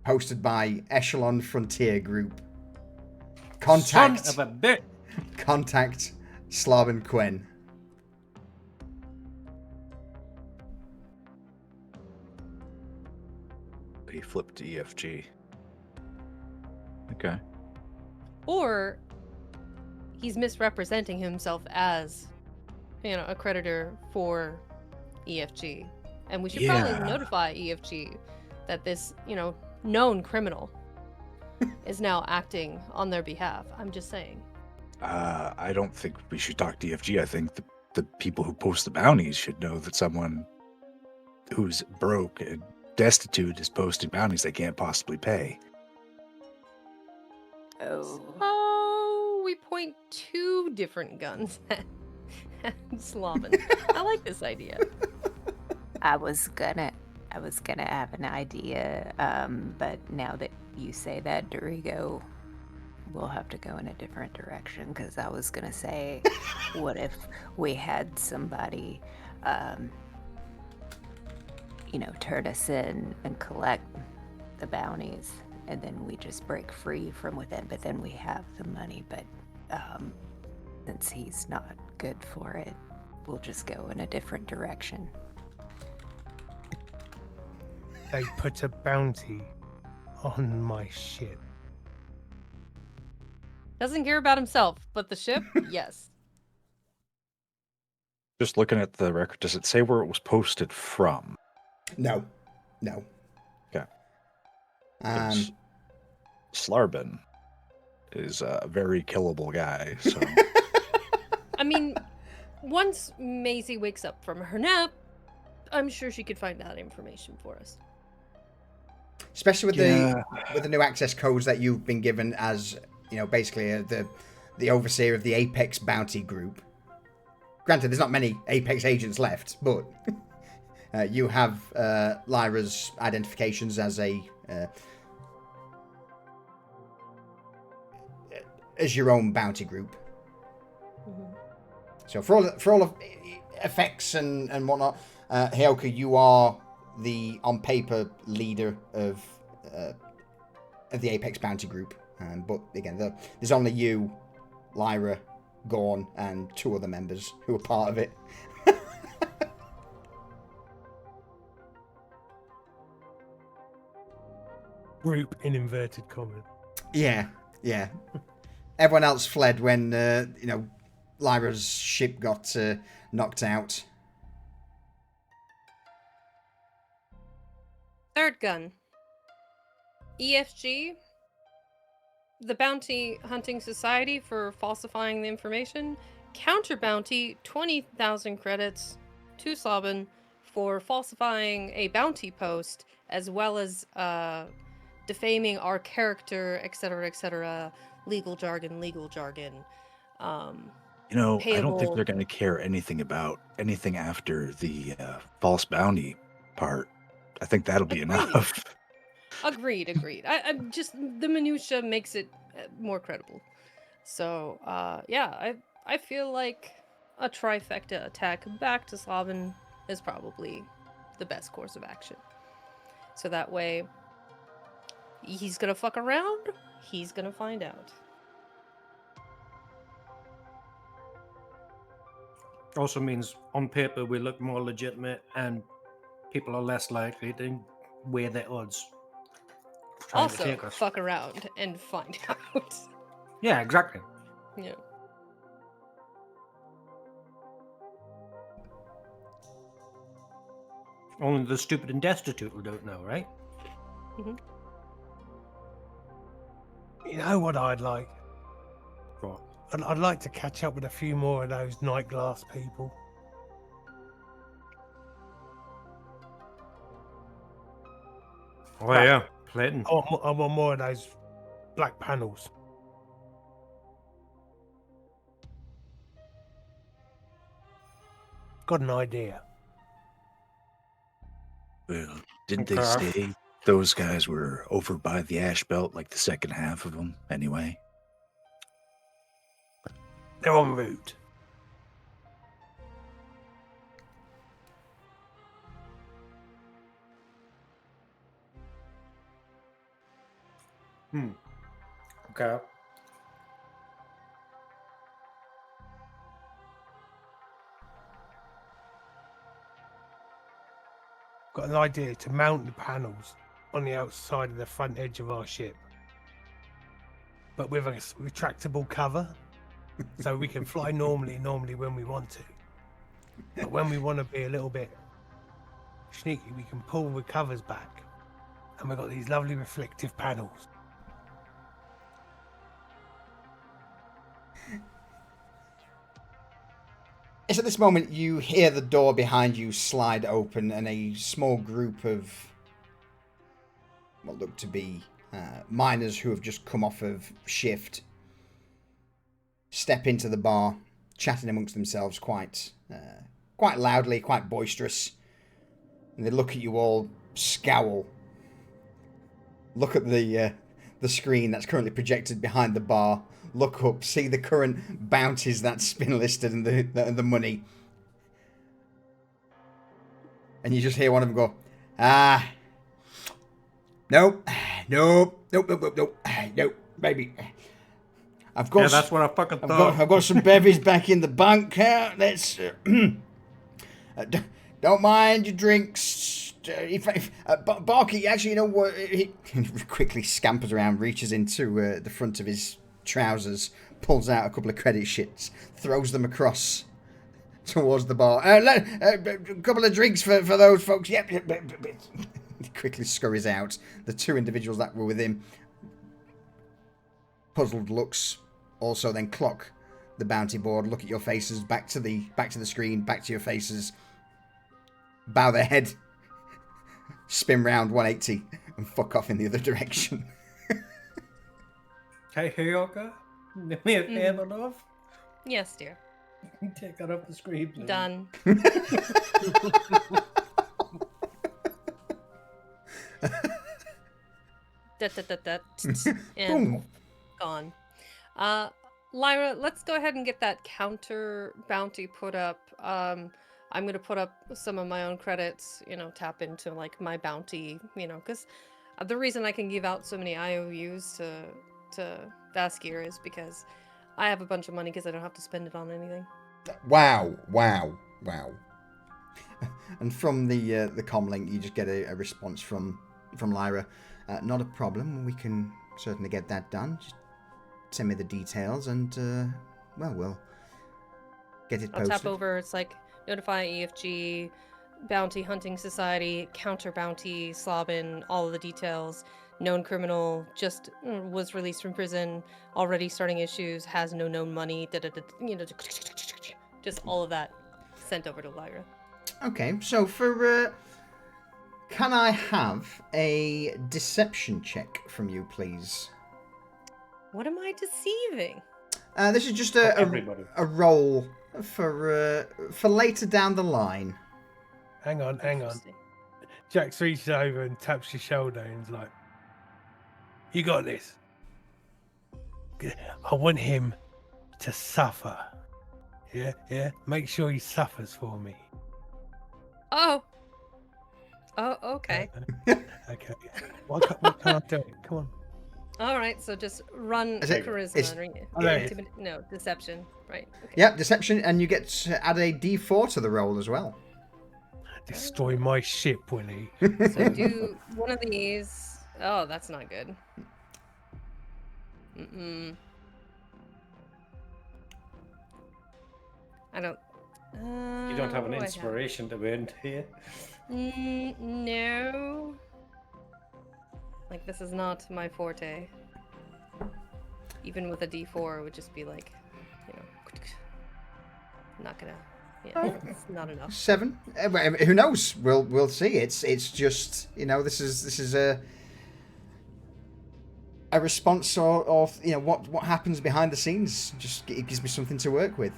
Speaker 1: Posted by Echelon Frontier Group. Contact.
Speaker 4: Son of a bitch.
Speaker 1: Contact Slaven Quen.
Speaker 3: He flipped to EFG. Okay.
Speaker 2: Or he's misrepresenting himself as, a creditor for EFG. And we should probably notify EFG that this, known criminal is now acting on their behalf. I'm just saying.
Speaker 3: I don't think we should talk to EFG. I think the people who post the bounties should know that someone who's broke and destitute is posting bounties they can't possibly pay.
Speaker 7: Oh.
Speaker 2: We point two different guns at Slaven. I like this idea.
Speaker 7: I was gonna have an idea, but now that you say that, Dorigo, we'll have to go in a different direction, because I was gonna say, what if we had somebody, turn us in and collect the bounties, and then we just break free from within, but then we have the money, but since he's not good for it, we'll just go in a different direction.
Speaker 6: They put a bounty on my ship.
Speaker 2: Doesn't care about himself, but the ship, yes.
Speaker 3: Just looking at the record, does it say where it was posted from?
Speaker 1: No.
Speaker 3: Okay. Slarbin is a very killable guy, so...
Speaker 2: I mean, once Maisie wakes up from her nap, I'm sure she could find that information for us.
Speaker 1: Especially with the new access codes that you've been given as, basically the overseer of the Apex Bounty Group. Granted, there's not many Apex agents left, but you have Lyra's identifications as as your own bounty group.
Speaker 2: Mm-hmm.
Speaker 1: So for all of effects and whatnot, Heoka, you are the on paper leader of the Apex Bounty Group. But again, there's only you, Lyra, Gorn, and two other members who are part of it.
Speaker 6: Group in inverted commas.
Speaker 1: Yeah. Everyone else fled when Lyra's ship got knocked out.
Speaker 2: Third gun. EFG the Bounty Hunting Society for falsifying the information. Counter bounty, 20,000 credits to Slobin for falsifying a bounty post, as well as defaming our character, etc., etc. Legal jargon.
Speaker 3: You know, I don't think
Speaker 2: Payable.
Speaker 3: they're going to care anything about anything after the false bounty part. I think that'll be
Speaker 2: Agreed.
Speaker 3: enough.
Speaker 2: Agreed. I'm just the minutia makes it more credible. So, yeah, I feel like a trifecta attack back to Slavin is probably the best course of action. So that way, he's gonna fuck around, he's gonna find out.
Speaker 4: Also means on paper we look more legitimate and people are less likely to weigh their odds. trying to
Speaker 2: Also,
Speaker 4: take us.
Speaker 2: fuck around and find out.
Speaker 4: Yeah, exactly.
Speaker 2: Yeah.
Speaker 4: Only the stupid and destitute who don't know, right?
Speaker 6: You know what I'd like?
Speaker 4: What?
Speaker 6: I'd like to catch up with a few more of those night glass people.
Speaker 4: Oh yeah, Clayton.
Speaker 6: I want more of those black panels. Got an idea.
Speaker 3: Well, didn't they
Speaker 4: Okay.
Speaker 3: say those guys were over by the ash belt, like the second half of them, anyway?
Speaker 6: They're en route.
Speaker 4: Okay.
Speaker 6: Got an idea to mount the panels on the outside of the front edge of our ship, but with a retractable cover, so we can fly normally when we want to. But when we want to be a little bit sneaky, we can pull the covers back, and we've got these lovely reflective panels.
Speaker 1: It's at this moment you hear the door behind you slide open and a small group of what look to be miners who have just come off of shift step into the bar, chatting amongst themselves quite loudly, quite boisterous. And they look at you all, scowl, look at the screen that's currently projected behind the bar, look up, see the current bounties that's been listed and the money. And you just hear one of them go, nope, baby. I've got
Speaker 4: Yeah, that's what I fucking
Speaker 1: I've
Speaker 4: thought.
Speaker 1: got some bevies back in the bank. Let's don't mind your drinks. Barky, actually, you know what? He quickly scampers around, reaches into the front of his trousers, pulls out a couple of credit sheets, throws them across towards the bar. A couple of drinks for those folks. Yep. He quickly scurries out. The two individuals that were with him, puzzled looks, also then clock the bounty board, look at your faces, back to the screen, back to your faces, bow their head, spin round 180, and fuck off in the other direction.
Speaker 4: Hey, Hyoka, do me a favor, love.
Speaker 2: Yes, dear.
Speaker 4: Take that off the screen, please.
Speaker 2: Done. And
Speaker 1: Boom.
Speaker 2: gone. Lyra, let's go ahead and get that counter bounty put up. I'm gonna put up some of my own credits, tap into like my bounty, because the reason I can give out so many IOUs to Vaskir is because I have a bunch of money because I don't have to spend it on anything.
Speaker 1: Wow. And from the comlink, you just get a response from Lyra. Not a problem. We can certainly get that done. Just send me the details and, we'll get it
Speaker 2: I'll
Speaker 1: posted.
Speaker 2: tap over. It's like notify EFG, Bounty Hunting Society, counter bounty, Slobin, all of the details. known criminal, just was released from prison, already starting issues, has no known money, just all of that sent over to Lyra.
Speaker 1: Okay, so for can I have a deception check from you, please?
Speaker 2: What am I deceiving?
Speaker 1: This is just
Speaker 4: Everybody.
Speaker 1: a roll for later down the line.
Speaker 6: Hang on.
Speaker 2: Interesting.
Speaker 6: Jax reaches over and taps your shoulder and is like, "You got this. I want him to suffer. Yeah. Make sure he suffers for me."
Speaker 2: Oh, okay.
Speaker 6: Okay. What can I do? Come on.
Speaker 2: All right, so just run
Speaker 1: Is it-
Speaker 2: charisma.
Speaker 1: is-
Speaker 2: No, deception. Right. Okay.
Speaker 1: Yep, deception, and you get to add a D4 to the roll as well.
Speaker 6: Destroy my ship, Winnie.
Speaker 2: So do one of these. Oh, that's not good. I don't.
Speaker 4: You don't have an
Speaker 2: what do I
Speaker 4: inspiration to end here.
Speaker 2: No. Like, this is not my forte. Even with a D4, it would just be like, not gonna. Yeah, it's not enough.
Speaker 1: 7. Who knows? We'll see. It's just this is a response or what happens behind the scenes. Just it gives me something to work with.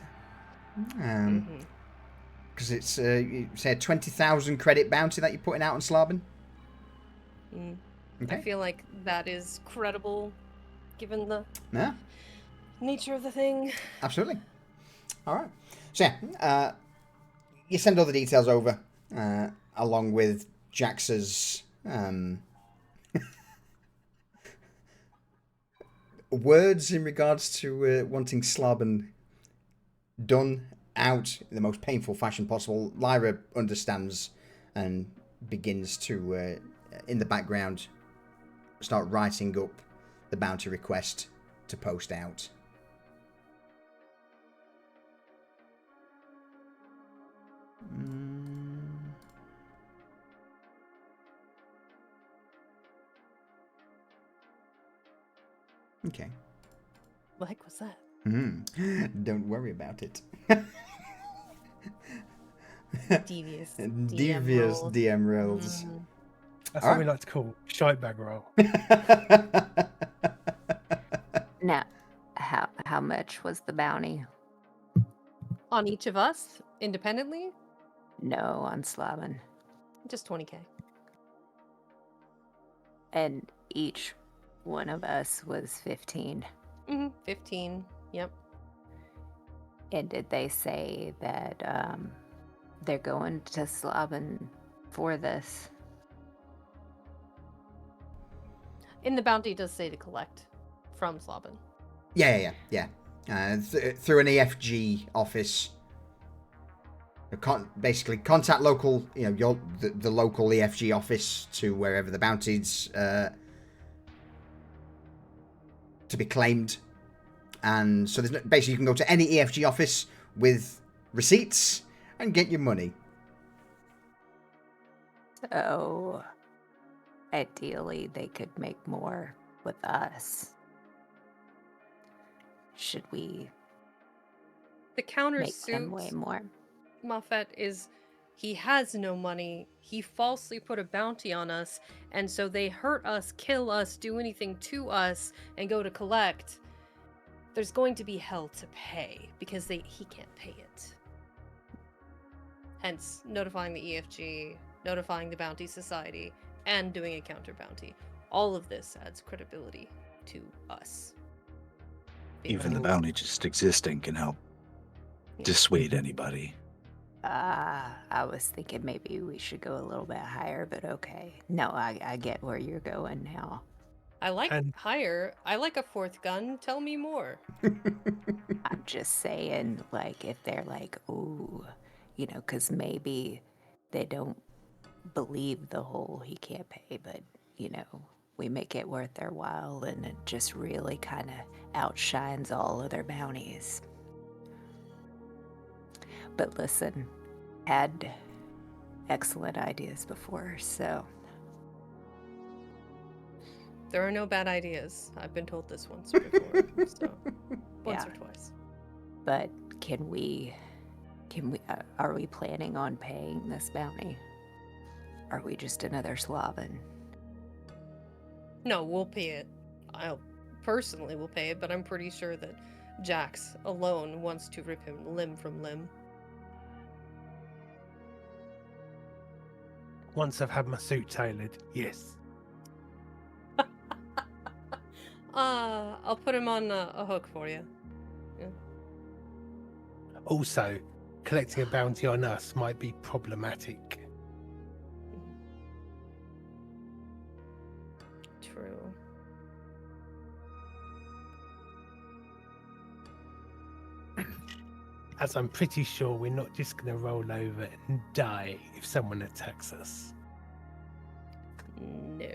Speaker 1: Because it's you say a 20,000 credit bounty that you're putting out on Slaben. Okay.
Speaker 2: I feel like that is credible, given the
Speaker 1: Yeah.
Speaker 2: nature of the thing.
Speaker 1: Absolutely. All right. So yeah, you send all the details over, along with Jax's words in regards to wanting Slaben done out in the most painful fashion possible. Lyra understands and begins to, in the background, start writing up the bounty request to post out. Okay.
Speaker 2: What the heck was that?
Speaker 1: Don't worry about it.
Speaker 2: Devious.
Speaker 1: Devious
Speaker 2: roll.
Speaker 1: DM rolls.
Speaker 6: That's
Speaker 1: All
Speaker 6: what we
Speaker 1: right.
Speaker 6: like to call shite bag roll.
Speaker 7: Now, how much was the bounty?
Speaker 2: On each of us, independently,
Speaker 7: No, on Slaven.
Speaker 2: just 20K.
Speaker 7: And each one of us was 15.
Speaker 2: 15. Yep.
Speaker 7: And did they say that they're going to Slaven for this?
Speaker 2: In the bounty, it does say to collect from Slaben.
Speaker 1: Yeah. Through an EFG office. Basically, contact local, the local EFG office to wherever the bounty's to be claimed. And so basically you can go to any EFG office with receipts and get your money.
Speaker 7: So, ideally, they could make more with us. Should we
Speaker 2: The counter
Speaker 7: make them way
Speaker 2: suit
Speaker 7: more?
Speaker 2: Moffat is he has no money. He falsely put a bounty on us, and so they hurt us, kill us, do anything to us, and go to collect. There's going to be hell to pay because he can't pay it. Hence, notifying the EFG, notifying the Bounty Society, and doing a counter bounty. All of this adds credibility to us.
Speaker 3: Even the bounty just existing can help dissuade anybody.
Speaker 7: I was thinking maybe we should go a little bit higher, but okay. No, I get where you're going now.
Speaker 2: I like
Speaker 6: And-
Speaker 2: higher. I like a fourth gun. Tell me more.
Speaker 7: I'm just saying, like, if they're like, ooh, because maybe they don't believe the whole he can't pay, but, we make it worth their while and it just really kind of outshines all other bounties. But listen, had excellent ideas before, so
Speaker 2: There are no bad ideas. I've been told this once before, so once
Speaker 7: Yeah.
Speaker 2: or twice.
Speaker 7: But can we are we planning on paying this bounty? Are we just another Slaven?
Speaker 2: No, we'll pay it. I personally will pay it, but I'm pretty sure that Jax alone wants to rip him limb from limb.
Speaker 6: Once I've had my suit tailored, yes.
Speaker 2: I'll put him on a hook for you.
Speaker 6: Also, collecting a bounty on us might be problematic.
Speaker 2: True.
Speaker 6: As I'm pretty sure we're not just going to roll over and die if someone attacks us.
Speaker 2: No.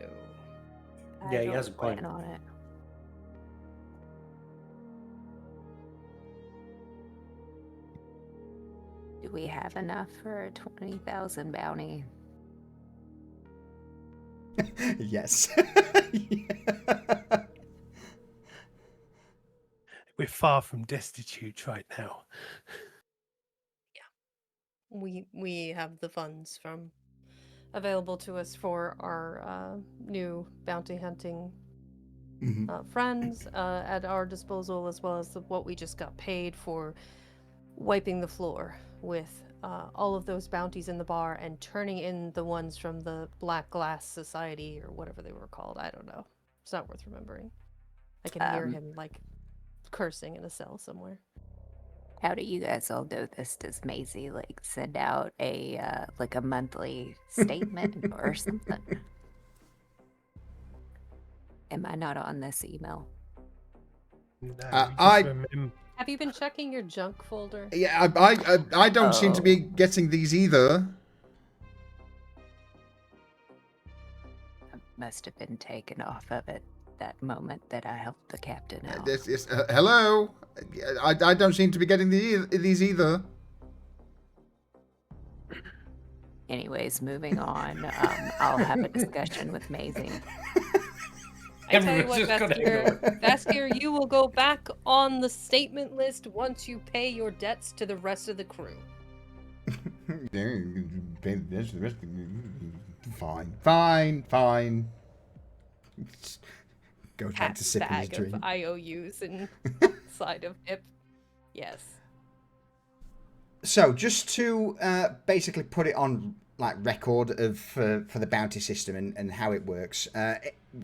Speaker 4: Yeah,
Speaker 7: I
Speaker 4: he
Speaker 7: don't
Speaker 4: has a point.
Speaker 7: plan on it. Do we have enough for a 20,000 bounty?
Speaker 1: Yes.
Speaker 6: We're far from destitute right now.
Speaker 2: We have the funds from available to us for our new bounty hunting
Speaker 1: Mhm.
Speaker 2: friends at our disposal, as well as what we just got paid for wiping the floor with all of those bounties in the bar and turning in the ones from the Black Glass Society or whatever they were called. I don't know. It's not worth remembering. I can hear him like cursing in a cell somewhere.
Speaker 7: How do you guys all know this? Does Maisie like send out a like a monthly statement or something? Am I not on this email?
Speaker 6: No,
Speaker 1: I-
Speaker 2: Have you been checking your junk folder?
Speaker 1: Yeah, I don't seem to be getting these either.
Speaker 7: I must have been taken off of it that moment that I helped the captain out.
Speaker 1: Hello? I don't seem to be getting these either.
Speaker 7: Anyways, moving on. I'll have a discussion with Maisie.
Speaker 2: I tell you
Speaker 4: Everyone's
Speaker 2: what,
Speaker 4: just gonna
Speaker 2: Vaskier, you will go back on the statement list once you pay your debts to the rest of the crew.
Speaker 1: Fine. Goes back to sipping his
Speaker 2: Bag
Speaker 1: drink.
Speaker 2: of IOUs inside of hip. Yes.
Speaker 1: So, just to basically put it on like record of for the bounty system and how it works,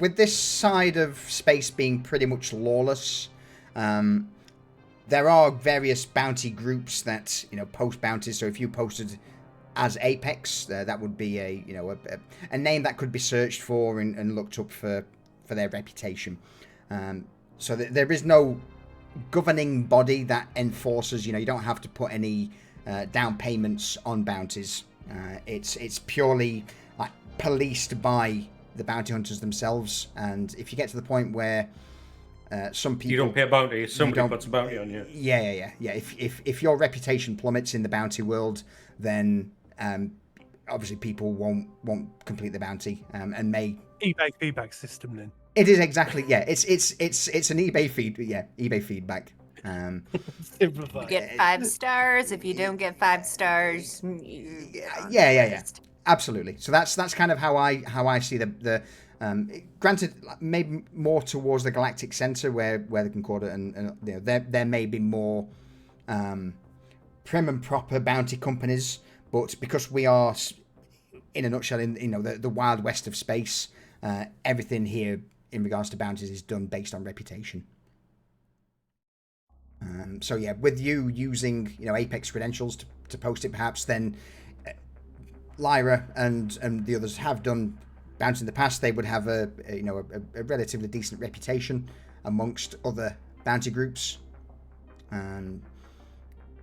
Speaker 1: with this side of space being pretty much lawless, there are various bounty groups that post bounties. So, if you posted as Apex, that would be a name that could be searched for and looked up for their reputation. So there is no governing body that enforces. You don't have to put any down payments on bounties. It's purely like policed by the bounty hunters themselves. And if you get to the point where some people
Speaker 4: You don't pay a bounty, somebody
Speaker 1: don't-
Speaker 4: puts a bounty on you.
Speaker 1: Yeah. If your reputation plummets in the bounty world, then obviously people won't complete the bounty and may.
Speaker 6: eBay feedback system then.
Speaker 1: It is exactly It's an eBay feed. Yeah, eBay feedback.
Speaker 6: Simplify.
Speaker 7: You get 5 stars. If you don't get 5 stars,
Speaker 1: Yeah. Absolutely. So that's kind of how I see the granted, maybe more towards the Galactic Center where the Concordat and there may be more prim and proper bounty companies, but because we are in a nutshell in the wild west of space, everything here in regards to bounties is done based on reputation. So yeah, with you using Apex credentials to post it, perhaps then Lyra and the others have done bounties in the past. They would have a relatively decent reputation amongst other bounty groups,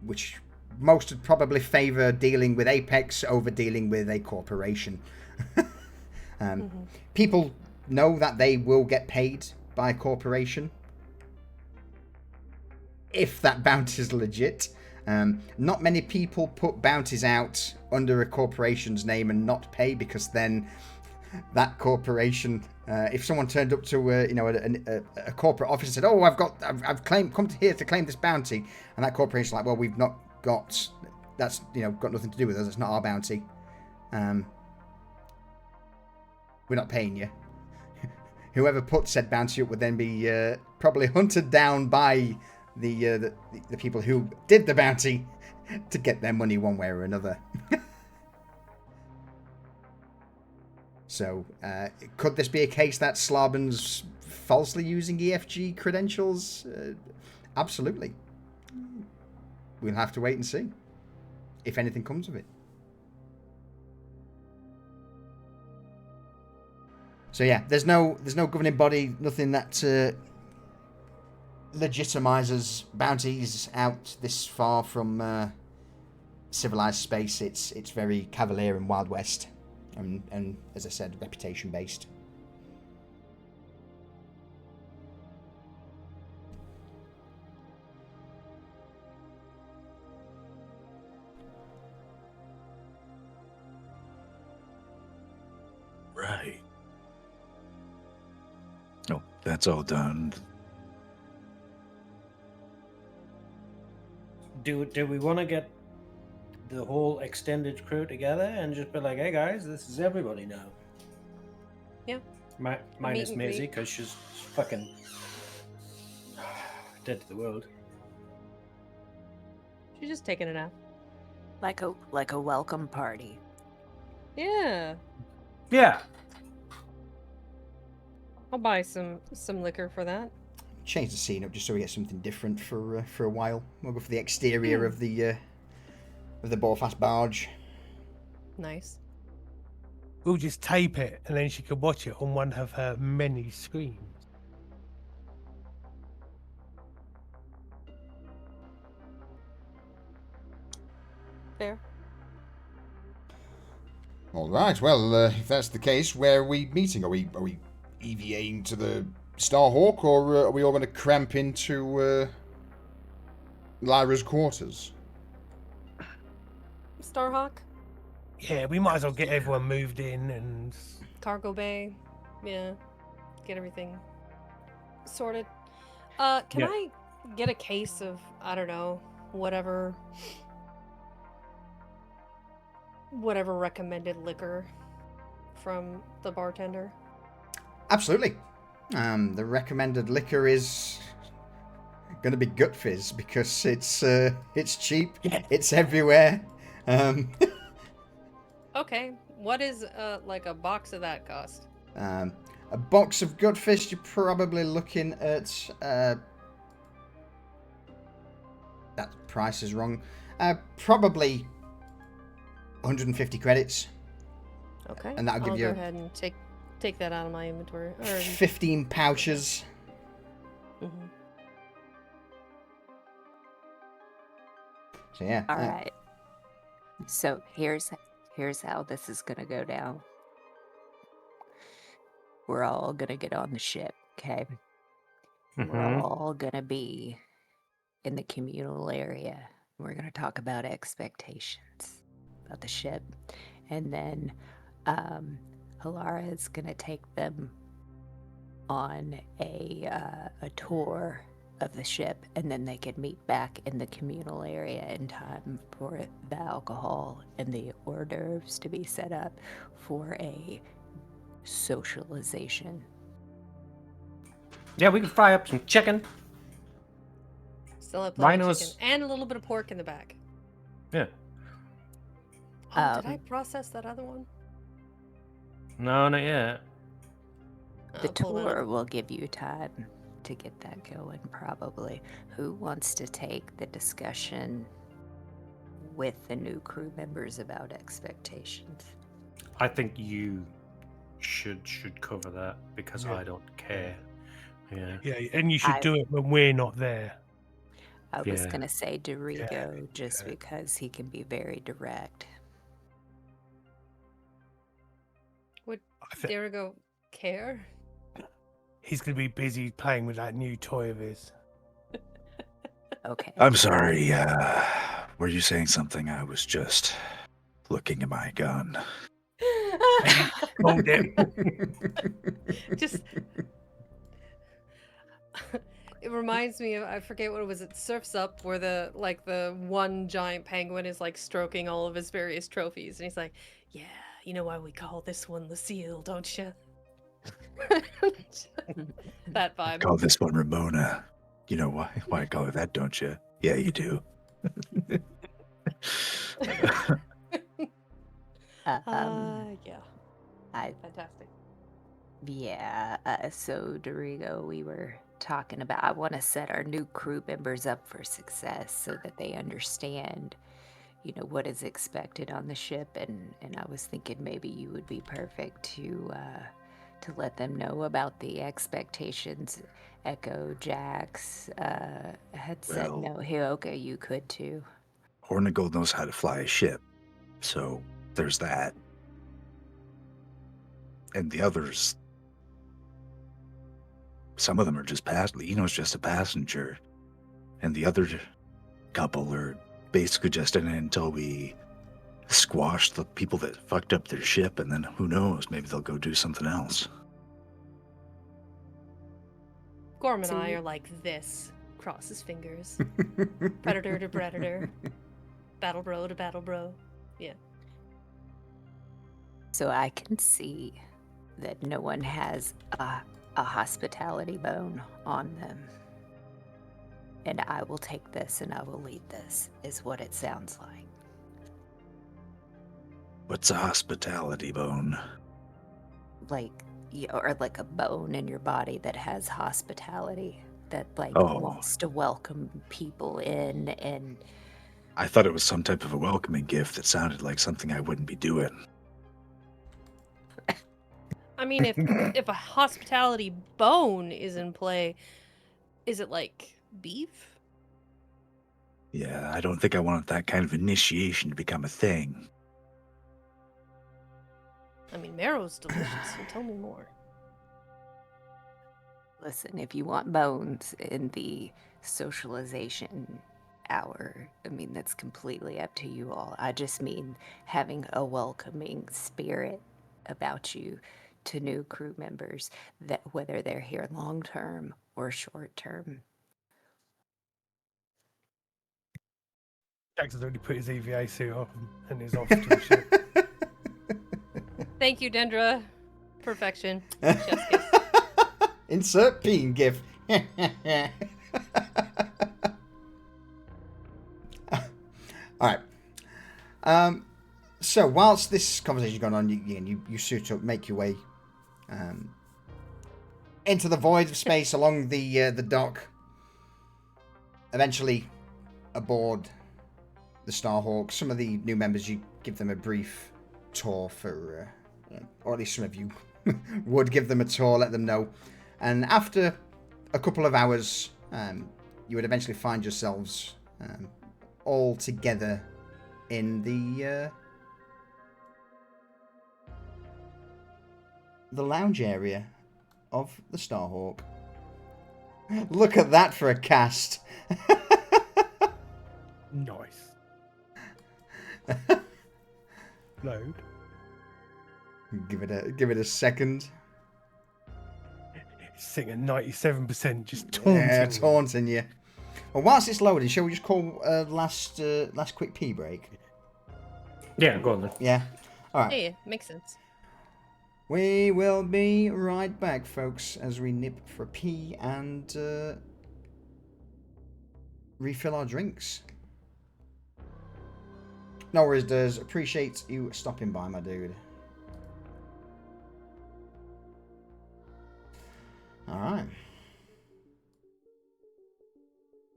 Speaker 1: which most would probably favor dealing with Apex over dealing with a corporation. People know that they will get paid by a corporation if that bounty is legit. Not many people put bounties out under a corporation's name and not pay, because then that corporation If someone turned up to a corporate office and said, "Oh, I've come here to claim this bounty," and that corporation's like, "Well, we've not got that's got nothing to do with us. It's not our bounty. We're not paying you." Whoever put said bounty up would then be probably hunted down by the people who did the bounty to get their money one way or another. So, could this be a case that Slaben's falsely using EFG credentials? Absolutely. We'll have to wait and see if anything comes of it. So yeah, there's no governing body, nothing that legitimizes bounties out this far from civilized space. It's very cavalier and Wild West, and as I said, reputation based.
Speaker 3: Right. Oh, that's all done.
Speaker 4: Do we want to get the whole extended crew together and just be like, "Hey guys, this is everybody now"?
Speaker 2: Yeah.
Speaker 4: Minus
Speaker 2: and
Speaker 4: Maisie,
Speaker 2: greet.
Speaker 4: because she's fucking dead to the world.
Speaker 2: She's just taking a nap.
Speaker 7: Like a welcome party.
Speaker 2: Yeah.
Speaker 4: Yeah.
Speaker 2: I'll buy some liquor for that.
Speaker 1: Change the scene up just so we get something different for a while. We'll go for the exterior of the Borfast barge.
Speaker 2: Nice.
Speaker 6: We'll just tape it, and then she can watch it on one of her many screens.
Speaker 2: Fair.
Speaker 1: All right. Well, if that's the case, where are we meeting? Are we EVAing to the Starhawk, or are we all going to cramp into Lyra's quarters?
Speaker 2: Starhawk,
Speaker 6: Yeah, we might as well get everyone moved in and...
Speaker 2: cargo bay. Yeah. Get everything sorted. Can
Speaker 4: Yeah.
Speaker 2: I get a case of, I don't know, whatever recommended liquor from the bartender?
Speaker 1: Absolutely. The recommended liquor is going to be Gut Fizz because it's cheap, it's everywhere.
Speaker 2: Okay. What is like a box of that cost?
Speaker 1: A box of Gut Fizz, you're probably looking at that price is wrong. Probably 150 credits.
Speaker 2: Okay.
Speaker 1: And that'll give
Speaker 2: I'll
Speaker 1: you
Speaker 2: go ahead and take that out of my inventory.
Speaker 1: 15 pouches.
Speaker 2: Mhm.
Speaker 1: So yeah.
Speaker 7: All right. So here's how this is gonna go down. We're all gonna get on the ship, okay? We're all gonna be in the communal area. We're gonna talk about expectations about the ship, and then Halara is gonna take them on a tour of the ship, and then they could meet back in the communal area in time for the alcohol and the hors d'oeuvres to be set up for a socialization.
Speaker 4: Yeah, we can fry up some chicken.
Speaker 2: Still have plenty of
Speaker 4: Rhinos.
Speaker 2: chicken and a little bit of pork in the back.
Speaker 4: Yeah.
Speaker 2: Oh, did I process that other one?
Speaker 4: No, not yet.
Speaker 7: The
Speaker 2: I'll pull that
Speaker 7: tour
Speaker 2: up.
Speaker 7: will give you time to get that going, probably. Who wants to take the discussion with the new crew members about expectations?
Speaker 4: I think you should cover that because
Speaker 6: Yeah.
Speaker 4: I don't care. Yeah.
Speaker 6: Yeah, and you should do it when we're not there.
Speaker 7: I was
Speaker 4: Yeah.
Speaker 7: going to say Dorigo just
Speaker 6: yeah.
Speaker 7: because he can be very direct.
Speaker 2: Would
Speaker 6: I think
Speaker 2: Derigo care?
Speaker 6: he's going to be busy playing with that new toy of his.
Speaker 7: Okay.
Speaker 3: I'm sorry. Were you saying something? I was just looking at my gun.
Speaker 4: Hold it.
Speaker 2: Just it reminds me of, I forget what it was, it Surf's Up, where the one giant penguin is like stroking all of his various trophies, and he's like, yeah, you know why we call this one the seal, don't you? That
Speaker 3: I
Speaker 2: vibe.
Speaker 3: call this one Ramona. You know why I call her that, don't you? Yeah, you do.
Speaker 2: Yeah,
Speaker 7: I
Speaker 2: fantastic.
Speaker 7: Yeah, so Dorigo, we were talking about I want to set our new crew members up for success so that they understand, what is expected on the ship, and I was thinking maybe you would be perfect to let them know about the expectations. Echo, Jax, had said
Speaker 3: Well-
Speaker 7: no. Hioka, you could too.
Speaker 3: Hornigold knows how to fly a ship, so there's that. And the others, some of them are just Eno's just a passenger, and the other couple are basically just in it until we squash the people that fucked up their ship, and then who knows, maybe they'll go do something else.
Speaker 2: Gorm and
Speaker 7: So
Speaker 2: I
Speaker 7: we-
Speaker 2: are like this, cross his fingers. Predator to predator. Battle bro to battle bro. Yeah.
Speaker 7: So I can see that no one has a hospitality bone on them. And I will take this and I will lead this, is what it sounds like.
Speaker 3: What's a hospitality bone?
Speaker 7: Or like a bone in your body that has hospitality, that
Speaker 3: Oh.
Speaker 7: wants to welcome people in. And
Speaker 3: I thought it was some type of a welcoming gift that sounded like something I wouldn't be doing.
Speaker 2: I mean, if a hospitality bone is in play, is it like beef?
Speaker 3: Yeah, I don't think I want that kind of initiation to become a thing.
Speaker 2: I mean, marrow's delicious, so tell me more.
Speaker 7: listen, if you want bones in the socialization hour, I mean, that's completely up to you all. I just mean having a welcoming spirit about you to new crew members, that whether they're here long term or short term.
Speaker 6: Jackson's already put his EVA suit on and is off to the ship.
Speaker 2: Thank you, Dendra. Perfection. Chef's kiss.
Speaker 1: Insert peen gif. Alright. So, whilst this conversation's going on, you suit up, make your way into the void of space along the dock. Eventually, aboard the Starhawk. Some of the new members, you give them a brief tour for, or at least some of you would give them a tour, let them know. And after a couple of hours, you would eventually find yourselves all together in the lounge area of the Starhawk. Look at that for a cast.
Speaker 6: Nice. Load.
Speaker 1: Give it a second.
Speaker 6: It's sitting at 97%, just taunting.
Speaker 1: Yeah,
Speaker 6: me.
Speaker 1: taunting you. Well, whilst it's loading, shall we just call last quick pee break?
Speaker 4: Yeah, go on then.
Speaker 1: Yeah. All right.
Speaker 2: Yeah, makes sense.
Speaker 1: We will be right back, folks, as we nip for a pee and refill our drinks. No worries, Durs. Appreciate you stopping by, my dude. All right.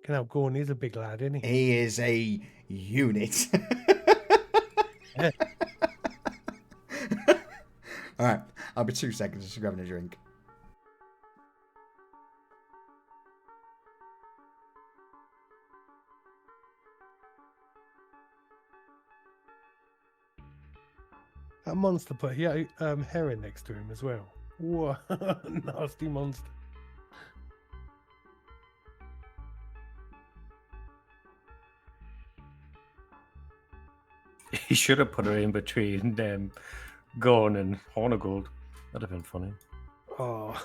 Speaker 6: Canal Gorn is a big lad, isn't he?
Speaker 1: He is a unit.
Speaker 6: Yeah.
Speaker 1: All right. I'll be 2 seconds just grabbing a drink.
Speaker 6: That monster put Heron next to him as well. What a nasty monster.
Speaker 4: He should have put her in between Gorn and Hornigold. That'd have been funny.
Speaker 6: Oh.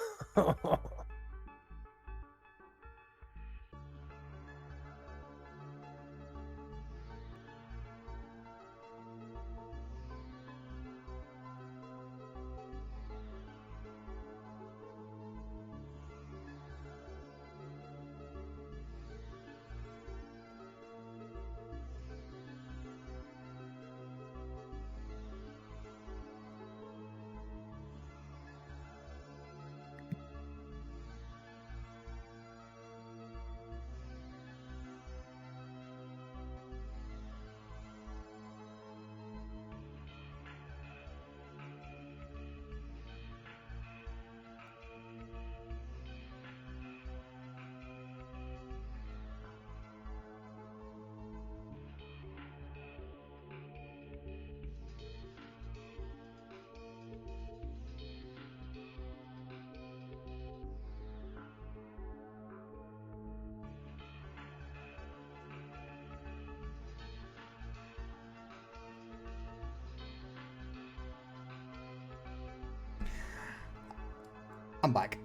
Speaker 1: I'm back.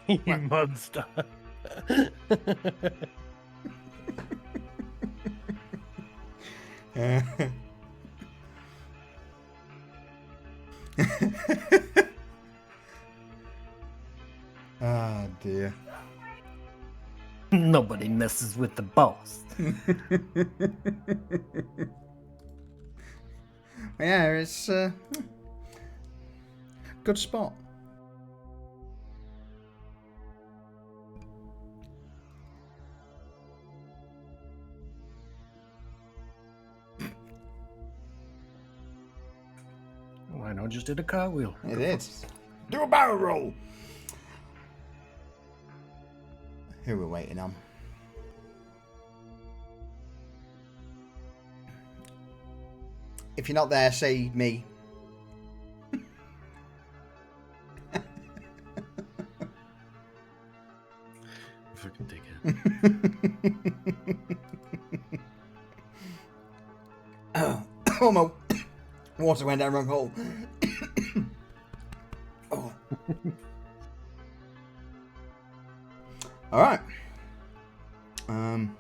Speaker 6: You monster.
Speaker 1: Ah, dear.
Speaker 4: Nobody messes with the boss.
Speaker 1: Yeah, it's good spot.
Speaker 4: Why not just did a cartwheel?
Speaker 1: It is. Do a barrel roll. Who we're waiting on? If you're not there, say me.
Speaker 4: If I can take it.
Speaker 1: Oh, my water went down wrong hole. Oh. All right. I'm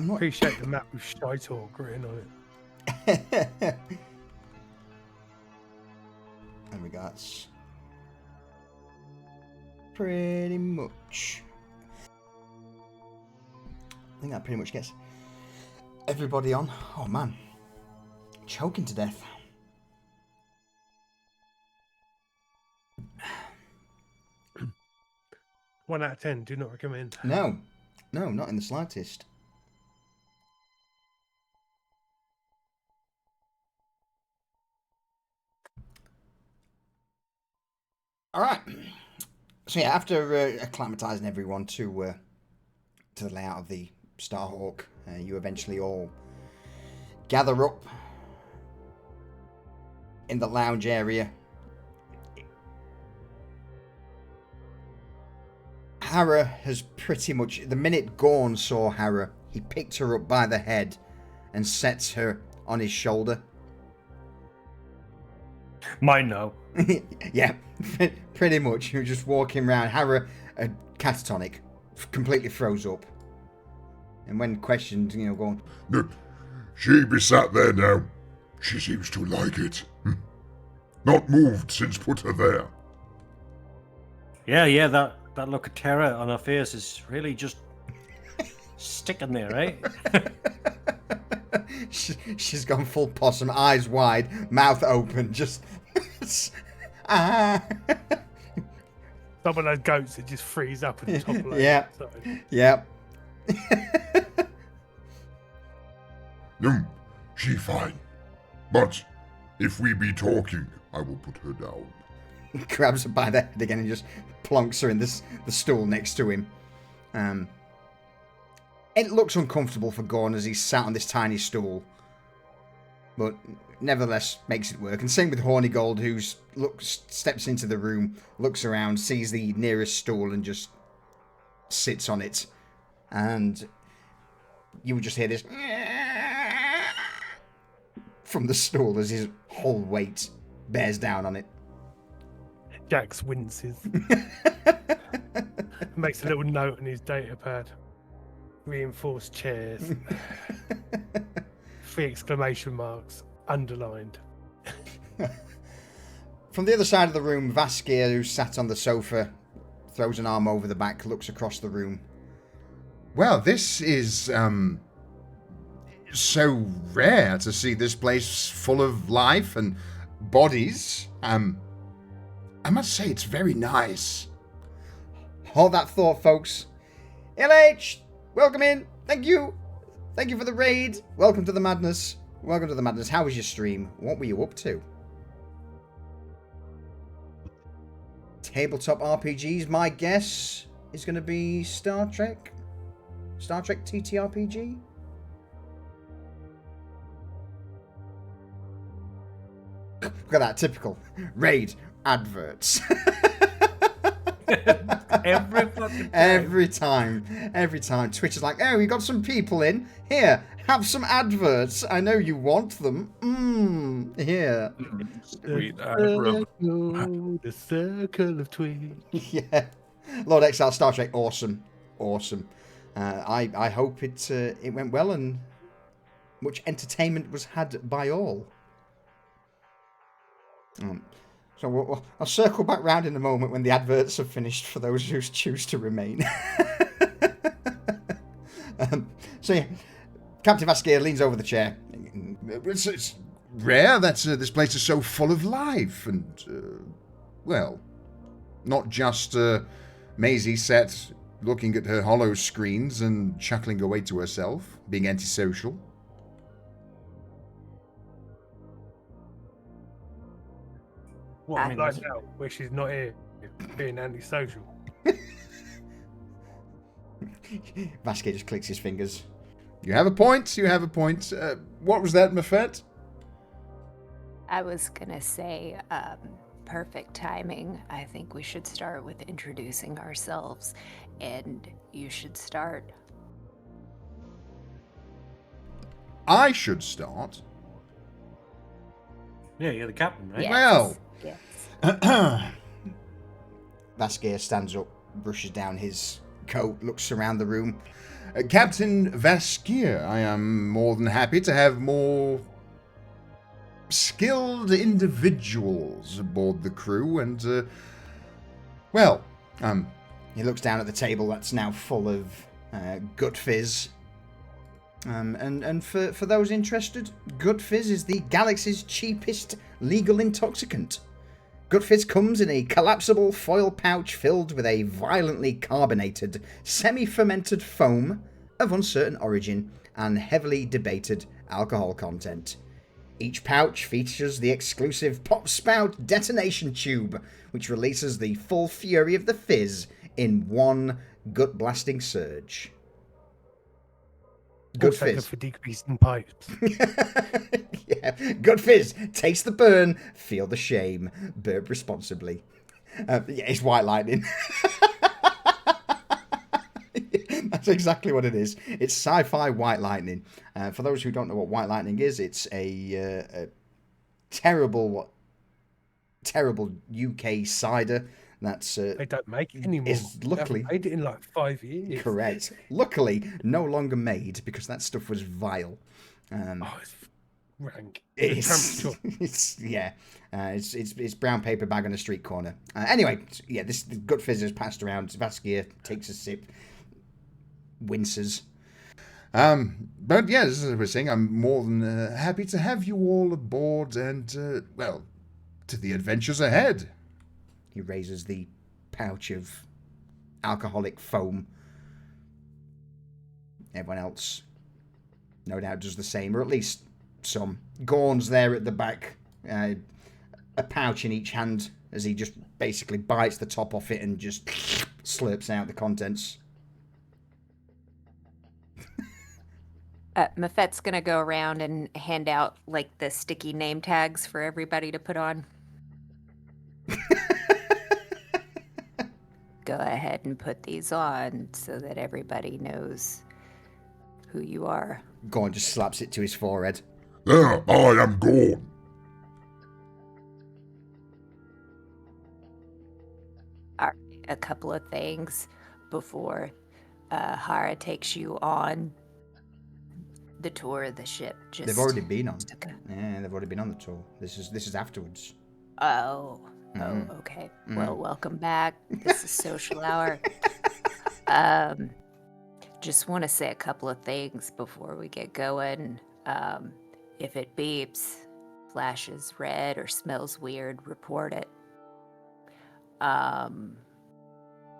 Speaker 1: not.
Speaker 6: Appreciate the map with Shy Talk written on it.
Speaker 1: There we go. That's pretty much. I think that pretty much gets everybody on. Oh man, choking to death.
Speaker 6: 1 out of 10. Do not recommend.
Speaker 1: No, not in the slightest. All right. So yeah, after acclimatizing everyone to the layout of the Starhawk, you eventually all gather up in the lounge area. Hera has pretty much, the minute Gorn saw Hera, he picked her up by the head and sets her on his shoulder.
Speaker 4: Mine now.
Speaker 1: Yeah, pretty much. You're just walking around. Hera, catatonic, completely froze up. And when questioned, going,
Speaker 5: No, she be sat there now. She seems to like it. Not moved since put her there.
Speaker 4: Yeah, that look of terror on her face is really just sticking there, right?
Speaker 1: She's gone full possum, eyes wide, mouth open, just... ah.
Speaker 6: Some of those goats that just freeze up and topple over.
Speaker 1: Yeah.
Speaker 6: So.
Speaker 1: Yep.
Speaker 5: She fine. But if we be talking, I will put her down.
Speaker 1: Grabs her by the head again and just plonks her in the stool next to him. It looks uncomfortable for Gorn as he's sat on this tiny stool, but nevertheless makes it work. And same with Hornigold, who steps into the room, looks around, sees the nearest stool, and just sits on it. And you would just hear this from the stool as his whole weight bears down on it.
Speaker 6: Jax winces. Makes a little note on his data pad. Reinforced chairs. 3 exclamation marks. Underlined.
Speaker 1: From the other side of the room, Vaskir, who's sat on the sofa, throws an arm over the back, looks across the room. Well, this is, so rare to see this place full of life and bodies. I must say it's very nice. Hold that thought, folks. LH, welcome in. Thank you. Thank you for the raid. Welcome to the madness. Welcome to the madness. How was your stream? What were you up to? Tabletop RPGs, my guess is going to be Star Trek. Star Trek TTRPG? Look at that, typical. Raid adverts. Every time. Twitch is like, oh, we got some people in. Here, have some adverts. I know you want them. Here.
Speaker 3: Sweet.
Speaker 6: The circle of twigs.
Speaker 1: Yeah. Lord Exile, Star Trek, awesome. I hope it went well and much entertainment was had by all. So I'll circle back round in a moment when the adverts are finished for those who choose to remain. So yeah, Captain Vaskir leans over the chair. It's rare that this place is so full of life and, well, not just Maisie sat looking at her hollow screens and chuckling away to herself, being antisocial.
Speaker 6: What, like now, where she's not here, being antisocial?
Speaker 1: Vaskir just clicks his fingers. You have a point. What was that, Mafet?
Speaker 7: I was gonna say, perfect timing. I think we should start with introducing ourselves, and you should start.
Speaker 1: I should start.
Speaker 4: Yeah, you're the captain, right?
Speaker 7: Yes.
Speaker 1: Well.
Speaker 7: Yes.
Speaker 1: Vaskir stands up, brushes down his coat, looks around the room. Captain Vaskir, I am more than happy to have more skilled individuals aboard the crew, and, he looks down at the table that's now full of gut fizz. And for those interested, Gut Fizz is the galaxy's cheapest legal intoxicant. Gut Fizz comes in a collapsible foil pouch filled with a violently carbonated, semi-fermented foam of uncertain origin and heavily debated alcohol content. Each pouch features the exclusive pop spout detonation tube, which releases the full fury of the fizz in one gut-blasting surge. Good
Speaker 6: Also
Speaker 1: Fizz.
Speaker 6: good for decreasing pipes.
Speaker 1: Yeah, Good Fizz. Taste the burn, feel the shame, burp responsibly. Yeah, it's white lightning. That's exactly what it is. It's sci-fi white lightning. For those who don't know what white lightning is, it's a terrible UK cider. That's
Speaker 6: They don't make it anymore.
Speaker 1: is luckily-
Speaker 6: They haven't made it in like 5 years.
Speaker 1: correct. Luckily, no longer made because that stuff was vile.
Speaker 6: Oh, it's rank.
Speaker 1: It's,
Speaker 6: Temperature.
Speaker 1: it's brown paper bag on a street corner. Anyway, yeah, this the Gut Fizz is passed around. Vaskir takes a sip, winces. But yeah, as I was saying, I'm more than happy to have you all aboard and, to the adventures ahead. He raises the pouch of alcoholic foam. Everyone else, no doubt, does the same, or at least some. Gorn's there at the back, a pouch in each hand, as he just basically bites the top off it and just slurps out the contents.
Speaker 7: Mafet's gonna go around and hand out like the sticky name tags for everybody to put on. go ahead and put these on so that everybody knows who you are.
Speaker 1: Gorn just slaps it to his forehead.
Speaker 5: There, I am Gorn.
Speaker 7: All right, a couple of things before Hara takes you on the tour of the ship.
Speaker 1: They've already been on.
Speaker 7: Okay.
Speaker 1: Yeah, they've already been on the tour. This is afterwards.
Speaker 7: Oh, okay. Well, welcome back. This is Social Hour. Just want to say a couple of things before we get going. If it beeps, flashes red, or smells weird, report it.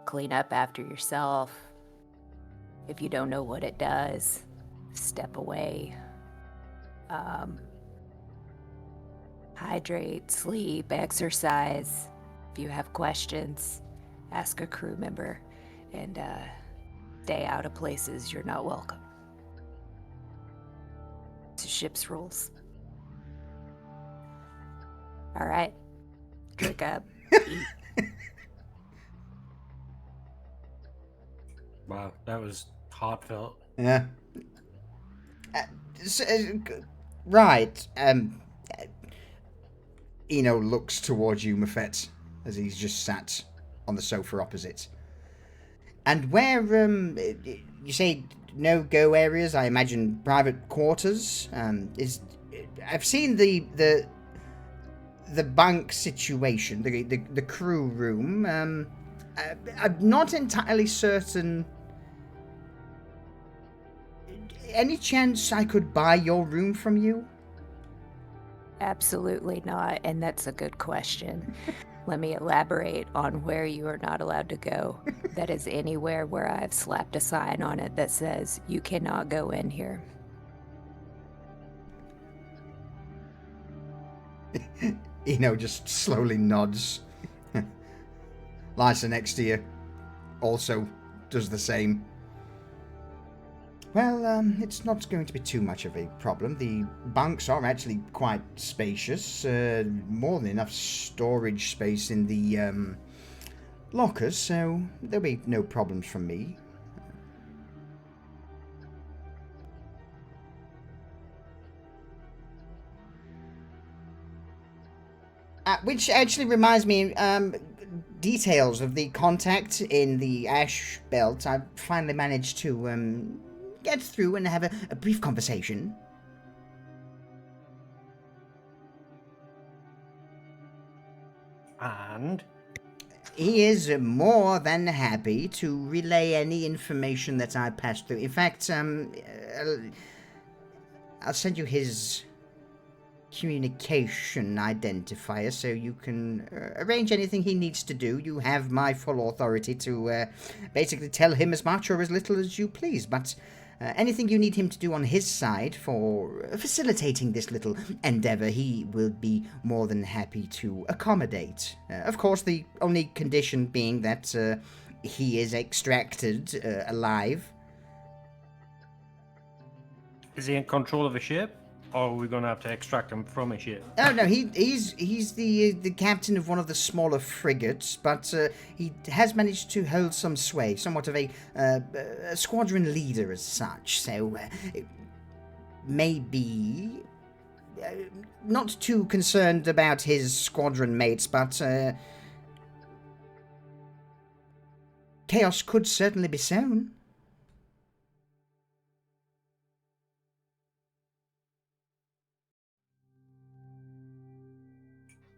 Speaker 7: Clean up after yourself. If you don't know what it does, step away. Hydrate, sleep, exercise. If you have questions, ask a crew member, and stay out of places you're not welcome. It's the ship's rules. All right, drink up. Eat.
Speaker 4: Wow, that was heartfelt.
Speaker 1: Yeah. Right. Eno looks towards you, Mafet, as he's just sat on the sofa opposite. And where, you say no-go areas, I imagine private quarters, I've seen the bunk situation, the crew room, I'm not entirely certain. Any chance I could buy your room from you?
Speaker 7: Absolutely not, and that's a good question. Let me elaborate on where you are not allowed to go. That is anywhere where I've slapped a sign on it that says, you cannot go in here.
Speaker 1: Eno just slowly nods. Lysa next to you also does the same. Well, it's not going to be too much of a problem. The bunks are actually quite spacious. More than enough storage space in the lockers, so there'll be no problems from me. Which actually reminds me, details of the contact in the ash belt. I finally managed to get through and have a brief conversation.
Speaker 4: And?
Speaker 1: He is more than happy to relay any information that I passed through. In fact, I'll send you his communication identifier so you can arrange anything he needs to do. You have my full authority to basically tell him as much or as little as you please, but anything you need him to do on his side for facilitating this little endeavor, he will be more than happy to accommodate. Of course, the only condition being that he is extracted alive.
Speaker 4: Is he in control of a ship? Or are we going to have to extract him from a ship?
Speaker 1: Oh no, he's the captain of one of the smaller frigates, but he has managed to hold some sway, somewhat of a squadron leader as such. So maybe not too concerned about his squadron mates, but chaos could certainly be sown.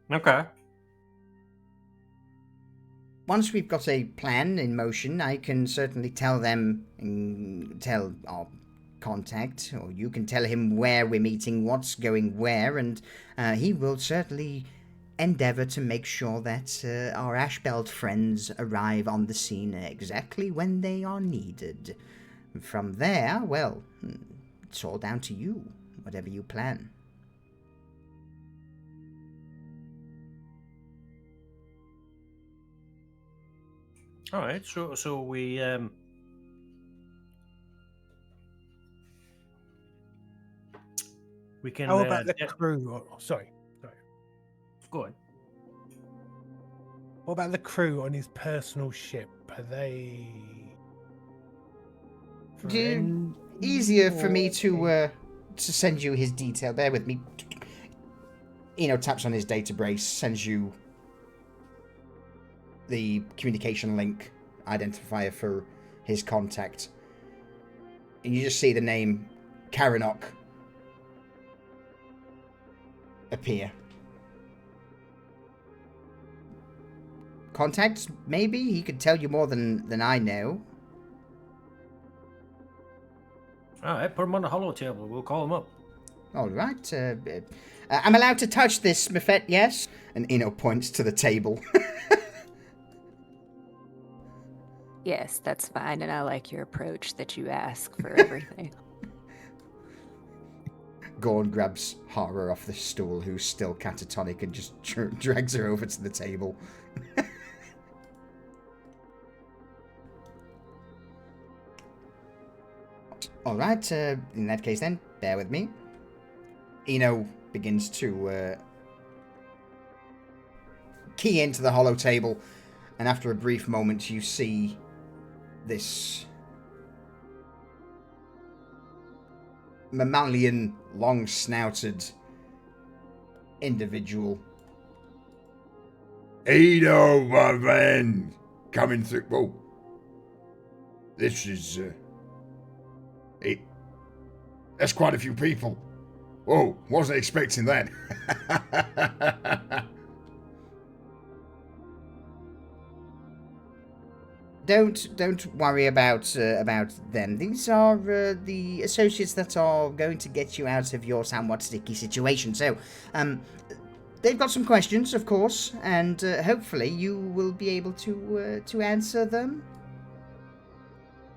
Speaker 4: Okay.
Speaker 1: Once we've got a plan in motion, I can certainly tell them, tell our contact, or you can tell him where we're meeting, what's going where, and he will certainly endeavor to make sure that our Ashbelt friends arrive on the scene exactly when they are needed. From there, well, it's all down to you, whatever you plan.
Speaker 4: All right. So we can.
Speaker 6: How about the crew? Sorry.
Speaker 4: Go on.
Speaker 6: What about the crew on his personal ship? Are they...
Speaker 8: Easier for me
Speaker 6: friendly?
Speaker 8: to send you his detail. Bear with me. Taps on his data brace, sends you the communication link identifier for his contact. And you just see the name Karanok appear. Contacts? Maybe? He could tell you more than I know.
Speaker 4: Alright, put him on the hollow table. We'll call him up.
Speaker 8: All right. I'm allowed to touch this, Mefet, yes? And Eno points to the table.
Speaker 7: Yes, that's fine, and I like your approach that you ask for everything.
Speaker 8: Gorn grabs Hara off the stool, who's still catatonic, and just drags her over to the table. All right. In that case, then, bear with me. Eno begins to key into the hollow table, and after a brief moment, you see this mammalian, long-snouted individual.
Speaker 5: Edo, my friend, coming through. Whoa, this is that's quite a few people. Whoa, wasn't expecting that.
Speaker 8: Don't worry about them. These are the associates that are going to get you out of your somewhat sticky situation. So, they've got some questions, of course, and hopefully you will be able to answer them.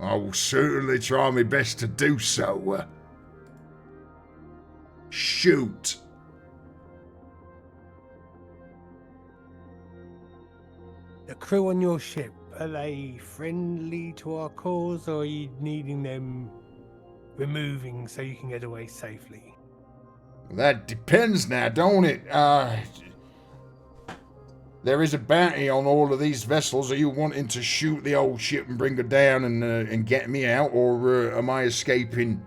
Speaker 5: I will certainly try my best to do so. Shoot.
Speaker 6: The crew on your ship, are they friendly to our cause, or are you needing them removing so you can get away safely?
Speaker 5: That depends now, don't it? There is a bounty on all of these vessels. Are you wanting to shoot the old ship and bring her down and get me out, or am I escaping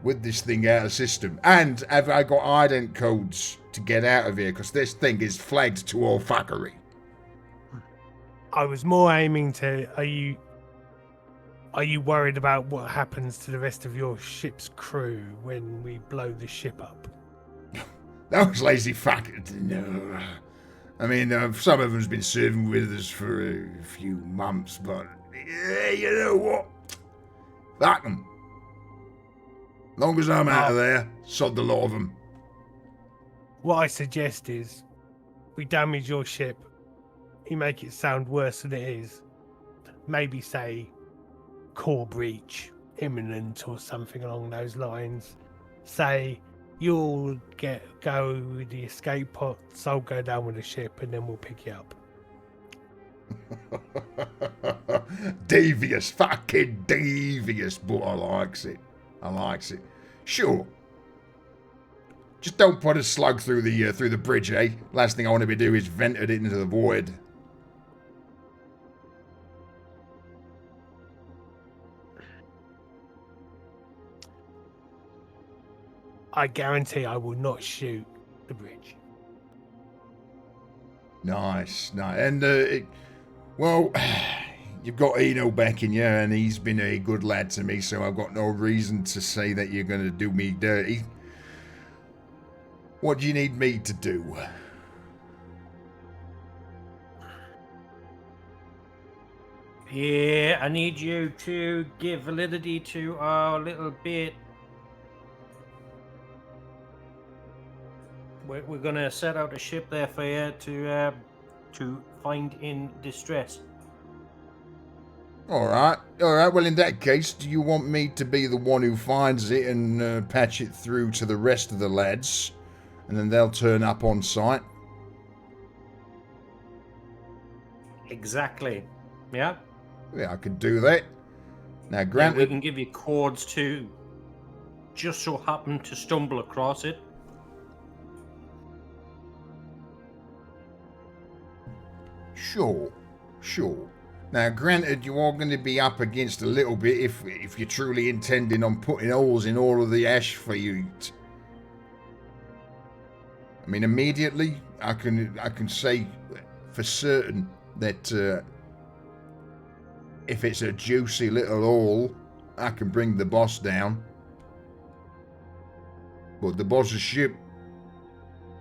Speaker 5: with this thing out of system? And have I got ident codes to get out of here? Because this thing is flagged to all fuckery.
Speaker 6: I was more aiming to, are you worried about what happens to the rest of your ship's crew when we blow the ship up?
Speaker 5: Those lazy fuckers. No. I mean, some of them's been serving with us for a few months, but you know what? Fuck them. Long as I'm out of there, sod the lot of them.
Speaker 6: What I suggest is we damage your ship, you make it sound worse than it is. Maybe say core breach imminent or something along those lines. Say you'll go with the escape pods, I'll go down with the ship, and then we'll pick you up.
Speaker 5: Devious, fucking devious, but I likes it. Sure. Just don't put a slug through the bridge, eh? Last thing I want to be doing is vent it into the void.
Speaker 6: I guarantee I will not shoot the bridge.
Speaker 5: Nice. And, well, you've got Eno backing you, and he's been a good lad to me, so I've got no reason to say that you're going to do me dirty. What do you need me to do?
Speaker 4: Yeah, I need you to give validity to our little bit. We're gonna set out a ship there for you to find in distress.
Speaker 5: All right. Well, in that case, do you want me to be the one who finds it and patch it through to the rest of the lads, and then they'll turn up on site?
Speaker 4: Exactly. Yeah.
Speaker 5: Yeah, I could do that. Now,
Speaker 4: We
Speaker 5: granted,
Speaker 4: can give you codes to just so happen to stumble across it.
Speaker 5: sure.
Speaker 1: Sure. Now, granted, you are going to be up against a little bit if you're truly intending on putting holes in all of the ash for you. I mean, immediately, I can say for certain that if it's a juicy little hole, I can bring the boss down. But the boss's ship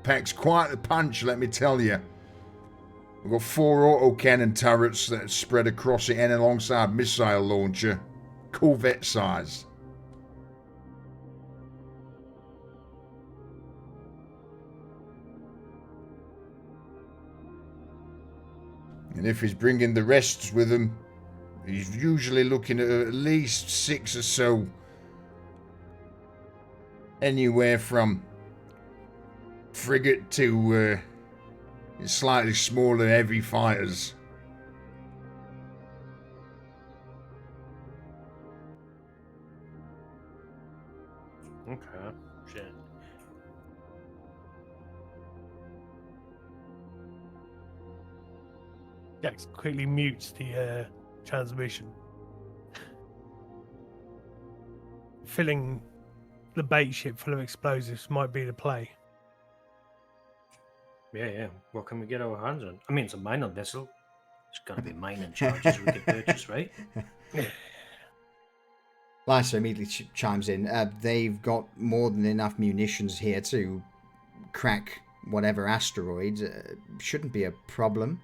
Speaker 1: packs quite a punch, let me tell you. We've got 4 autocannon turrets that spread across it and alongside missile launcher, corvette size. And if he's bringing the rest with him, he's usually looking at least 6 or so. Anywhere from frigate to slightly smaller heavy fighters.
Speaker 4: Okay, shit.
Speaker 6: Jax quickly mutes the transmission. Filling the bait ship full of explosives might be the play.
Speaker 4: Yeah. What can we get our hands on? I mean, it's a mining vessel. There's got to be mining charges we could purchase, right?
Speaker 8: Lysa immediately chimes in. They've got more than enough munitions here to crack whatever asteroid. Shouldn't be a problem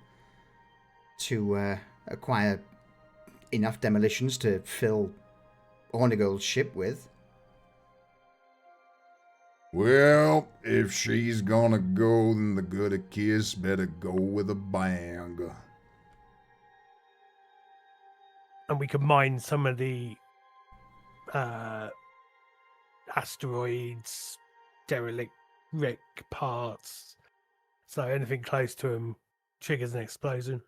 Speaker 8: to acquire enough demolitions to fill Ornigold's ship with.
Speaker 1: Well, if she's gonna go, then the good of Kiss better go with a bang.
Speaker 6: And we could mine some of the asteroids, derelict wreck parts. So anything close to them triggers an explosion.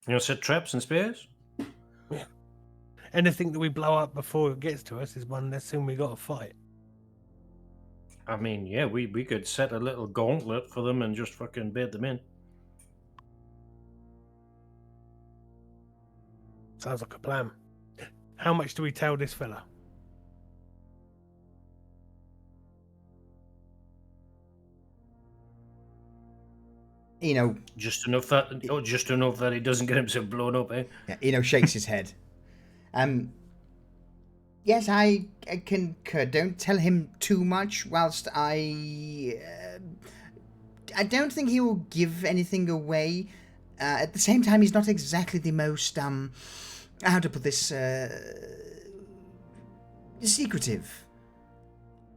Speaker 4: You know, set traps and spears?
Speaker 6: Anything that we blow up before it gets to us is one less thing we got to fight.
Speaker 4: I mean, yeah, we could set a little gauntlet for them and just fucking bait them in.
Speaker 6: Sounds like a plan. How much do we tell this fella?
Speaker 8: Eno,
Speaker 4: Just enough that he doesn't get himself blown up, eh?
Speaker 8: yeah, Eno shakes his head. Yes, I concur. Don't tell him too much. Whilst I don't think he will give anything away. At the same time, he's not exactly the most how to put this, secretive.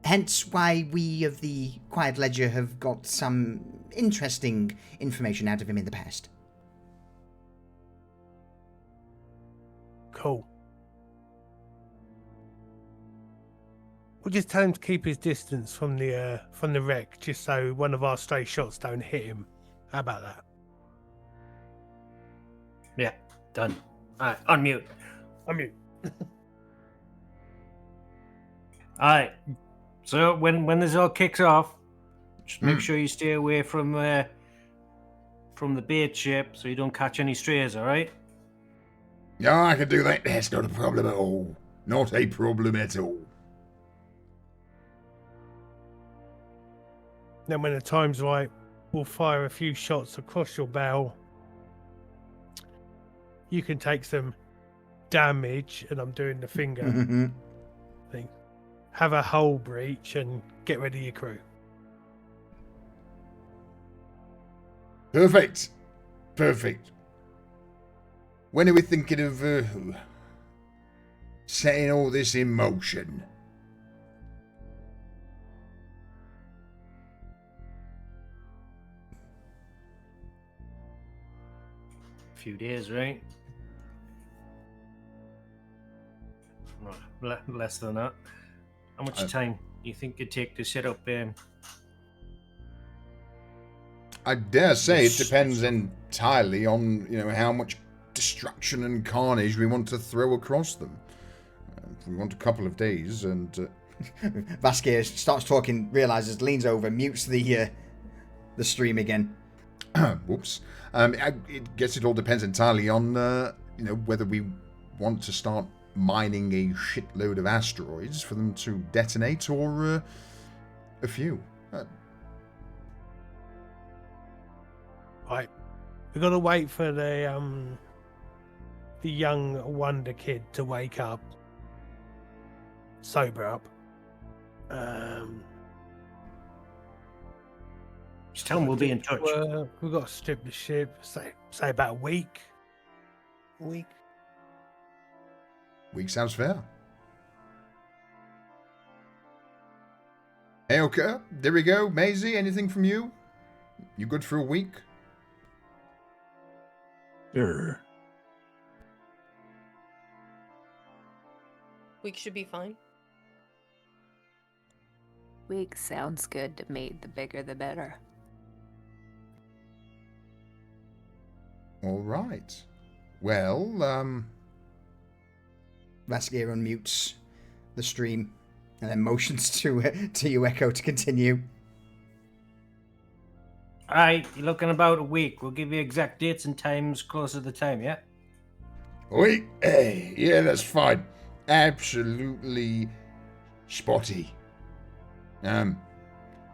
Speaker 8: Hence why we of the Quiet Ledger have got some interesting information out of him in the past.
Speaker 6: Cool. We'll just tell him to keep his distance from the wreck, just so one of our stray shots don't hit him. How about that?
Speaker 4: Yeah, done. Alright, unmute.
Speaker 6: Unmute.
Speaker 4: Alright. So when this all kicks off, just make sure you stay away from the bait ship so you don't catch any strays, alright?
Speaker 1: Yeah, I can do that. That's not a problem at all. Not a problem at all.
Speaker 6: Then when the time's right, we'll fire a few shots across your bow. You can take some damage, and I'm doing the finger thing. Have a hull breach and get ready your crew.
Speaker 1: Perfect. Perfect. When are we thinking of setting all this in motion?
Speaker 4: A few days, right? Less than that. How much time do you think it'd take to set up?
Speaker 1: I dare say it depends entirely on, how much destruction and carnage we want to throw across them. If we want a couple of days, and
Speaker 8: Vasquez starts talking, realizes, leans over, mutes the stream again.
Speaker 1: Whoops. I guess it all depends entirely on, whether we want to start mining a shitload of asteroids for them to detonate, or a few.
Speaker 6: Right. We've got to wait for the young wonder kid to wake up, sober up.
Speaker 4: Just tell them we'll be in touch.
Speaker 6: We've got to strip the ship. Say about a week.
Speaker 1: Week sounds fair. Hey, okay. There we go. Maisie, anything from you? You good for a week?
Speaker 3: Sure.
Speaker 2: Week should be fine.
Speaker 7: Week sounds good to me. The bigger, the better.
Speaker 1: All right. Well,
Speaker 8: Vasgear unmutes the stream and then motions to you, Echo, to continue.
Speaker 4: Alright, you're looking about a week. We'll give you exact dates and times closer to the time, yeah?
Speaker 1: wait. Hey, yeah, that's fine. Absolutely spotty.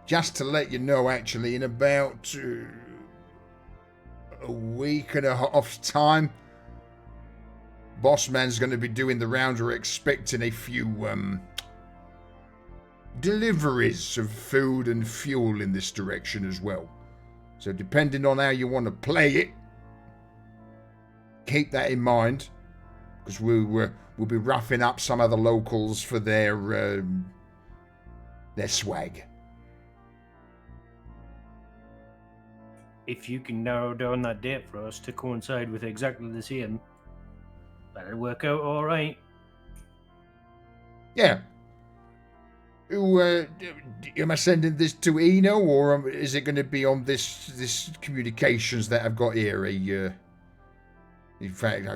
Speaker 1: Just to let you know, actually, in about a week and a half's time, Bossman's going to be doing the rounds. We're expecting a few deliveries of food and fuel in this direction as well. So depending on how you want to play it, keep that in mind, because we'll be roughing up some of the locals for their swag.
Speaker 4: If you can narrow down that date for us to coincide with exactly the same, that'll work out all right.
Speaker 1: Yeah. Am I sending this to Eno, or is it going to be on this communications that I've got here? In fact,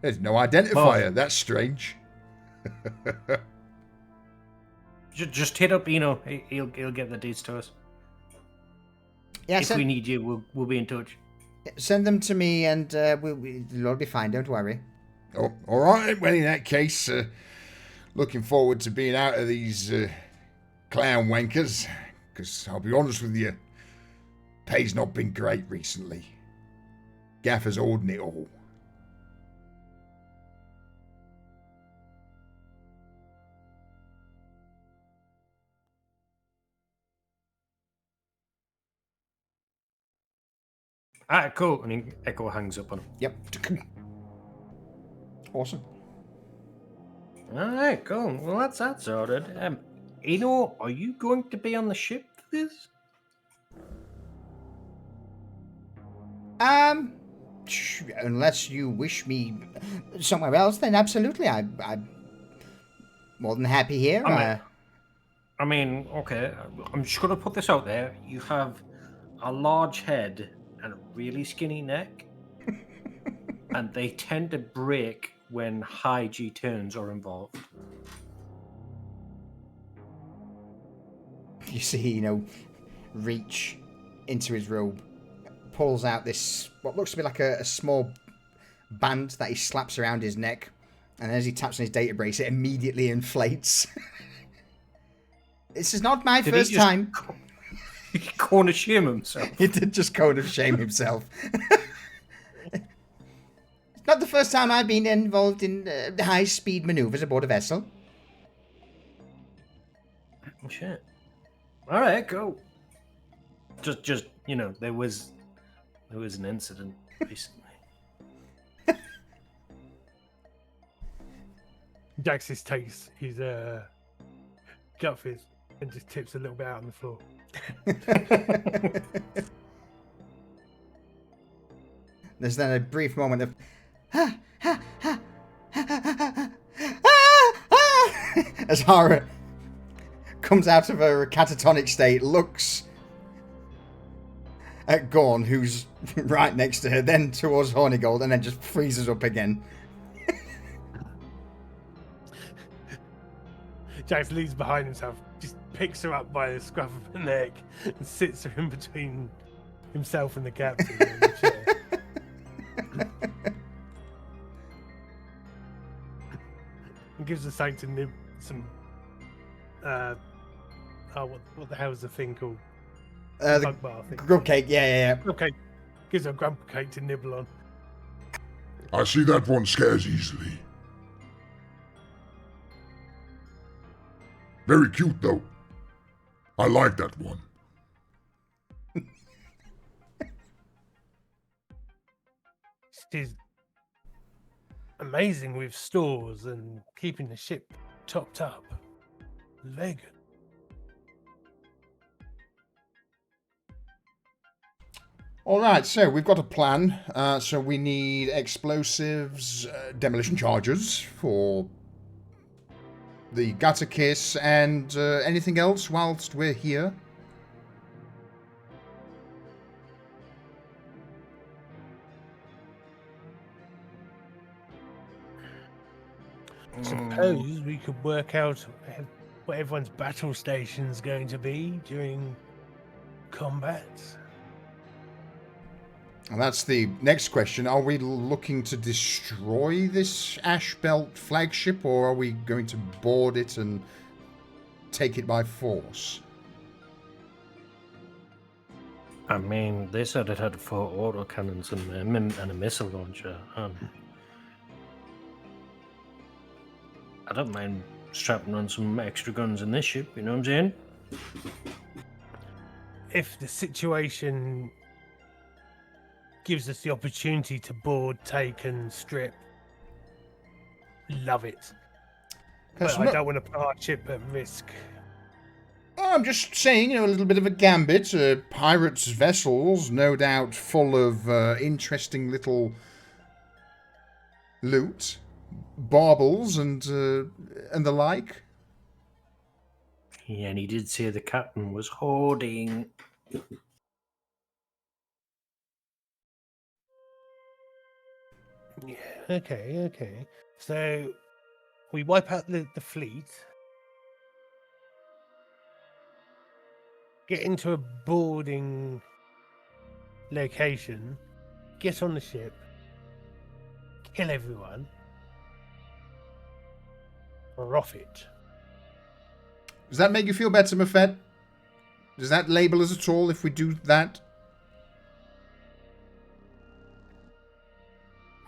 Speaker 1: there's no identifier.
Speaker 4: Oh.
Speaker 1: That's strange.
Speaker 4: Just hit up Eno. He'll get the dates to us.
Speaker 8: Yeah,
Speaker 4: If we need you, we'll be in touch.
Speaker 8: send them to me, and it'll all be fine. Don't worry.
Speaker 1: Oh, all right. Well, in that case, looking forward to being out of these clown wankers, because I'll be honest with you, pay's not been great recently. Gaffer's holding it all.
Speaker 4: Alright, cool. And Echo hangs up on him.
Speaker 8: Yep. Awesome.
Speaker 4: Alright, cool. Well, that's that sorted. Eno, are you going to be on the ship for this?
Speaker 8: Unless you wish me somewhere else, then absolutely. I'm more than happy here.
Speaker 4: I mean, okay. I'm just going to put this out there. You have a large head and a really skinny neck, and they tend to break when high G turns are involved.
Speaker 8: You see, reach into his robe, pulls out this, what looks to be like a small band that he slaps around his neck, and as he taps on his data brace, it immediately inflates. This is not my first time.
Speaker 4: Corner shame himself.
Speaker 8: He did just kind of shame himself. It's not the first time I've been involved in high-speed maneuvers aboard a vessel.
Speaker 4: Oh, shit. All right, go. Just there was an incident recently.
Speaker 6: Jax just takes his gut fizz and just tips a little bit out on the floor.
Speaker 8: There's then a brief moment of as Hara comes out of her catatonic state, looks at Gorn, who's right next to her, then towards Hornigold, and then just freezes up again.
Speaker 6: Jax leaves behind himself, just picks her up by the scruff of her neck and sits her in between himself and the captain in the chair. And gives the Saint and Nib some. What the hell is the thing called?
Speaker 1: The
Speaker 6: Bug bar thing.
Speaker 1: grub cake, yeah.
Speaker 6: Okay. Gives a grump cake to nibble on.
Speaker 5: I see that one scares easily. Very cute, though. I like that one.
Speaker 6: It is amazing with stores and keeping the ship topped up. Very good.
Speaker 1: All right, so we've got a plan. So we need explosives, demolition charges for the gutter kiss, and anything else whilst we're here.
Speaker 6: Suppose we could work out what everyone's battle station's going to be during combat.
Speaker 1: And that's the next question. Are we looking to destroy this Ash Belt flagship, or are we going to board it and take it by force?
Speaker 4: I mean, they said it had 4 autocannons and a missile launcher. I don't mind strapping on some extra guns in this ship, you know what I'm saying?
Speaker 6: If the situation gives us the opportunity to board, take, and strip, love it. But I don't want to put our ship at risk.
Speaker 1: Oh, I'm just saying, a little bit of a gambit. Pirates' vessels, no doubt full of interesting little loot, baubles, and the like.
Speaker 4: Yeah, and he did say the captain was hoarding.
Speaker 6: Yeah, okay. So we wipe out the fleet, get into a boarding location, get on the ship, kill everyone, we're off it.
Speaker 1: Does that make you feel better, Mafet? Does that label us at all if we do that?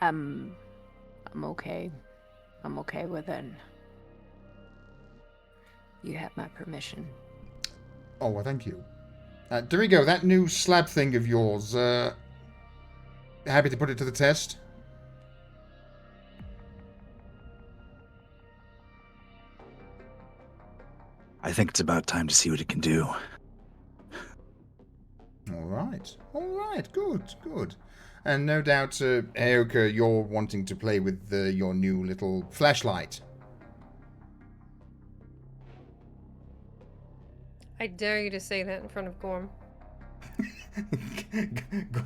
Speaker 9: I'm okay. I'm okay with it. You have my permission.
Speaker 1: Oh, well, thank you. Dorigo, that new slab thing of yours, happy to put it to the test?
Speaker 3: I think it's about time to see what it can do.
Speaker 1: All right, good. And no doubt, Aoka, you're wanting to play with your new little flashlight.
Speaker 2: I dare you to say that in front of Gorm.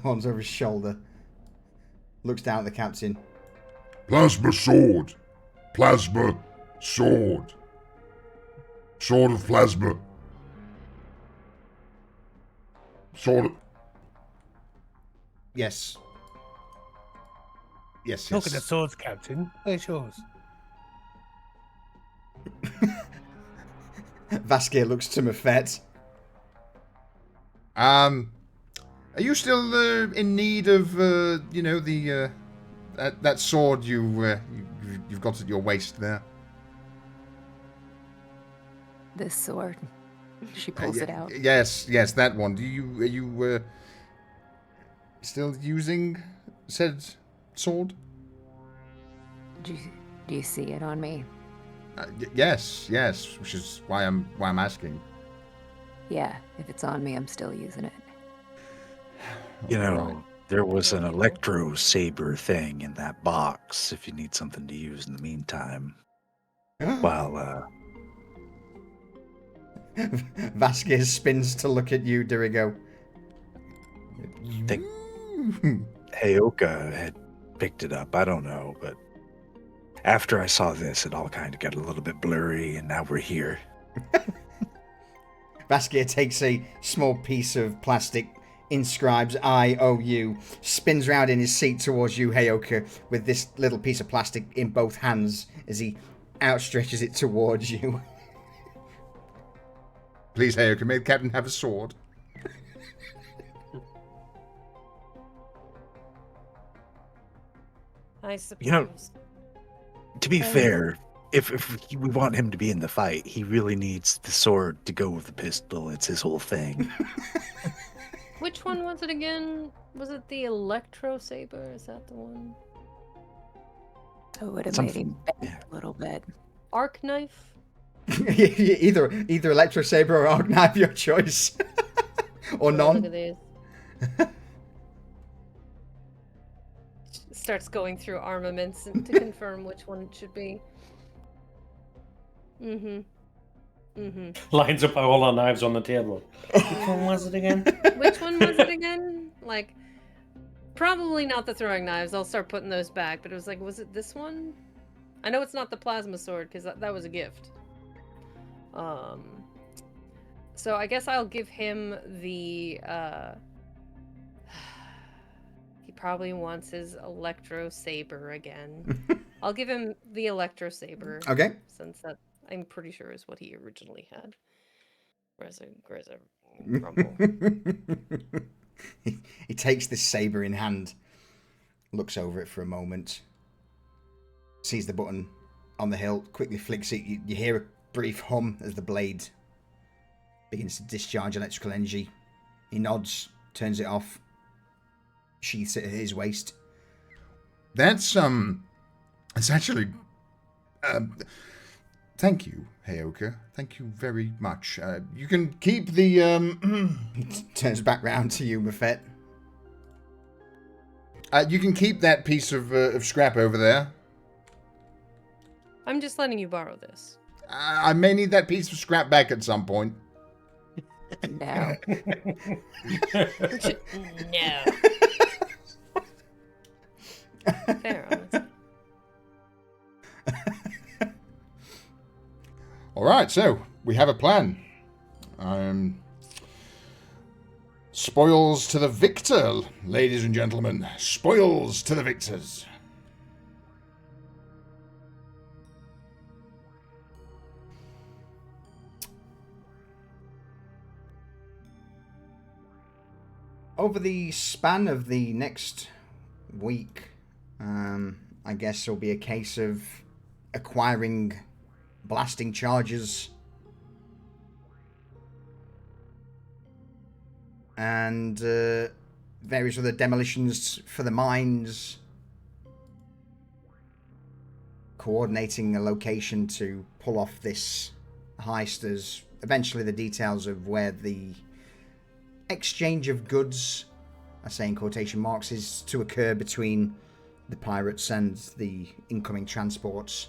Speaker 1: Gorm's over his shoulder. Looks down at the captain.
Speaker 5: Plasma sword. Plasma sword. Sword of plasma. Sword of...
Speaker 1: Yes.
Speaker 6: Look at the swords, Captain. Where's yours?
Speaker 1: Vasquez looks to Mafet. Are you still in need of, the that sword you've got at your waist there?
Speaker 9: This sword. She pulls it out.
Speaker 1: Yes, that one. Are you still using said sword?
Speaker 9: Do you see it on me?
Speaker 1: Yes, which is why I'm asking.
Speaker 9: Yeah, if it's on me, I'm still using it.
Speaker 3: Right. There was an electro saber thing in that box if you need something to use in the meantime. While
Speaker 1: Vasquez spins to look at you, Dirigo.
Speaker 3: I think Heyoka had picked it up. I don't know, but after I saw this, it all kind of got a little bit blurry, and now we're here.
Speaker 1: Vasquez takes a small piece of plastic,
Speaker 8: inscribes IOU, spins round in his seat towards you, Heyoka, with this little piece of plastic in both hands as he outstretches it towards you.
Speaker 1: Please, Heyoka, may the captain have a sword.
Speaker 2: I suppose.
Speaker 3: You know, to be fair, if we want him to be in the fight, he really needs the sword to go with the pistol. It's his whole thing.
Speaker 2: Which one was it again? Was it the Electro Saber? Is that the one?
Speaker 9: Oh, it would have made him bend a little bit.
Speaker 2: Arc Knife?
Speaker 8: either Electro Saber or Arc Knife, your choice. Or none.
Speaker 2: Look at these. Starts going through armaments to confirm which one it should be.
Speaker 4: Lines up all our knives on the table. Which one was it again?
Speaker 2: Which one was it again? Like, probably not the throwing knives. I'll start putting those back. But it was like, was it this one? I know it's not the plasma sword because that was a gift. So I guess I'll give him the. He probably wants his Electro Saber again. I'll give him the Electro Saber.
Speaker 8: Okay.
Speaker 2: Since that, I'm pretty sure, is what he originally had. Where's a rumble?
Speaker 8: He takes this saber in hand, looks over it for a moment, sees the button on the hilt, quickly flicks it. You hear a brief hum as the blade begins to discharge electrical energy. He nods, turns it off, sheaths it at his waist.
Speaker 1: That's actually, thank you, Heyoka. Thank you very much. You can keep the,
Speaker 8: He turns back round to you, Mafet.
Speaker 1: you can keep that piece of scrap over there.
Speaker 2: I'm just letting you borrow this.
Speaker 1: I may need that piece of scrap back at some point.
Speaker 9: No.
Speaker 2: No. Fair, honestly.
Speaker 1: All right, so we have a plan. Spoils to the victor, ladies and gentlemen. Spoils to the victors.
Speaker 8: Over the span of the next week, I guess it'll be a case of acquiring blasting charges and various other demolitions for the mines, coordinating a location to pull off this heist, as eventually the details of where the exchange of goods, I say in quotation marks, is to occur between the pirates and the incoming transports.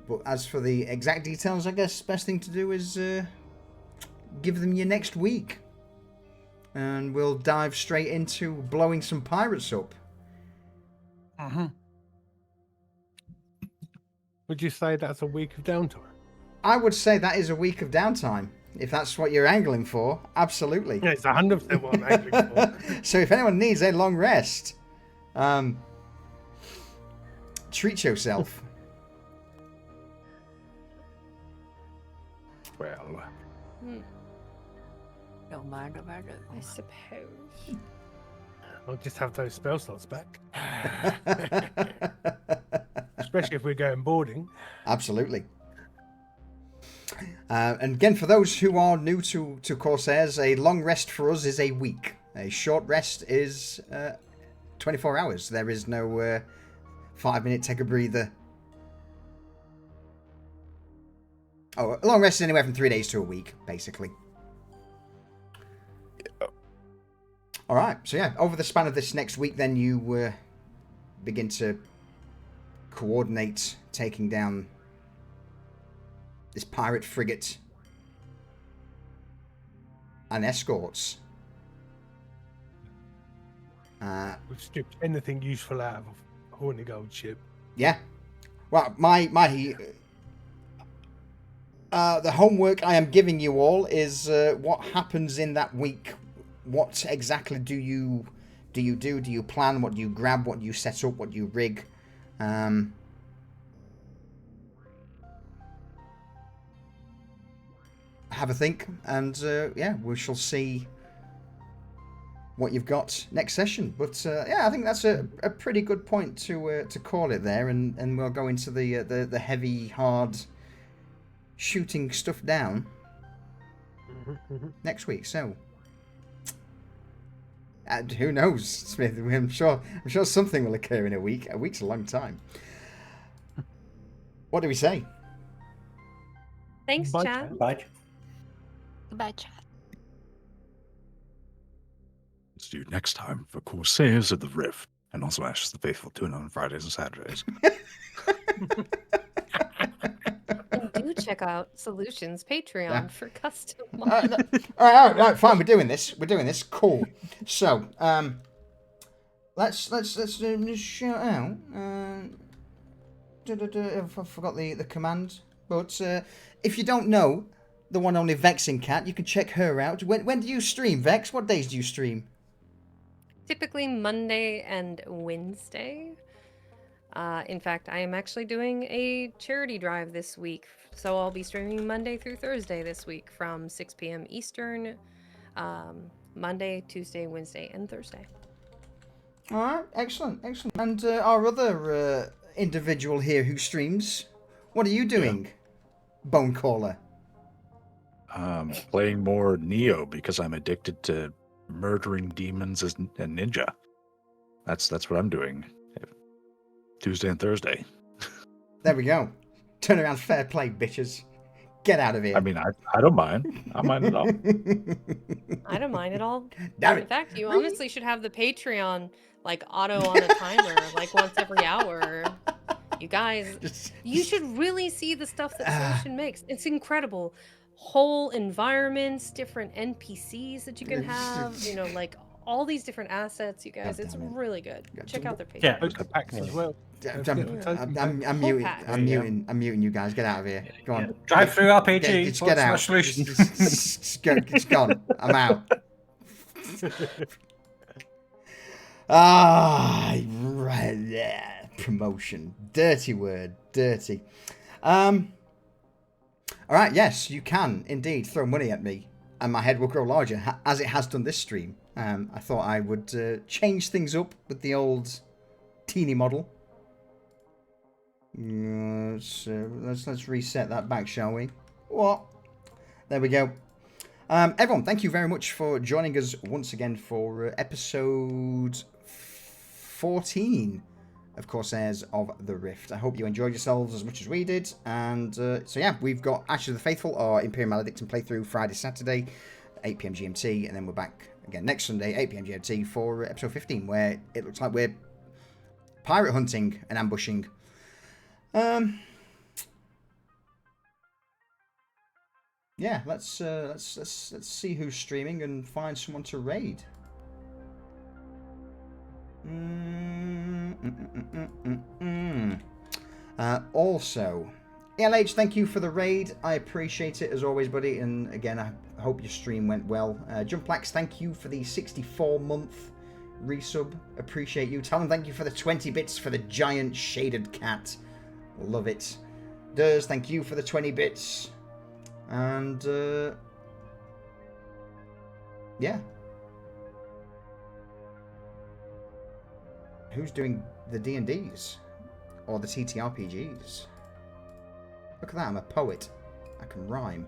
Speaker 8: But as for the exact details, I guess best thing to do is give them your next week. And we'll dive straight into blowing some pirates up.
Speaker 6: Would you say that's a week of downtime?
Speaker 8: I would say that is a week of downtime. If that's what you're angling for, absolutely.
Speaker 6: Yeah, it's 100% what I'm angling for.
Speaker 8: So if anyone needs a long rest, treat yourself.
Speaker 3: Well,
Speaker 9: Don't mind about it.
Speaker 2: I suppose.
Speaker 6: I'll just have those spell slots back. Especially if we're going boarding.
Speaker 8: Absolutely. And again, for those who are new to Corsairs, a long rest for us is a week. A short rest is 24 hours. There is no 5-minute take a breather. Oh, a long rest is anywhere from 3 days to a week, basically. All right. So yeah, over the span of this next week, then you begin to coordinate taking down this pirate frigate and escorts.
Speaker 6: We've stripped anything useful out of a Horny Gold ship.
Speaker 8: Yeah. Well, my
Speaker 1: the homework I am giving you all is what happens in that week. What exactly do you do? Do you plan? What do you grab? What do you set up? What do you rig? Have a think, and yeah, we shall see what you've got next session. But yeah, I think that's a pretty good point to call it there, and we'll go into the heavy, hard shooting stuff down next week. So, and who knows, Smith? I'm sure something will occur in a week. A week's a long time. What do we say?
Speaker 2: Thanks,
Speaker 6: Bye,
Speaker 2: Chad.
Speaker 4: Bye.
Speaker 9: Goodbye, chat.
Speaker 3: See you next time for Corsairs of the Rift, and also Ashes the Faithful tune on Fridays and Saturdays.
Speaker 2: And do check out Solutions Patreon
Speaker 1: Yeah.
Speaker 2: for custom.
Speaker 1: All right, fine. We're doing this. Cool. So, let's shout out. I forgot the command, but if you don't know the one only Vexing Cat, you can check her out. When do you stream, Vex? What days do you stream?
Speaker 2: Typically Monday and Wednesday. In fact, I am actually doing a charity drive this week, so I'll be streaming Monday through Thursday this week from 6 p.m. Eastern, Monday, Tuesday, Wednesday, and Thursday.
Speaker 1: All right, excellent. And our other individual here who streams, what are you doing, Bonecaller?
Speaker 3: Playing more Neo because I'm addicted to murdering demons and ninja. That's what I'm doing. Tuesday and Thursday.
Speaker 1: There we go. Turn around, fair play, bitches. Get out of here.
Speaker 3: I mean, I don't mind. I mind at all.
Speaker 2: I don't mind at all.
Speaker 1: Damn
Speaker 2: In
Speaker 1: it.
Speaker 2: fact, you honestly should have the Patreon like auto on a timer, like once every hour. You guys, you should really see the stuff that Solution makes. It's incredible. Whole environments, different NPCs that you can have, you know, like all these different assets, you guys. It's really good. Check out their Patreon.
Speaker 4: Yeah.
Speaker 6: Poster packs as well.
Speaker 1: I'm muting you guys. Get out of here. Go on.
Speaker 4: Drive through RPG.
Speaker 1: Just get out.
Speaker 4: Solutions.
Speaker 1: It's gone. I'm out. Right there. Promotion. Dirty word. Dirty. All right. Yes, you can indeed throw money at me, and my head will grow larger, as it has done this stream. I thought I would change things up with the old teeny model. Let's reset that back, shall we? What? There we go. Everyone, thank you very much for joining us once again for episode 14 of Corsairs of the Rift. I hope you enjoyed yourselves as much as we did. And so yeah, we've got Ashes of the Faithful, our Imperial Maledictum playthrough Friday, Saturday, 8 p.m. GMT, and then we're back again next Sunday, 8 p.m. GMT for episode 15, where it looks like we're pirate hunting and ambushing. Yeah, let's see who's streaming and find someone to raid. Also, LH, thank you for the raid. I appreciate it as always, buddy. And again, I hope your stream went well. Jumplax, thank you for the 64-month resub. Appreciate you. Talon, thank you for the 20 bits for the giant shaded cat. Love it. Durs, thank you for the 20 bits. And yeah. Who's doing the D&Ds? Or the TTRPGs? Look at that, I'm a poet. I can rhyme.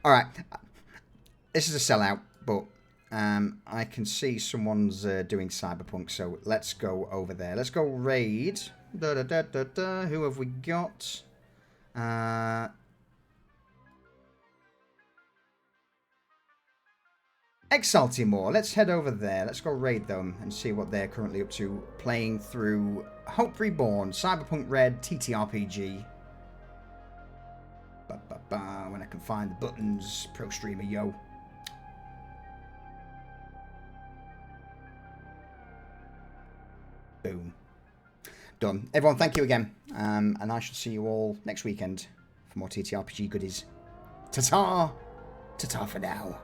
Speaker 1: Alright. This is a sellout, but I can see someone's doing Cyberpunk, so let's go over there. Let's go raid. Who have we got? Exaltimore. Let's head over there. Let's go raid them and see what they're currently up to. Playing through Hope Reborn, Cyberpunk Red, TTRPG. When I can find the buttons. Pro streamer, yo. Done. Everyone, thank you again. And I shall see you all next weekend for more TTRPG goodies. Ta-ta! Ta-ta for now.